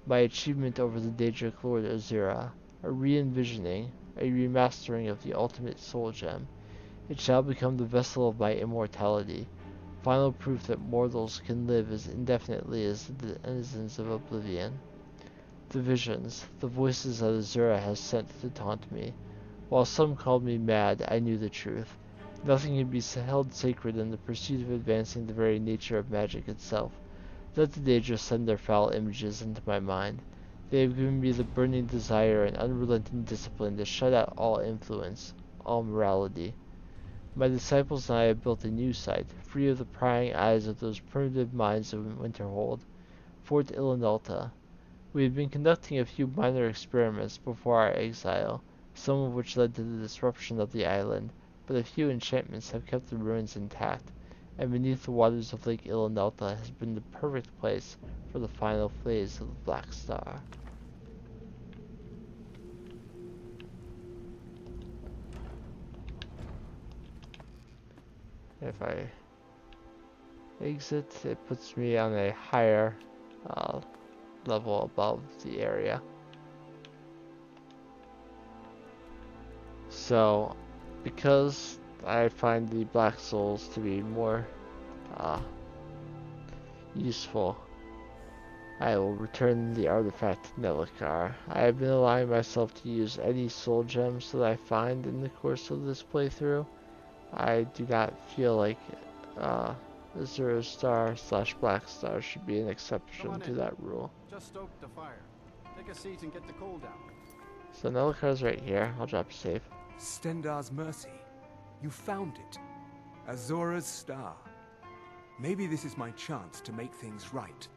my achievement over the Daedric Lord Azura, a re-envisioning, a remastering of the ultimate soul gem. It shall become the vessel of my immortality, final proof that mortals can live as indefinitely as the denizens of oblivion. The visions, the voices that Azura has sent to taunt me. While some called me mad, I knew the truth. Nothing can be held sacred in the pursuit of advancing the very nature of magic itself. Let the Daedra send their foul images into my mind. They have given me the burning desire and unrelenting discipline to shut out all influence, all morality. My disciples and I have built a new site, free of the prying eyes of those primitive minds of Winterhold, Fort Illinalta. We had been conducting a few minor experiments before our exile, some of which led to the disruption of the island, but a few enchantments have kept the ruins intact, and beneath the waters of Lake Illinalta has been the perfect place for the final phase of the Black Star. If I exit, it puts me on a higher level above the area. So, because I find the Black Souls to be more useful, I will return the artifact to Nelikar. I have been allowing myself to use any soul gems that I find in the course of this playthrough. I do not feel like Zero Star / Black Star should be an exception to that rule. Just stoke the fire. Take a seat and get the coal down. So Nelikar's right here. I'll drop a save. Stendar's mercy. You found it. Azora's star. Maybe this is my chance to make things right.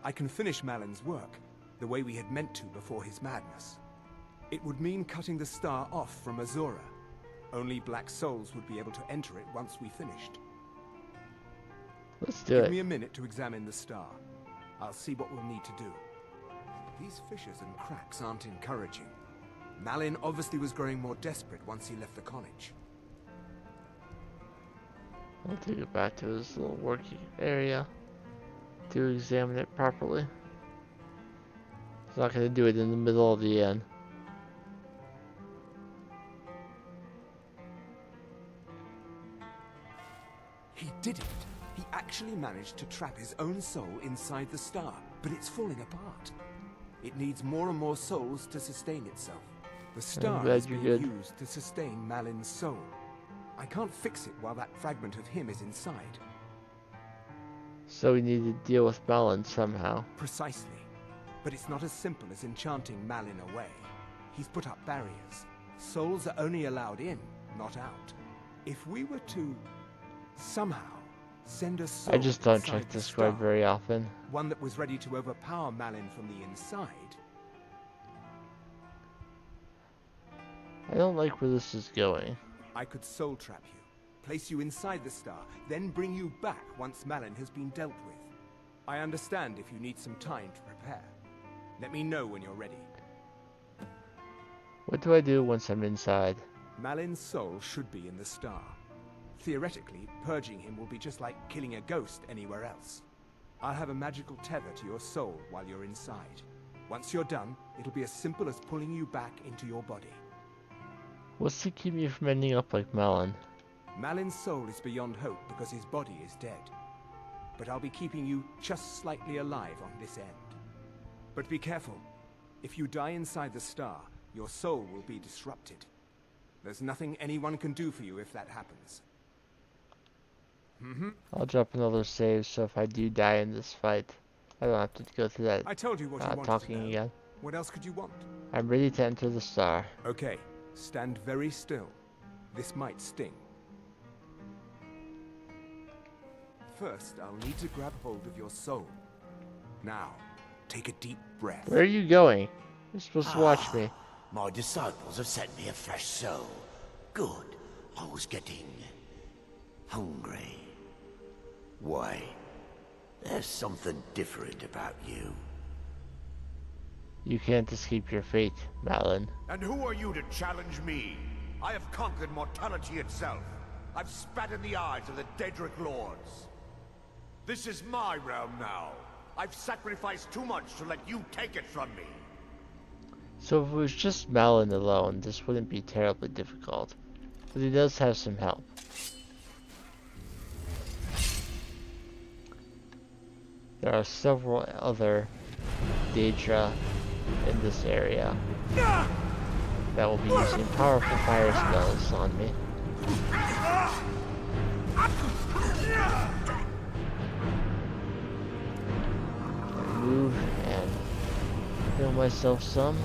I can finish Malin's work, the way we had meant to before his madness. It would mean cutting the star off from Azora. Only Black Souls would be able to enter it once we finished. Let's do it. Give me a minute to examine the star. I'll see what we'll need to do. These fissures and cracks aren't encouraging. Malin obviously was growing more desperate once he left the college. I'll take it back to his little working area to examine it properly. He's not going to do it in the middle of the end. He did it! He actually managed to trap his own soul inside the star, but it's falling apart. It needs more and more souls to sustain itself. The star is being used to sustain Malin's soul. I can't fix it while that fragment of him is inside. So we need to deal with Malin somehow. Precisely. But it's not as simple as enchanting Malin away. He's put up barriers. Souls are only allowed in, not out. If we were to somehow send a soul I just don't check Discord very often. One that was ready to overpower Malin from the inside. I don't like where this is going. I could soul trap you, place you inside the star, then bring you back once Malin has been dealt with. I understand if you need some time to prepare. Let me know when you're ready. What do I do once I'm inside? Malin's soul should be in the star. Theoretically, purging him will be just like killing a ghost anywhere else. I'll have a magical tether to your soul while you're inside. Once you're done, it'll be as simple as pulling you back into your body. What's to keep me from ending up like Malin? Malin's soul is beyond hope because his body is dead. But I'll be keeping you just slightly alive on this end. But be careful. If you die inside the star, your soul will be disrupted. There's nothing anyone can do for you if that happens. I'll drop another save, so if I do die in this fight, I don't have to go through that I told you what you wanted talking to know. again. What else could you want? I'm ready to enter the star. Okay, stand very still. This might sting. First, I'll need to grab hold of your soul. Now, take a deep breath. Where are you going? You're supposed to watch me. My disciples have sent me a fresh soul. Good. I was getting hungry. Why? There's something different about you. You can't escape your fate, Malin. And who are you to challenge me? I have conquered mortality itself. I've spat in the eyes of the Daedric Lords. This is my realm now. I've sacrificed too much to let you take it from me. So if it was just Malin alone, this wouldn't be terribly difficult. But he does have some help. There are several other Daedra in this area that will be using powerful fire spells on me. Move and heal myself some.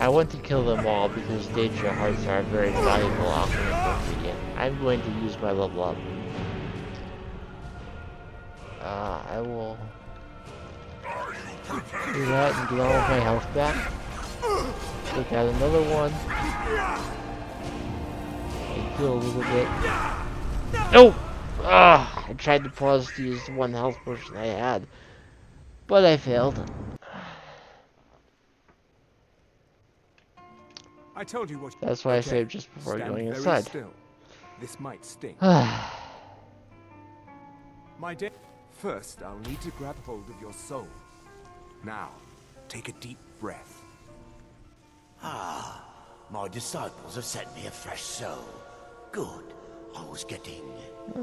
I want to kill them all because Daedra hearts are a very valuable alchemical ingredient. I'm going to use my level up. I will do that and get all of my health back. Take out another one. And heal a little bit. No! Ah! I tried to pause to use the one health potion I had, but I failed. I told you what. That's why I saved just before Stand going very inside. Still. This might sting. My day. First, I'll need to grab hold of your soul. Now, take a deep breath. Ah, my disciples have sent me a fresh soul. Good. I was getting...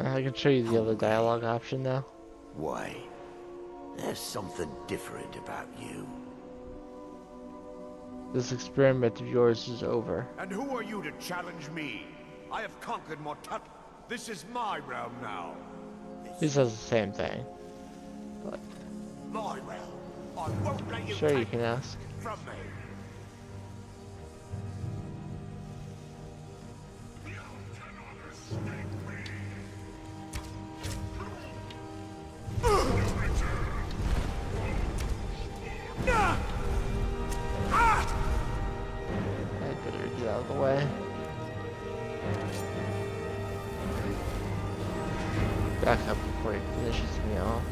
I can show you the other dialogue option now. Why? There's something different about you. This experiment of yours is over. And who are you to challenge me? I have conquered mortality. This is my realm now. He says the same thing. But my realm. I won't let you sure, you take can ask. from me. I'd better get out of the way. Back up before he finishes me off.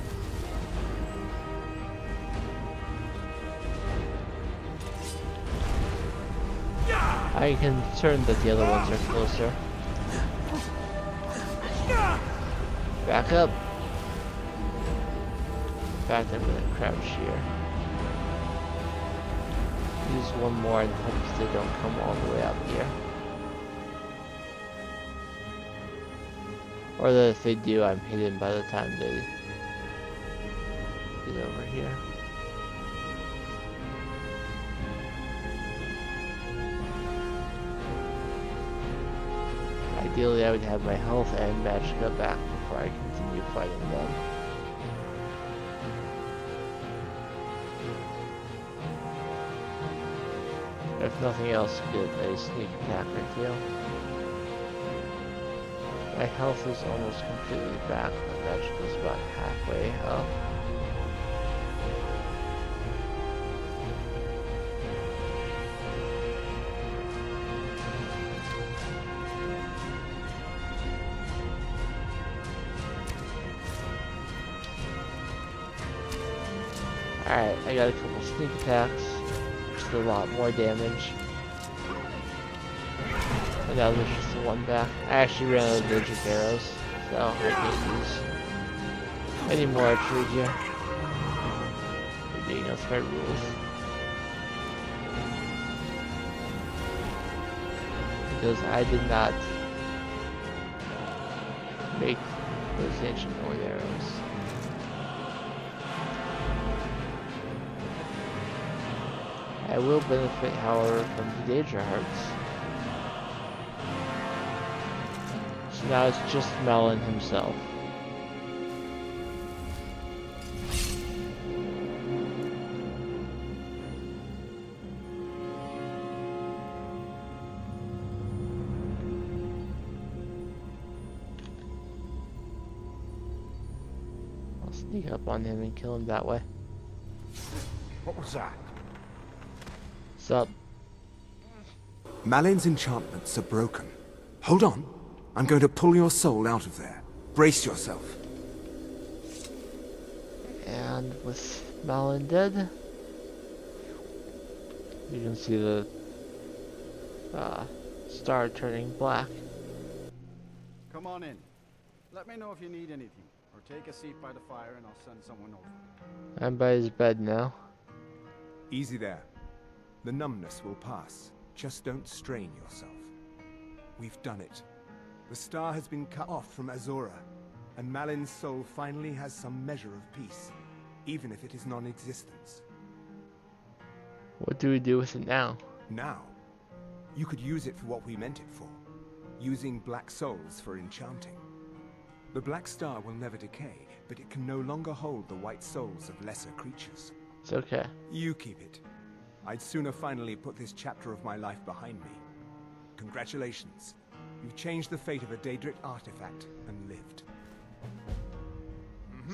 I can concerned that the other ones are closer. Back up. In fact, I'm gonna crouch here. Use one more in hopes they don't come all the way up here. Or that if they do, I'm hidden by the time they get over here. Ideally, I would have my health and magicka back before I continue fighting them. If nothing else, get a sneak attack or two. My health is almost completely back. My magicka is about halfway up. Alright, I got a couple sneak attacks. Just a lot more damage. And now there's just the one back. I actually ran out of magic arrows, so I can't use any more archery here. They're being against my rules. Because I did not make those ancient point arrows. I will benefit, however, from the Daedra hearts. So now it's just Melon himself. I'll sneak up on him and kill him that way. What was that? What's up? Malin's enchantments are broken. Hold on. I'm going to pull your soul out of there. Brace yourself. And with Malin dead, you can see the star turning black. Come on in. Let me know if you need anything, or take a seat by the fire and I'll send someone over. I'm by his bed now. Easy there. The numbness will pass. Just don't strain yourself. We've done it. The star has been cut off from Azora, and Malin's soul finally has some measure of peace, even if it is non-existence. What do we do with it now? Now, you could use it for what we meant it for, using black souls for enchanting. The black star will never decay, but it can no longer hold the white souls of lesser creatures. It's okay. You keep it. I'd sooner finally put this chapter of my life behind me. Congratulations. You've changed the fate of a Daedric artifact and lived.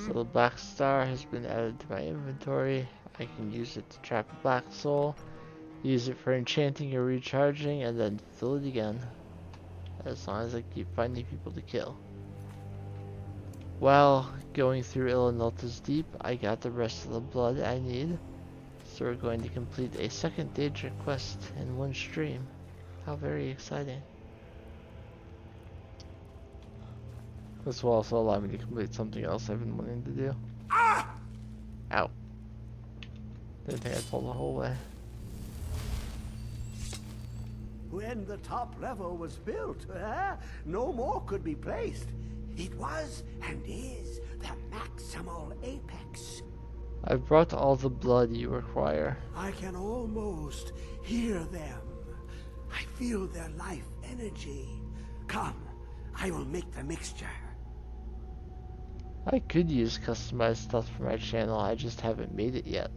So the black star has been added to my inventory. I can use it to trap a black soul, use it for enchanting or recharging, and then fill it again. As long as I keep finding people to kill. While going through Ilinalta's Deep, I got the rest of the blood I need. So we're going to complete a second Daedric quest in one stream. How very exciting. This will also allow me to complete something else I've been wanting to do. Ah! Ow. Didn't think I pulled the whole way. When the top level was built, no more could be placed. It was and is the maximal apex. I've brought all the blood you require. I can almost hear them. I feel their life energy. Come, I will make the mixture. I could use customized stuff for my channel, I just haven't made it yet.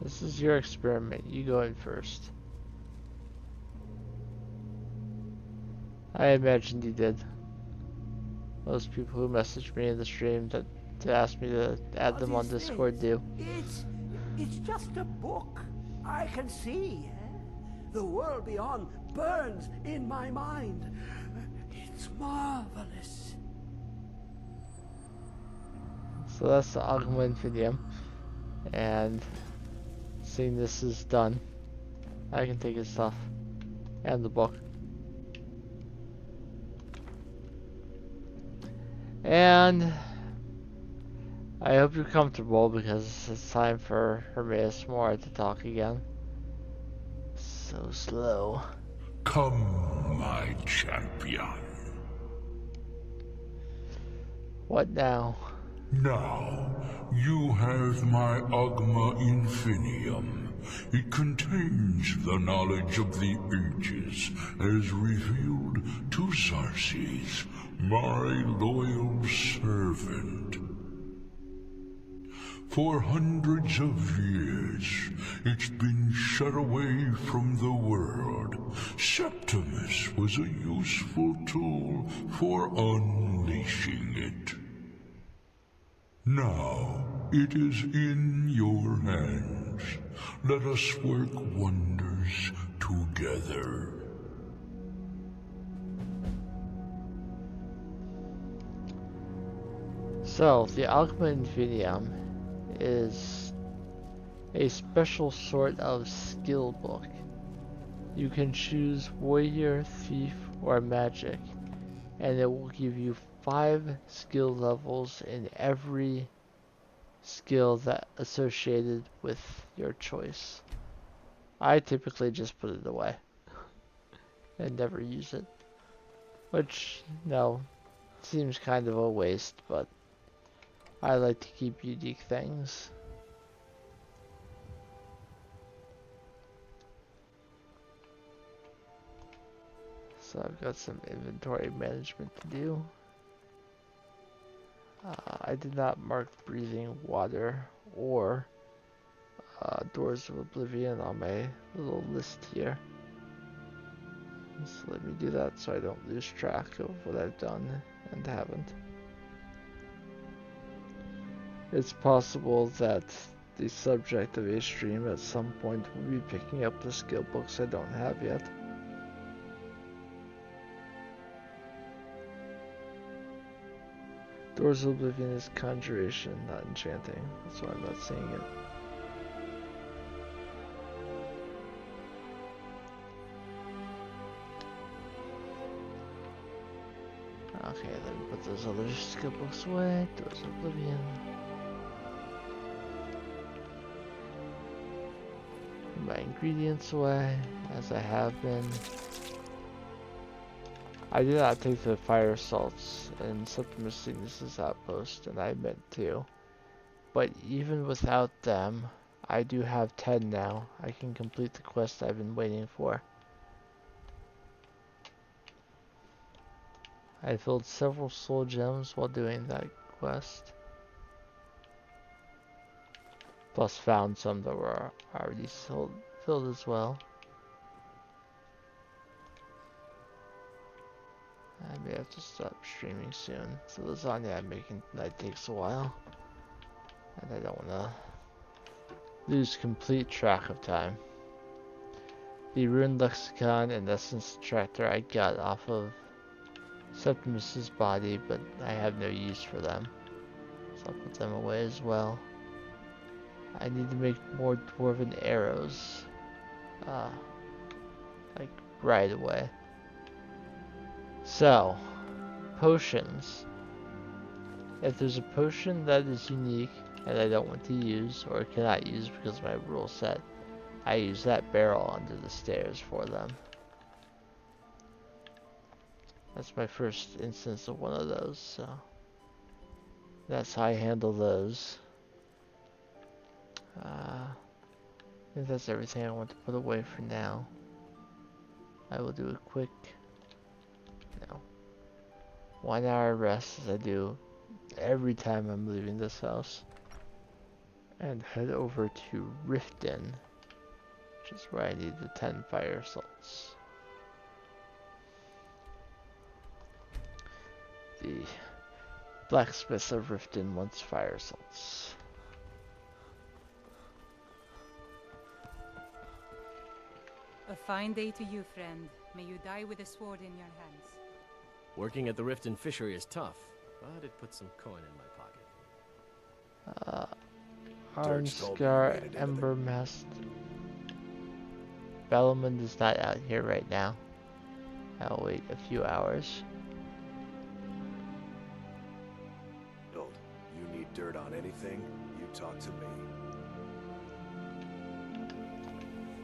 This is your experiment. You go in first. I imagined you did. Most people who messaged me in the stream to ask me to add them on Discord do. It's just a book. I can see. The world beyond burns in my mind. It's marvelous. So that's the Agma Infinium. And seeing this is done, I can take his stuff and the book. And I hope you're comfortable because it's time for Hermaeus Mora to talk again. So slow. Come, my champion. What now? Now, you have my Agma Infinium. It contains the knowledge of the ages, as revealed to Xarxes, my loyal servant. For hundreds of years, it's been shut away from the world. Septimus was a useful tool for unleashing it. Now, it is in your hands. Let us work wonders together. So, the Agma Infinium is a special sort of skill book. You can choose warrior, thief, or magic, and it will give you 5 skill levels in every skill that associated with your choice. I typically just put it away and never use it, which, no, seems kind of a waste, but I like to keep unique things. So I've got some inventory management to do. I did not mark breathing water or Doors of Oblivion on my little list here. So let me do that so I don't lose track of what I've done and haven't. It's possible that the subject of a stream at some point will be picking up the skill books I don't have yet. Doors of Oblivion is conjuration, not enchanting. That's why I'm not seeing it. Okay, let me put those other skill books away. Doors of Oblivion. Put my ingredients away, as I have been. I did not take the fire salts in Septimus Cygnus' outpost, and I meant to. But even without them, I do have 10 now. I can complete the quest I've been waiting for. I filled several soul gems while doing that quest. Plus found some that were already filled as well. I may have to stop streaming soon. The lasagna I'm making tonight takes a while. And I don't want to lose complete track of time. The Ruined Lexicon and Essence Extractor I got off of Septimus's body, but I have no use for them. So I'll put them away as well. I need to make more dwarven arrows. Like right away. So, potions. If there's a potion that is unique and I don't want to use or cannot use because of my rule set, I use that barrel under the stairs for them. That's my first instance of one of those, so that's how I handle those. I think that's everything I want to put away for now. I will do a quick 1 hour rest as I do every time I'm leaving this house, and head over to Riften, which is where I need the 10 fire salts. The blacksmith of Riften wants fire salts. A fine day to you, friend. May you die with a sword in your hands. Working at the Riften fishery is tough, but it puts some coin in my pocket. Arnscar Embermast. Bellman is not out here right now. I'll wait a few hours. You need dirt on anything, you talk to me.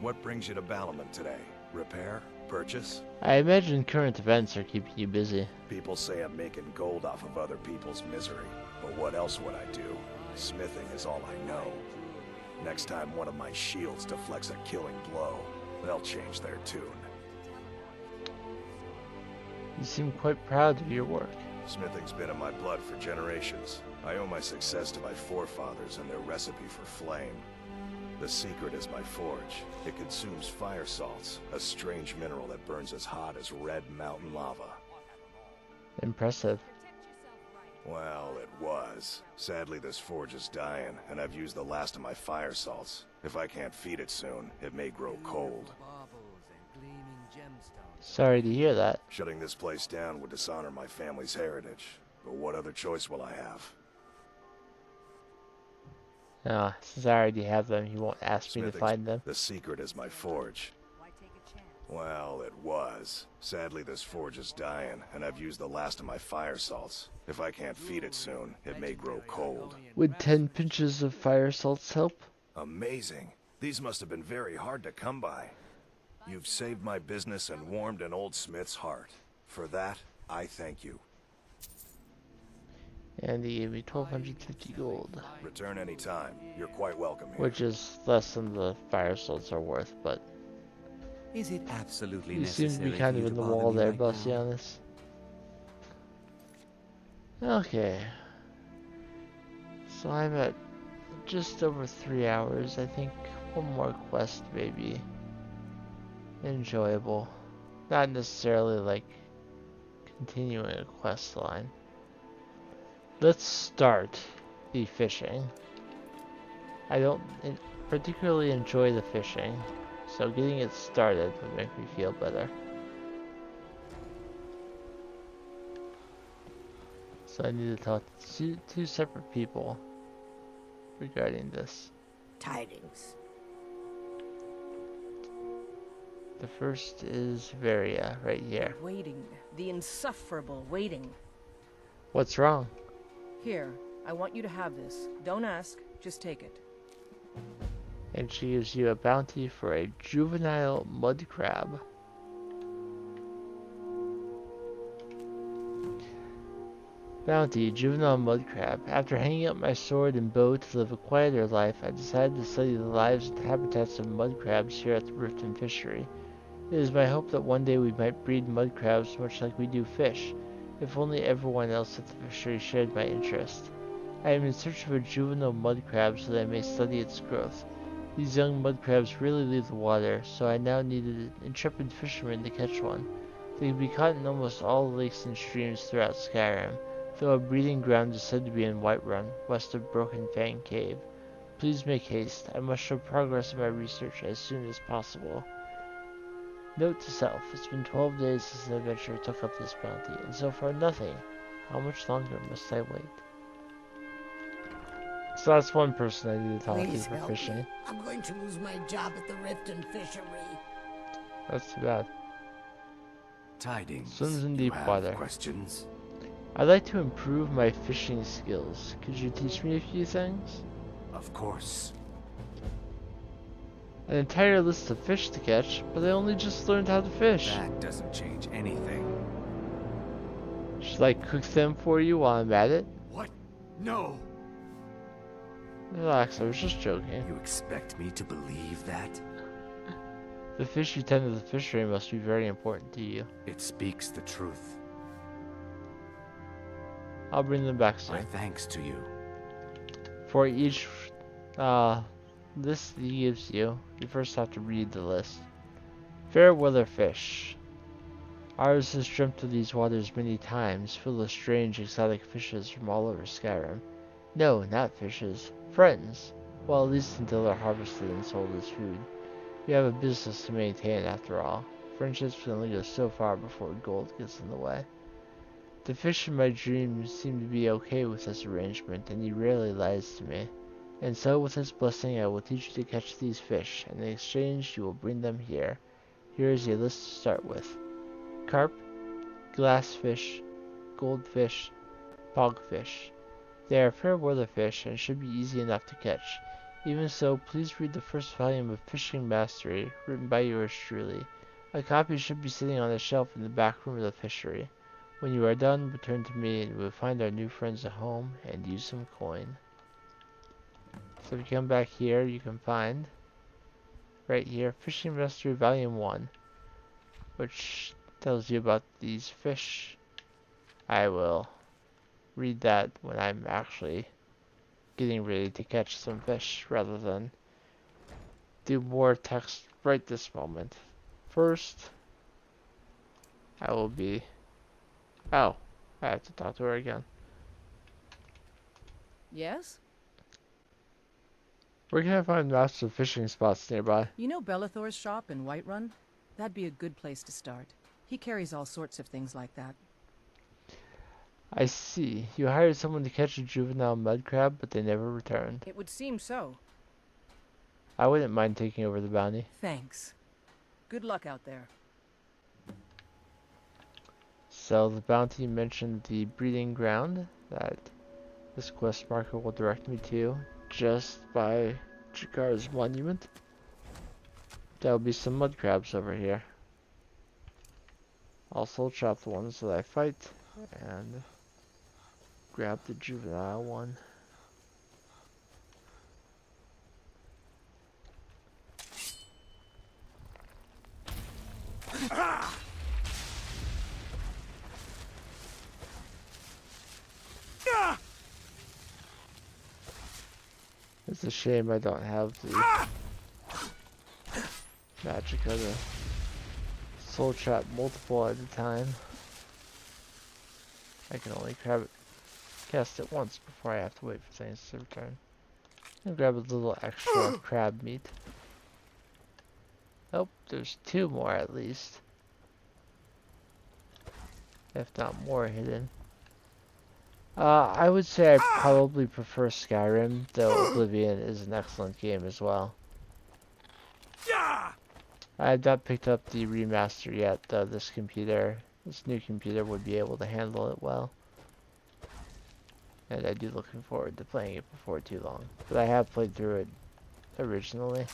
What brings you to Ballamon today? Repair? Purchase? I imagine current events are keeping you busy. People say I'm making gold off of other people's misery, but what else would I do? Smithing is all I know. Next time one of my shields deflects a killing blow, they'll change their tune. You seem quite proud of your work. Smithing's been in my blood for generations. I owe my success to my forefathers and their recipe for flame. The secret is my forge. It consumes fire salts, a strange mineral that burns as hot as red mountain lava. Impressive. Well, it was. Sadly, this forge is dying, and I've used the last of my fire salts. If I can't feed it soon, it may grow cold. Sorry to hear that. Shutting this place down would dishonor my family's heritage. But what other choice will I have? Since I already have them, you won't ask me to find them. The secret is my forge. Well, it was. Sadly, this forge is dying, and I've used the last of my fire salts. If I can't feed it soon, it may grow cold. Would 10 pinches of fire salts help? Amazing. These must have been very hard to come by. You've saved my business and warmed an old smith's heart. For that, I thank you. And he gave me 1,250 gold. Return any time. You're quite welcome here. Which is less than the fire salts are worth, but... Is it absolutely you necessary seem to be kind of in the wall there, Bastianus. Okay. So I'm at just over 3 hours. I think one more quest may be enjoyable. Not necessarily like continuing a quest line. Let's start the fishing. I don't particularly enjoy the fishing, so getting it started would make me feel better. So I need to talk to two separate people regarding this. Tidings. The first is Varia, right here. Waiting. The insufferable waiting. What's wrong? Here, I want you to have this. Don't ask, just take it. And she gives you a bounty for a juvenile mud crab. Bounty, juvenile mud crab. After hanging up my sword and bow to live a quieter life, I decided to study the lives and habitats of mud crabs here at the Riften Fishery. It is my hope that one day we might breed mud crabs much like we do fish, if only everyone else at the fishery shared my interest. I am in search of a juvenile mud crab so that I may study its growth. These young mud crabs really leave the water, so I now needed an intrepid fisherman to catch one. They can be caught in almost all lakes and streams throughout Skyrim, though a breeding ground is said to be in Whiterun, west of Broken Fang Cave. Please make haste. I must show progress in my research as soon as possible. Note to self, it's been 12 days since an adventurer took up this bounty, and so far nothing. How much longer must I wait? So that's one person I need to talk to for fishing. Me. I'm going to lose my job at the Riften Fishery. That's too bad. Tidings. Swims in deep water. Questions? I'd like to improve my fishing skills. Could you teach me a few things? Of course. An entire list of fish to catch, but I only just learned how to fish. That doesn't change anything. Should I cook them for you while I'm at it? What? No! Relax, I was just joking. You expect me to believe that? The fish you tend to the fishery must be very important to you. It speaks the truth. I'll bring them back soon. My thanks to you. For each list he gives you, you first have to read the list. Fair weather fish. Ours has dreamt of these waters many times, full of strange exotic fishes from all over Skyrim. No, not fishes. Friends. Well, at least until they're harvested and sold as food. We have a business to maintain after all. Friendships can only go so far before gold gets in the way. The fish in my dreams seem to be okay with this arrangement, and he rarely lies to me. And so, with his blessing, I will teach you to catch these fish, and in exchange you will bring them here. Here is a list to start with. Carp, glassfish, goldfish, bogfish. They are fair weather fish and should be easy enough to catch. Even so, please read the first volume of Fishing Mastery, written by yours truly. A copy should be sitting on a shelf in the back room of the fishery. When you are done, return to me and we will find our new friends at home and use some coin. So if you come back here, you can find, right here, Fishing Mastery Volume 1, which tells you about these fish. I will read that when I'm actually getting ready to catch some fish, rather than do more text right this moment. First, I will be... Oh, I have to talk to her again. Yes? Where can I find maps of fishing spots nearby? You know Bellathor's shop in Whiterun? That'd be a good place to start. He carries all sorts of things like that. I see. You hired someone to catch a juvenile mud crab, but they never returned. It would seem so. I wouldn't mind taking over the bounty. Thanks. Good luck out there. So the bounty mentioned the breeding ground that this quest marker will direct me to, just by Jakar's monument. There'll be some mud crabs over here. Also chop the ones that I fight and grab the juvenile one. It's a shame I don't have the magic of the soul trap multiple at a time. I can only cast it once before I have to wait for things to return. And grab a little extra crab meat. Oh, there's 2 more at least. If not more hidden. I would say I probably prefer Skyrim, though Oblivion is an excellent game as well. I have not picked up the remaster yet, though this new computer would be able to handle it well. And I do looking forward to playing it before too long. But I have played through it originally.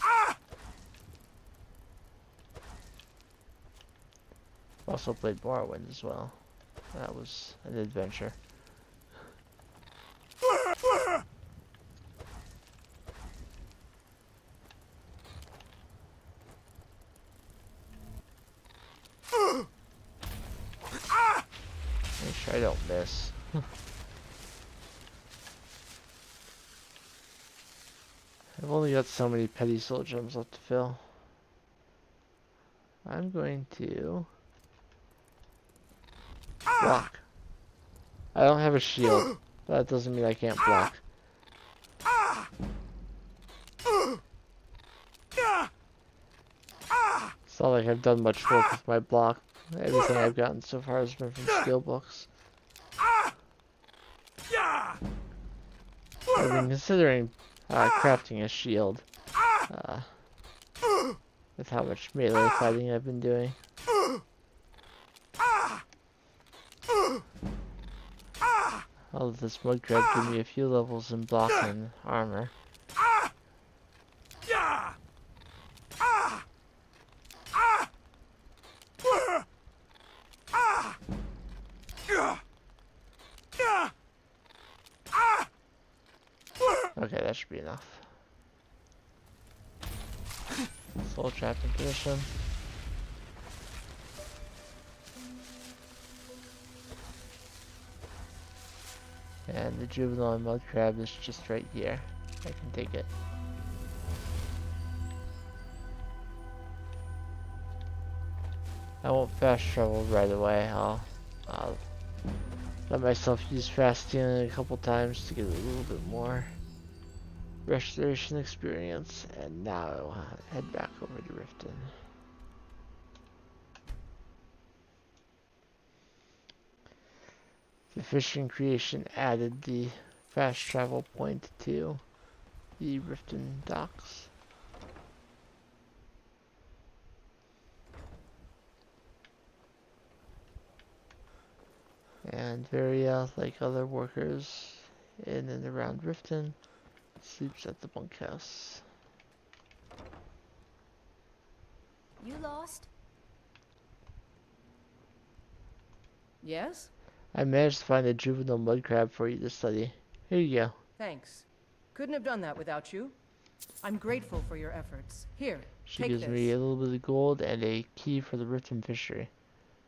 Also played Morrowind as well. That was an adventure. I don't miss. I've only got so many petty soul gems left to fill. I'm going to block. I don't have a shield, but that doesn't mean I can't block. It's not like I've done much work with my block. Everything I've gotten so far has been from skill books. I've been considering crafting a shield with how much melee fighting I've been doing. I'll let this mud crab give me a few levels in block and armor. Okay, that should be enough. Soul trapping position. And the juvenile mud crab is just right here. I can take it. I won't fast travel right away. I'll let myself use fast healing a couple times to get a little bit more restoration experience, and now I'll head back over to Riften. The fishing creation added the fast travel point to the Riften docks. And Varia, like other workers in and around Riften, sleeps at the bunkhouse. You lost? Yes? I managed to find a juvenile mud crab for you to study. Here you go. Thanks. Couldn't have done that without you. I'm grateful for your efforts. Here, She take gives this. me a little bit of gold and a key for the Riften fishery.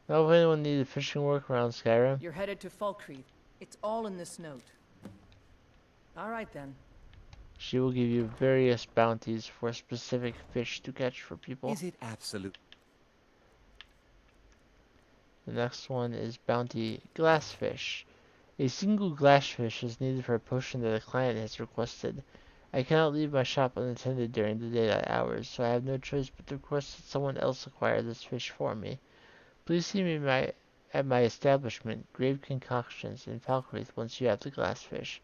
Know if anyone needed fishing work around Skyrim? You're headed to Falkreath. It's all in this note. All right then. She will give you various bounties for specific fish to catch for people. Is it absolute? The next one is bounty glassfish. A single glassfish is needed for a potion that a client has requested. I cannot leave my shop unattended during the daylight hours, so I have no choice but to request that someone else acquire this fish for me. Please see me at my establishment, Grave Concoctions, in Falkreath once you have the glassfish.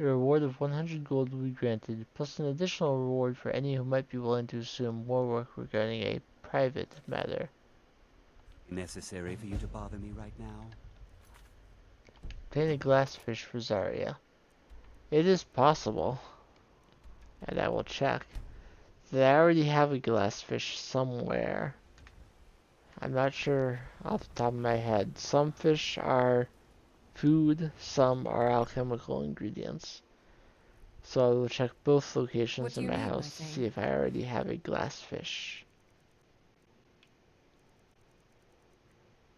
A reward of 100 gold will be granted, plus an additional reward for any who might be willing to assume more work regarding a private matter. Necessary for you to bother me right now? Obtain a glassfish for Zarya. It is possible, and I will check, that I already have a glassfish somewhere. I'm not sure off the top of my head. Some fish are food, some are alchemical ingredients. So I will check both locations in my house to see if I already have a glassfish.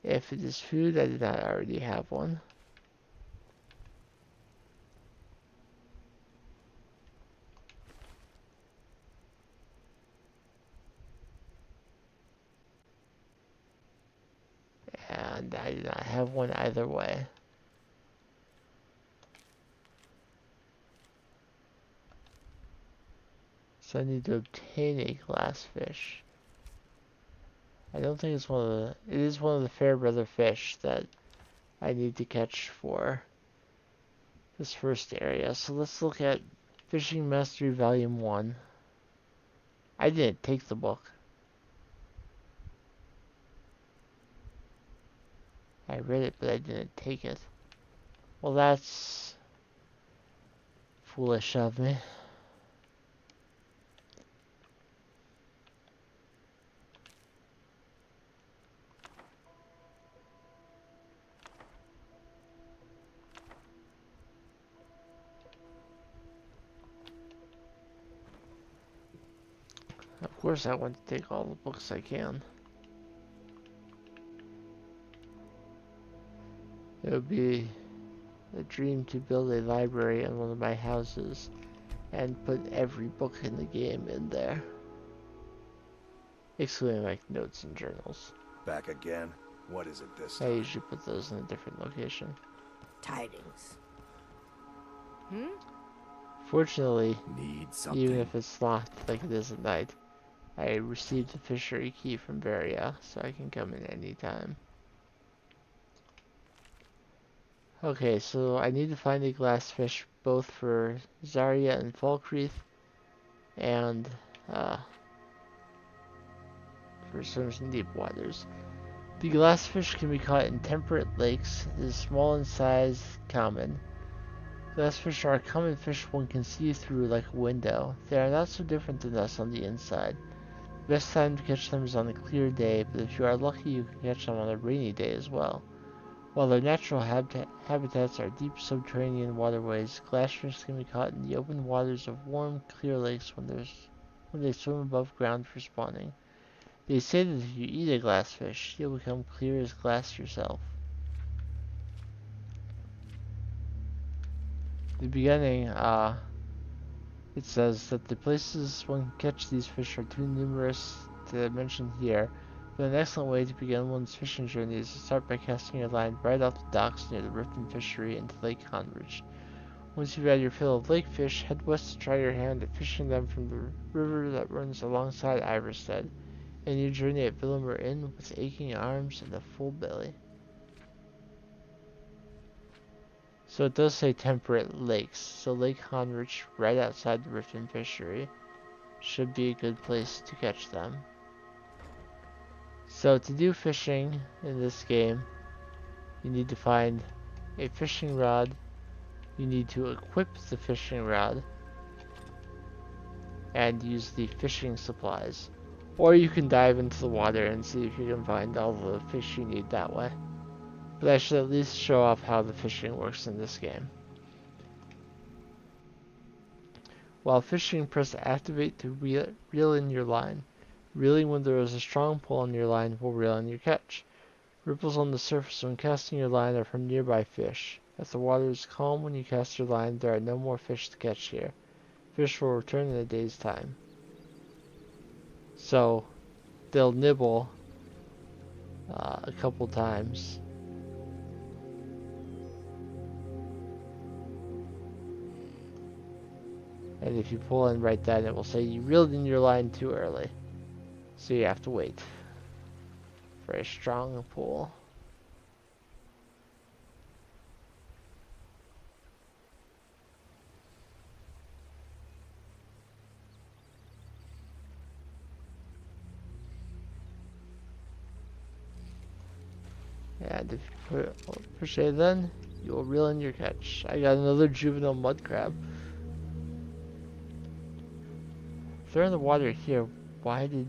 If it is food, I did not already have one. And I do not have one either way. So I need to obtain a glassfish. I don't think it's one of the... It is one of the Fairbrother fish that I need to catch for this first area. So let's look at Fishing Mastery Volume 1. I didn't take the book. I read it, but I didn't take it. Well, that's foolish of me. Of course I want to take all the books I can. It would be a dream to build a library in one of my houses and put every book in the game in there. Excluding like notes and journals. Back again? What is it this I time? usually put those in a different location. Tidings. Fortunately, Need something. even if it's locked like it is at night, I received the fishery key from Varia, so I can come in anytime. Okay, so I need to find a glassfish both for Zarya and Falkreath, and for swims in deep waters. The glassfish can be caught in temperate lakes. It is small in size, common. Glassfish are a common fish one can see through like a window. They are not so different than us on the inside. The best time to catch them is on a clear day, but if you are lucky you can catch them on a rainy day as well. While their natural habitats are deep subterranean waterways, glassfish can be caught in the open waters of warm, clear lakes when they swim above ground for spawning. They say that if you eat a glassfish, you'll become clear as glass yourself. The beginning, it says that the places one can catch these fish are too numerous to mention here, but an excellent way to begin one's fishing journey is to start by casting your line right off the docks near the Riften fishery into Lake Honridge. Once you've had your fill of lake fish, head west to try your hand at fishing them from the river that runs alongside Iverstead, and your journey at Villamer Inn with aching arms and a full belly. So it does say temperate lakes, so Lake Honridge, right outside the Riften fishery, should be a good place to catch them. So to do fishing in this game, you need to find a fishing rod, you need to equip the fishing rod, and use the fishing supplies. Or you can dive into the water and see if you can find all the fish you need that way. But I should at least show off how the fishing works in this game. While fishing, press activate to reel in your line. Reeling when there is a strong pull on your line will reel in your catch. Ripples on the surface when casting your line are from nearby fish. If the water is calm when you cast your line, there are no more fish to catch here. Fish will return in a day's time. So, they'll nibble a couple times. And if you pull in right then, it will say you reeled in your line too early. So you have to wait for a strong pull. And if you push A then, you will reel in your catch. I got another juvenile mud crab. If they're in the water here, why did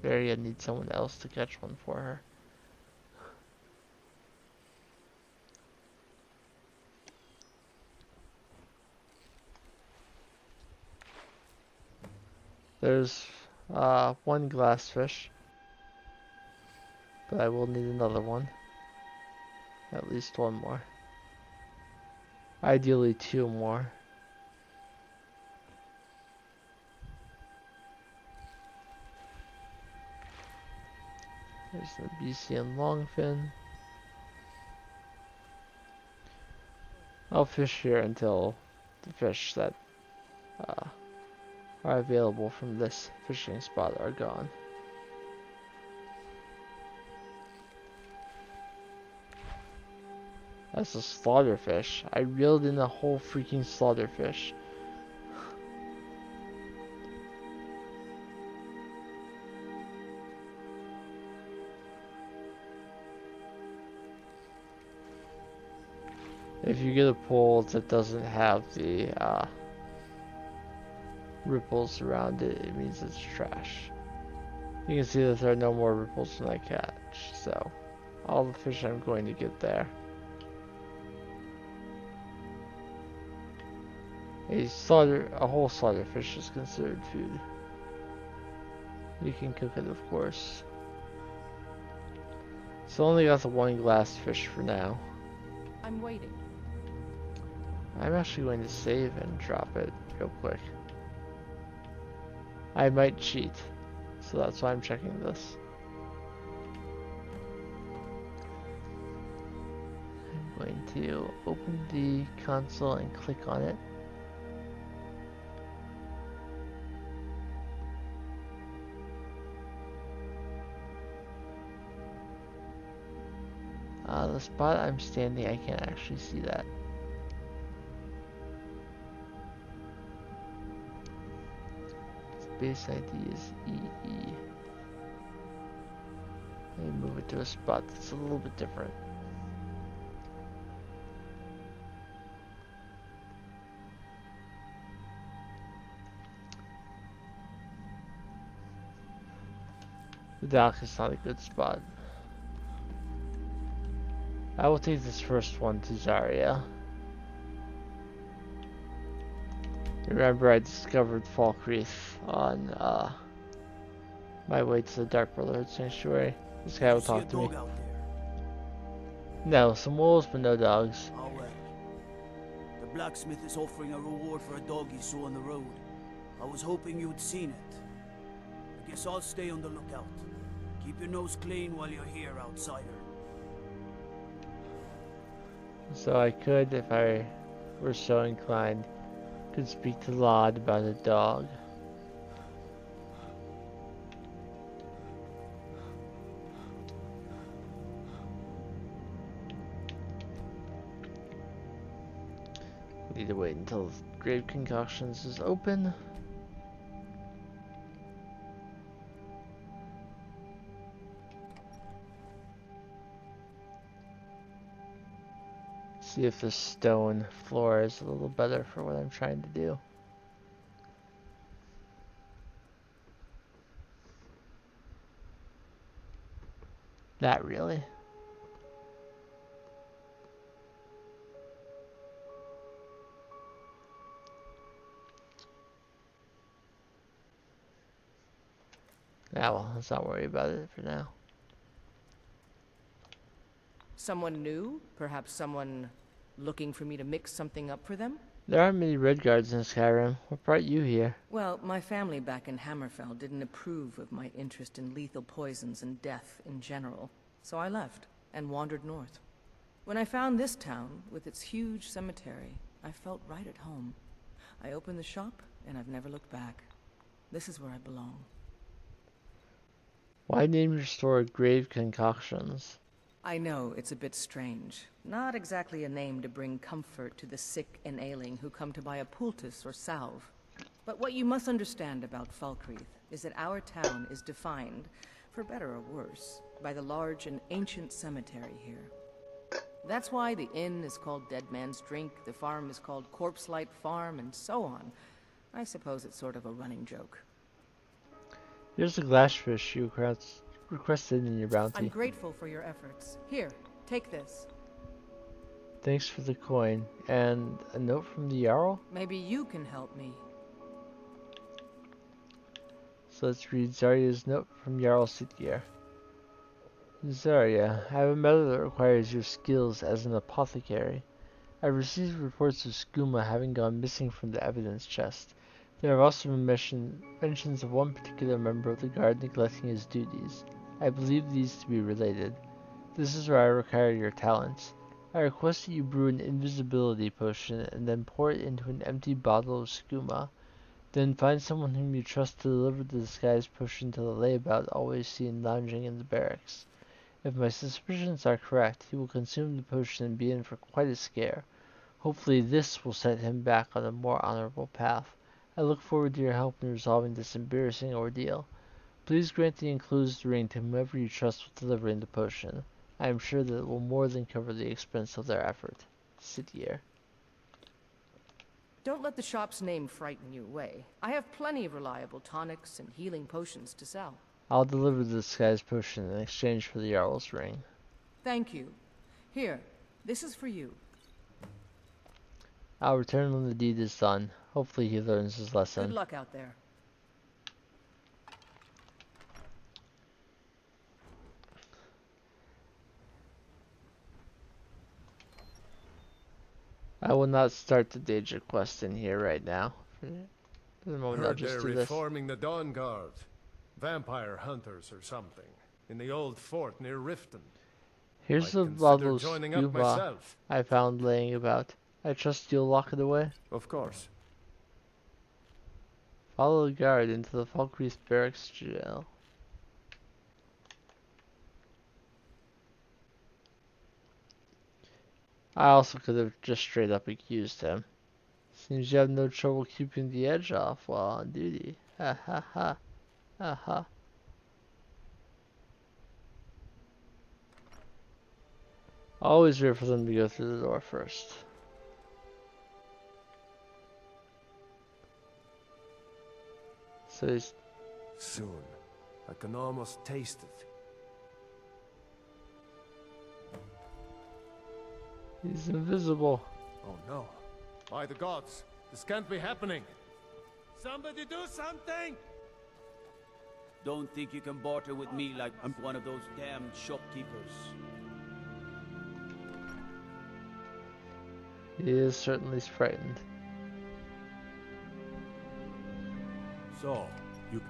Varia need someone else to catch one for her? There's one glassfish, but I will need another one. At least one more. Ideally 2 more. There's the BC and longfin. I'll fish here until the fish that are available from this fishing spot are gone. That's a slaughterfish. I reeled in a whole freaking slaughterfish. If you get a pole that doesn't have the ripples around it, it means it's trash. You can see that there are no more ripples when I catch, so all the fish I'm going to get there. A whole slaughterfish is considered food. You can cook it, of course. So only got the one glass fish for now. I'm waiting. I'm actually going to save and drop it real quick. I might cheat, so that's why I'm checking this. I'm going to open the console and click on it. The spot I'm standing, I can't actually see that. Base ID is EE. Let me move it to a spot that's a little bit different. The dock is not a good spot. I will take this first one to Zarya. Remember, I discovered Falkreath on my way to the Dark Brotherhood Sanctuary. This guy will talk to me. No, some wolves, but no dogs. Oh well. The blacksmith is offering a reward for a dog he saw on the road. I was hoping you'd seen it. I guess I'll stay on the lookout. Keep your nose clean while you're here, outsider. So I could, if I were so inclined, could speak to Lod about a dog. Need to wait until Grave Concoctions is open. See if the stone floor is a little better for what I'm trying to do. Not really. Yeah, well, let's not worry about it for now. Someone new? Perhaps someone looking for me to mix something up for them? There aren't many red guards in Skyrim. What brought you here? Well, my family back in Hammerfell didn't approve of my interest in lethal poisons and death in general, so I left and wandered north. When I found this town, with its huge cemetery, I felt right at home. I opened the shop, and I've never looked back. This is where I belong. Why name your store Grave Concoctions? I know, it's a bit strange. Not exactly a name to bring comfort to the sick and ailing who come to buy a poultice or salve. But what you must understand about Falkreath is that our town is defined, for better or worse, by the large and ancient cemetery here. That's why the inn is called Dead Man's Drink, the farm is called Corpse Light Farm, and so on. I suppose it's sort of a running joke. Here's the glassfish you requested in your bounty. I'm grateful for your efforts. Here, take this. Thanks for the coin. And a note from the Jarl? Maybe you can help me. So let's read Zarya's note from Jarl Sitgeir. Zarya, I have a matter that requires your skills as an apothecary. I received reports of skooma having gone missing from the evidence chest. There have also been mentions of one particular member of the guard neglecting his duties. I believe these to be related. This is where I require your talents. I request that you brew an invisibility potion and then pour it into an empty bottle of skooma. Then find someone whom you trust to deliver the disguised potion to the layabout always seen lounging in the barracks. If my suspicions are correct, he will consume the potion and be in for quite a scare. Hopefully this will set him back on a more honorable path. I look forward to your help in resolving this embarrassing ordeal. Please grant the enclosed ring to whomever you trust with delivering the potion. I am sure that it will more than cover the expense of their effort. Sitgeir. Don't let the shop's name frighten you away. I have plenty of reliable tonics and healing potions to sell. I'll deliver the disguised potion in exchange for the Jarl's ring. Thank you. Here, this is for you. I'll return when the deed is done. Hopefully he learns his lesson. Good luck out there. will not start the Daedra quest in here right now. For the moment, I'll Heard just they're do this. reforming the Dawn Guard. Vampire hunters or something. In the old fort near Riften. Here's Might a consider bottle of joining up scuba myself. I found laying about. I trust you'll lock it away. Of course. Follow the guard into the Falkreath barracks jail. I also could have just straight up accused him. Seems you have no trouble keeping the edge off while on duty. Ha ha ha. Ha ha. Always wait for them to go through the door first. So he's... Soon. I can almost taste it. He's invisible. Oh no. By the gods, this can't be happening. Somebody do something! Don't think you can barter with me like I'm one of those damned shopkeepers. He is certainly frightened. So, you...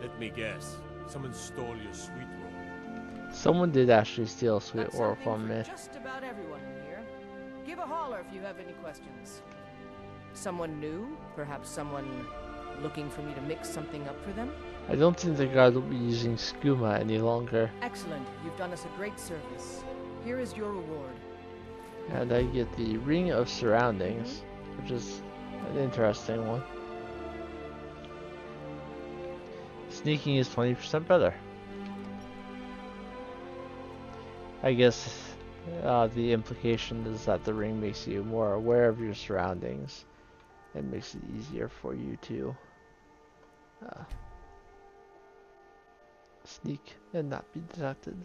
Let me guess. Someone stole your sweet roll. Someone did actually steal Sweet Ore from me. Just about everyone in here. Give a holler if you have any questions. Someone new? Perhaps someone looking for me to mix something up for them? I don't think the guard will be using skooma any longer. Excellent. You've done us a great service. Here is your reward. And I get the Ring of Surroundings, which is an interesting one. Sneaking is 20% better. I guess the implication is that the ring makes you more aware of your surroundings and makes it easier for you to sneak and not be detected.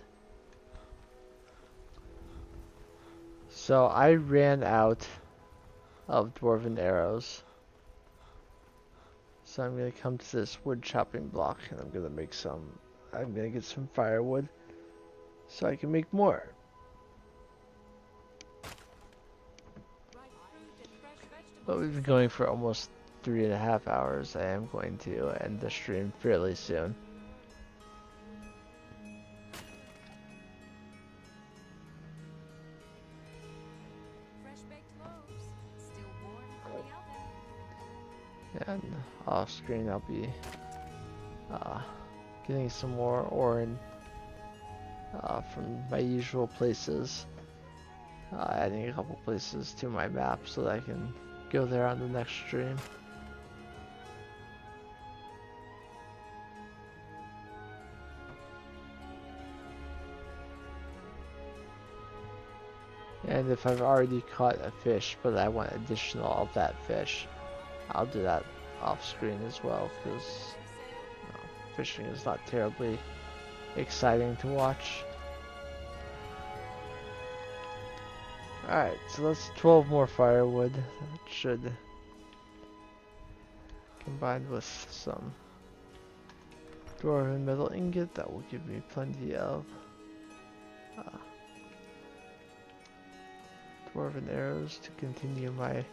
So I ran out of dwarven arrows. So I'm gonna come to this wood chopping block and I'm gonna make some, I'm gonna get some firewood so I can make more. But we've been going for almost 3.5 hours. I am going to end the stream fairly soon. And off screen I'll be getting some more ore in, from my usual places, adding a couple places to my map so that I can go there on the next stream. And if I've already caught a fish but I want additional of that fish, I'll do that off screen as well, because fishing is not terribly exciting to watch. Alright, so that's 12 more firewood. That should, combined with some dwarven metal ingot, that will give me plenty of dwarven arrows to continue my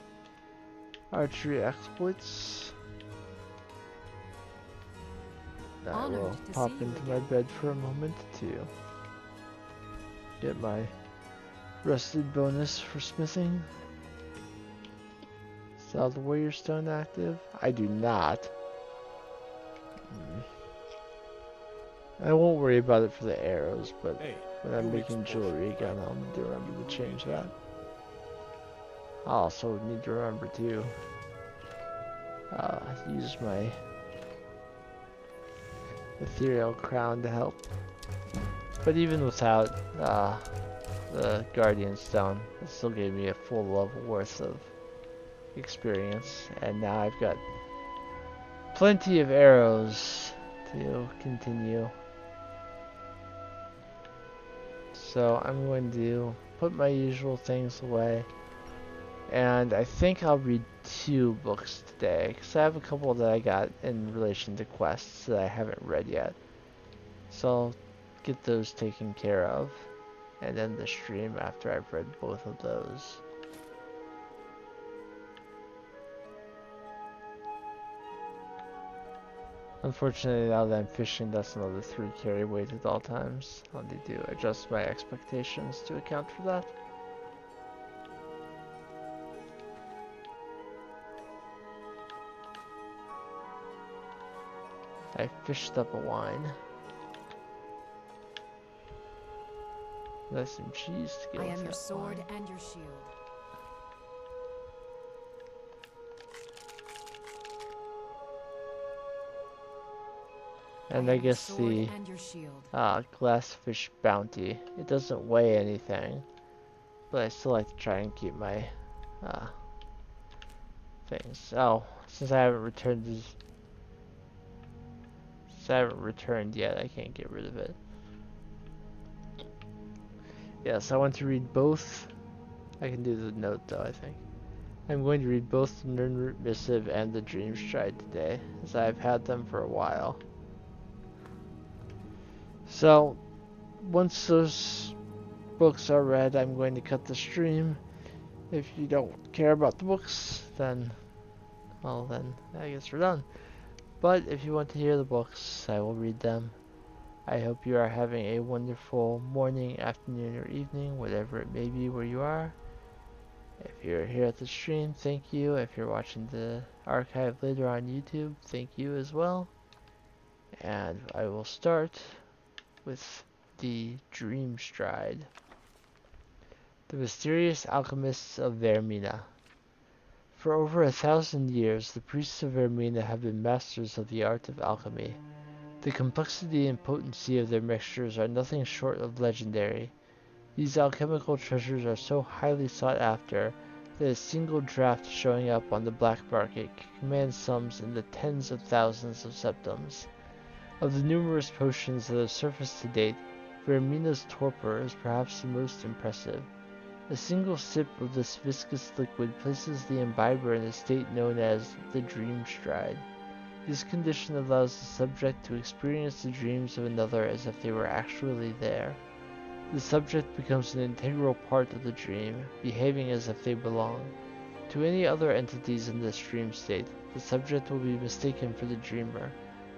archery exploits. I will pop into my bed for a moment to get my rested bonus for smithing. Still have the warrior stone active? I do not. I won't worry about it for the arrows, but when I'm making jewelry again, I'll need to remember to change that. I also need to remember to use my ethereal crown to help. But even without the guardian stone, it still gave me a full level worth of experience, and now I've got plenty of arrows to continue. So I'm going to put my usual things away, and I think I'll read 2 books today, because I have a couple that I got in relation to quests that I haven't read yet. So I'll get those taken care of, and end the stream after I've read both of those. Unfortunately, now that I'm fishing, that's another 3 carry weight at all times. I'll need to adjust my expectations to account for that. I fished up a wine. There's some cheese to go I with am your that sword wine. and your shield. And I guess the glassfish bounty, it doesn't weigh anything, but I still like to try and keep my things. Oh, since I haven't returned yet, I can't get rid of it. Yes, I want to read both. I can do the note though, I think. I'm going to read both the Nirnroot Missive and the Dream Stride today, as I've had them for a while. So, once those books are read, I'm going to cut the stream. If you don't care about the books, then, well then, I guess we're done. But if you want to hear the books, I will read them. I hope you are having a wonderful morning, afternoon, or evening, whatever it may be where you are. If you're here at the stream, thank you. If you're watching the archive later on YouTube, thank you as well. And I will start with the Dream Stride. The Mysterious Alchemists of Vermina. For over 1,000 years, the priests of Vermina have been masters of the art of alchemy. The complexity and potency of their mixtures are nothing short of legendary. These alchemical treasures are so highly sought after that a single draft showing up on the black market can command sums in the tens of thousands of septums. Of the numerous potions that have surfaced to date, Vermina's torpor is perhaps the most impressive. A single sip of this viscous liquid places the imbiber in a state known as the Dream Stride. This condition allows the subject to experience the dreams of another as if they were actually there. The subject becomes an integral part of the dream, behaving as if they belong. To any other entities in this dream state, the subject will be mistaken for the dreamer.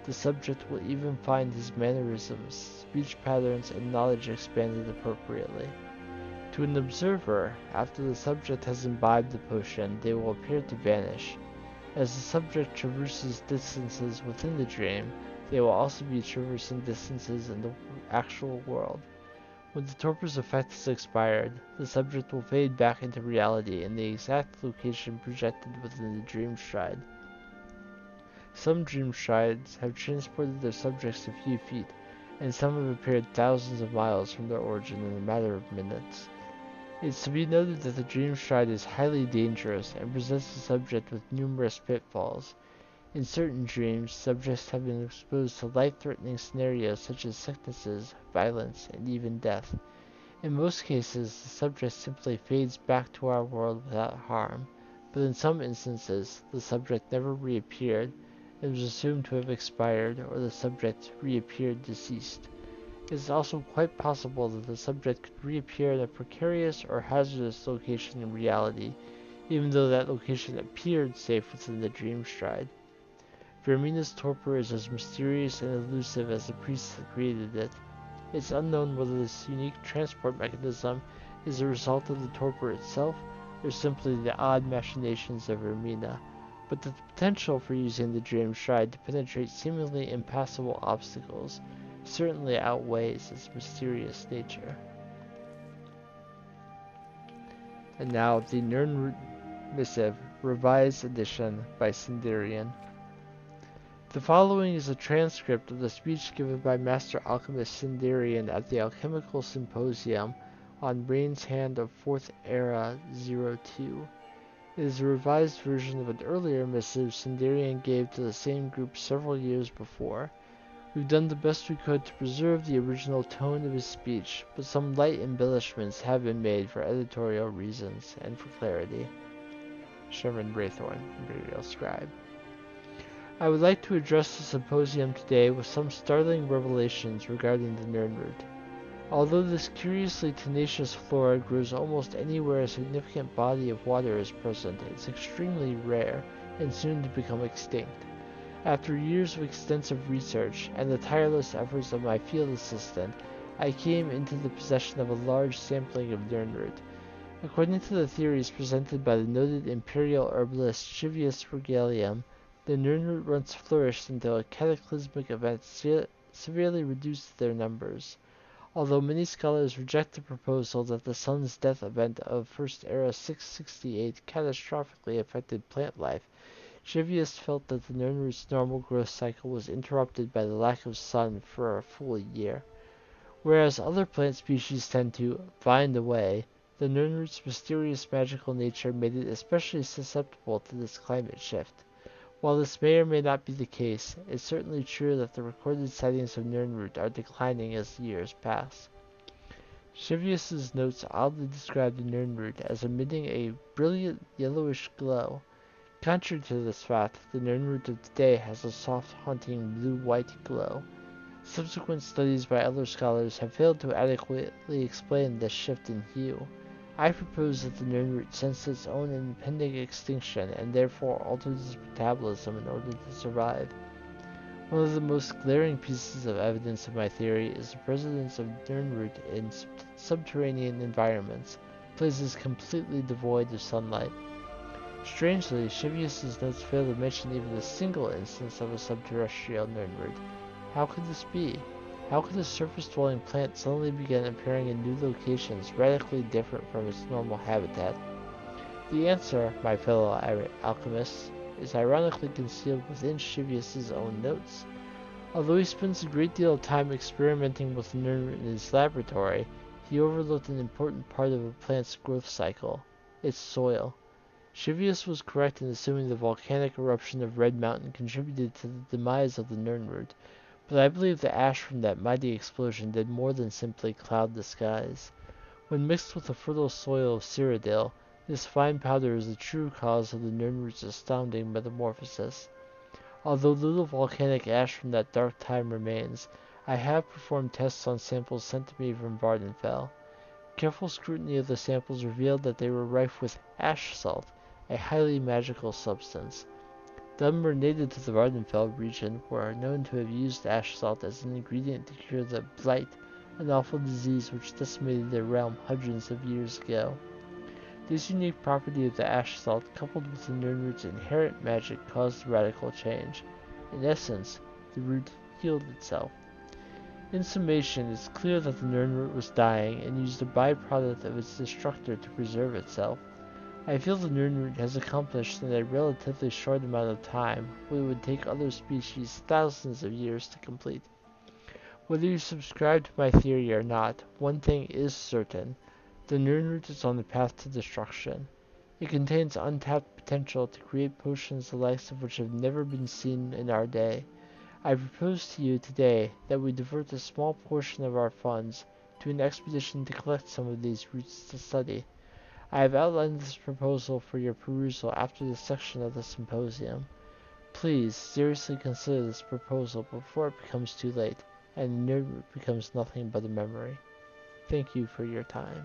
The subject will even find his mannerisms, speech patterns, and knowledge expanded appropriately. To an observer, after the subject has imbibed the potion, they will appear to vanish. As the subject traverses distances within the dream, they will also be traversing distances in the actual world. When the torpor's effect has expired, the subject will fade back into reality in the exact location projected within the Dream Stride. Some Dream Strides have transported their subjects a few feet, and some have appeared thousands of miles from their origin in a matter of minutes. It's to be noted that the Dream Stride is highly dangerous and presents the subject with numerous pitfalls. In certain dreams, subjects have been exposed to life-threatening scenarios such as sicknesses, violence, and even death. In most cases, the subject simply fades back to our world without harm, but in some instances, the subject never reappeared and was assumed to have expired, or the subject reappeared deceased. It is also quite possible that the subject could reappear in a precarious or hazardous location in reality, even though that location appeared safe within the Dream Stride. Vermina's torpor is as mysterious and elusive as the priests that created it. It's unknown whether this unique transport mechanism is a result of the torpor itself, or simply the odd machinations of Vermina, but the potential for using the Dream Stride to penetrate seemingly impassable obstacles certainly outweighs its mysterious nature. And now the Nirnroot Missive, Revised Edition by Sindarian. The following is a transcript of the speech given by Master Alchemist Sindarian at the Alchemical Symposium on Rain's Hand of 4th Era 02. It is a revised version of an earlier missive Sindarian gave to the same group several years before. We've done the best we could to preserve the original tone of his speech, but some light embellishments have been made for editorial reasons and for clarity. Sherman Raythorn, Imperial Scribe. I would like to address the symposium today with some startling revelations regarding the Nirnroot. Although this curiously tenacious flora grows almost anywhere a significant body of water is present, it's extremely rare and soon to become extinct. After years of extensive research and the tireless efforts of my field assistant, I came into the possession of a large sampling of Nirnroot. According to the theories presented by the noted imperial herbalist Chivius Regalium, the Nirnroot once flourished until a cataclysmic event severely reduced their numbers. Although many scholars reject the proposal that the sun's death event of First Era 668 catastrophically affected plant life, Chivius felt that the Nirnroot's normal growth cycle was interrupted by the lack of sun for a full year. Whereas other plant species tend to find a way, the Nirnroot's mysterious magical nature made it especially susceptible to this climate shift. While this may or may not be the case, it's certainly true that the recorded sightings of Nirnroot are declining as the years pass. Chivius's notes oddly describe the Nirnroot as emitting a brilliant yellowish glow. Contrary to this fact, the Nirnroot of today has a soft, haunting blue-white glow. Subsequent studies by other scholars have failed to adequately explain this shift in hue. I propose that the Nirnroot sensed its own impending extinction and therefore altered its metabolism in order to survive. One of the most glaring pieces of evidence of my theory is the presence of Nirnroot in subterranean environments, places completely devoid of sunlight. Strangely, Chivius's notes fail to mention even a single instance of a subterrestrial Nirnroot. How could this be? How could a surface-dwelling plant suddenly begin appearing in new locations radically different from its normal habitat? The answer, my fellow alchemists, is ironically concealed within Chivius's own notes. Although he spends a great deal of time experimenting with the Nirnroot in his laboratory, he overlooked an important part of a plant's growth cycle: its soil. Chivius was correct in assuming the volcanic eruption of Red Mountain contributed to the demise of the Nirnroot, but I believe the ash from that mighty explosion did more than simply cloud the skies. When mixed with the fertile soil of Cyrodiil, this fine powder is the true cause of the Nirnroot's astounding metamorphosis. Although little volcanic ash from that dark time remains, I have performed tests on samples sent to me from Vardenfell. Careful scrutiny of the samples revealed that they were rife with ash salt, a highly magical substance. The Umber native to the Vardenfell region were known to have used ash salt as an ingredient to cure the blight, an awful disease which decimated their realm hundreds of years ago. This unique property of the ash salt, coupled with the Nirnroot's inherent magic, caused radical change. In essence, the root healed itself. In summation, it's clear that the Nirnroot was dying and used a byproduct of its destructor to preserve itself. I feel the Nirnroot has accomplished in a relatively short amount of time what it would take other species thousands of years to complete. Whether you subscribe to my theory or not, one thing is certain: the Nirnroot is on the path to destruction. It contains untapped potential to create potions the likes of which have never been seen in our day. I propose to you today that we divert a small portion of our funds to an expedition to collect some of these roots to study. I have outlined this proposal for your perusal after this section of the symposium. Please seriously consider this proposal before it becomes too late, and the Nirnroot becomes nothing but a memory. Thank you for your time.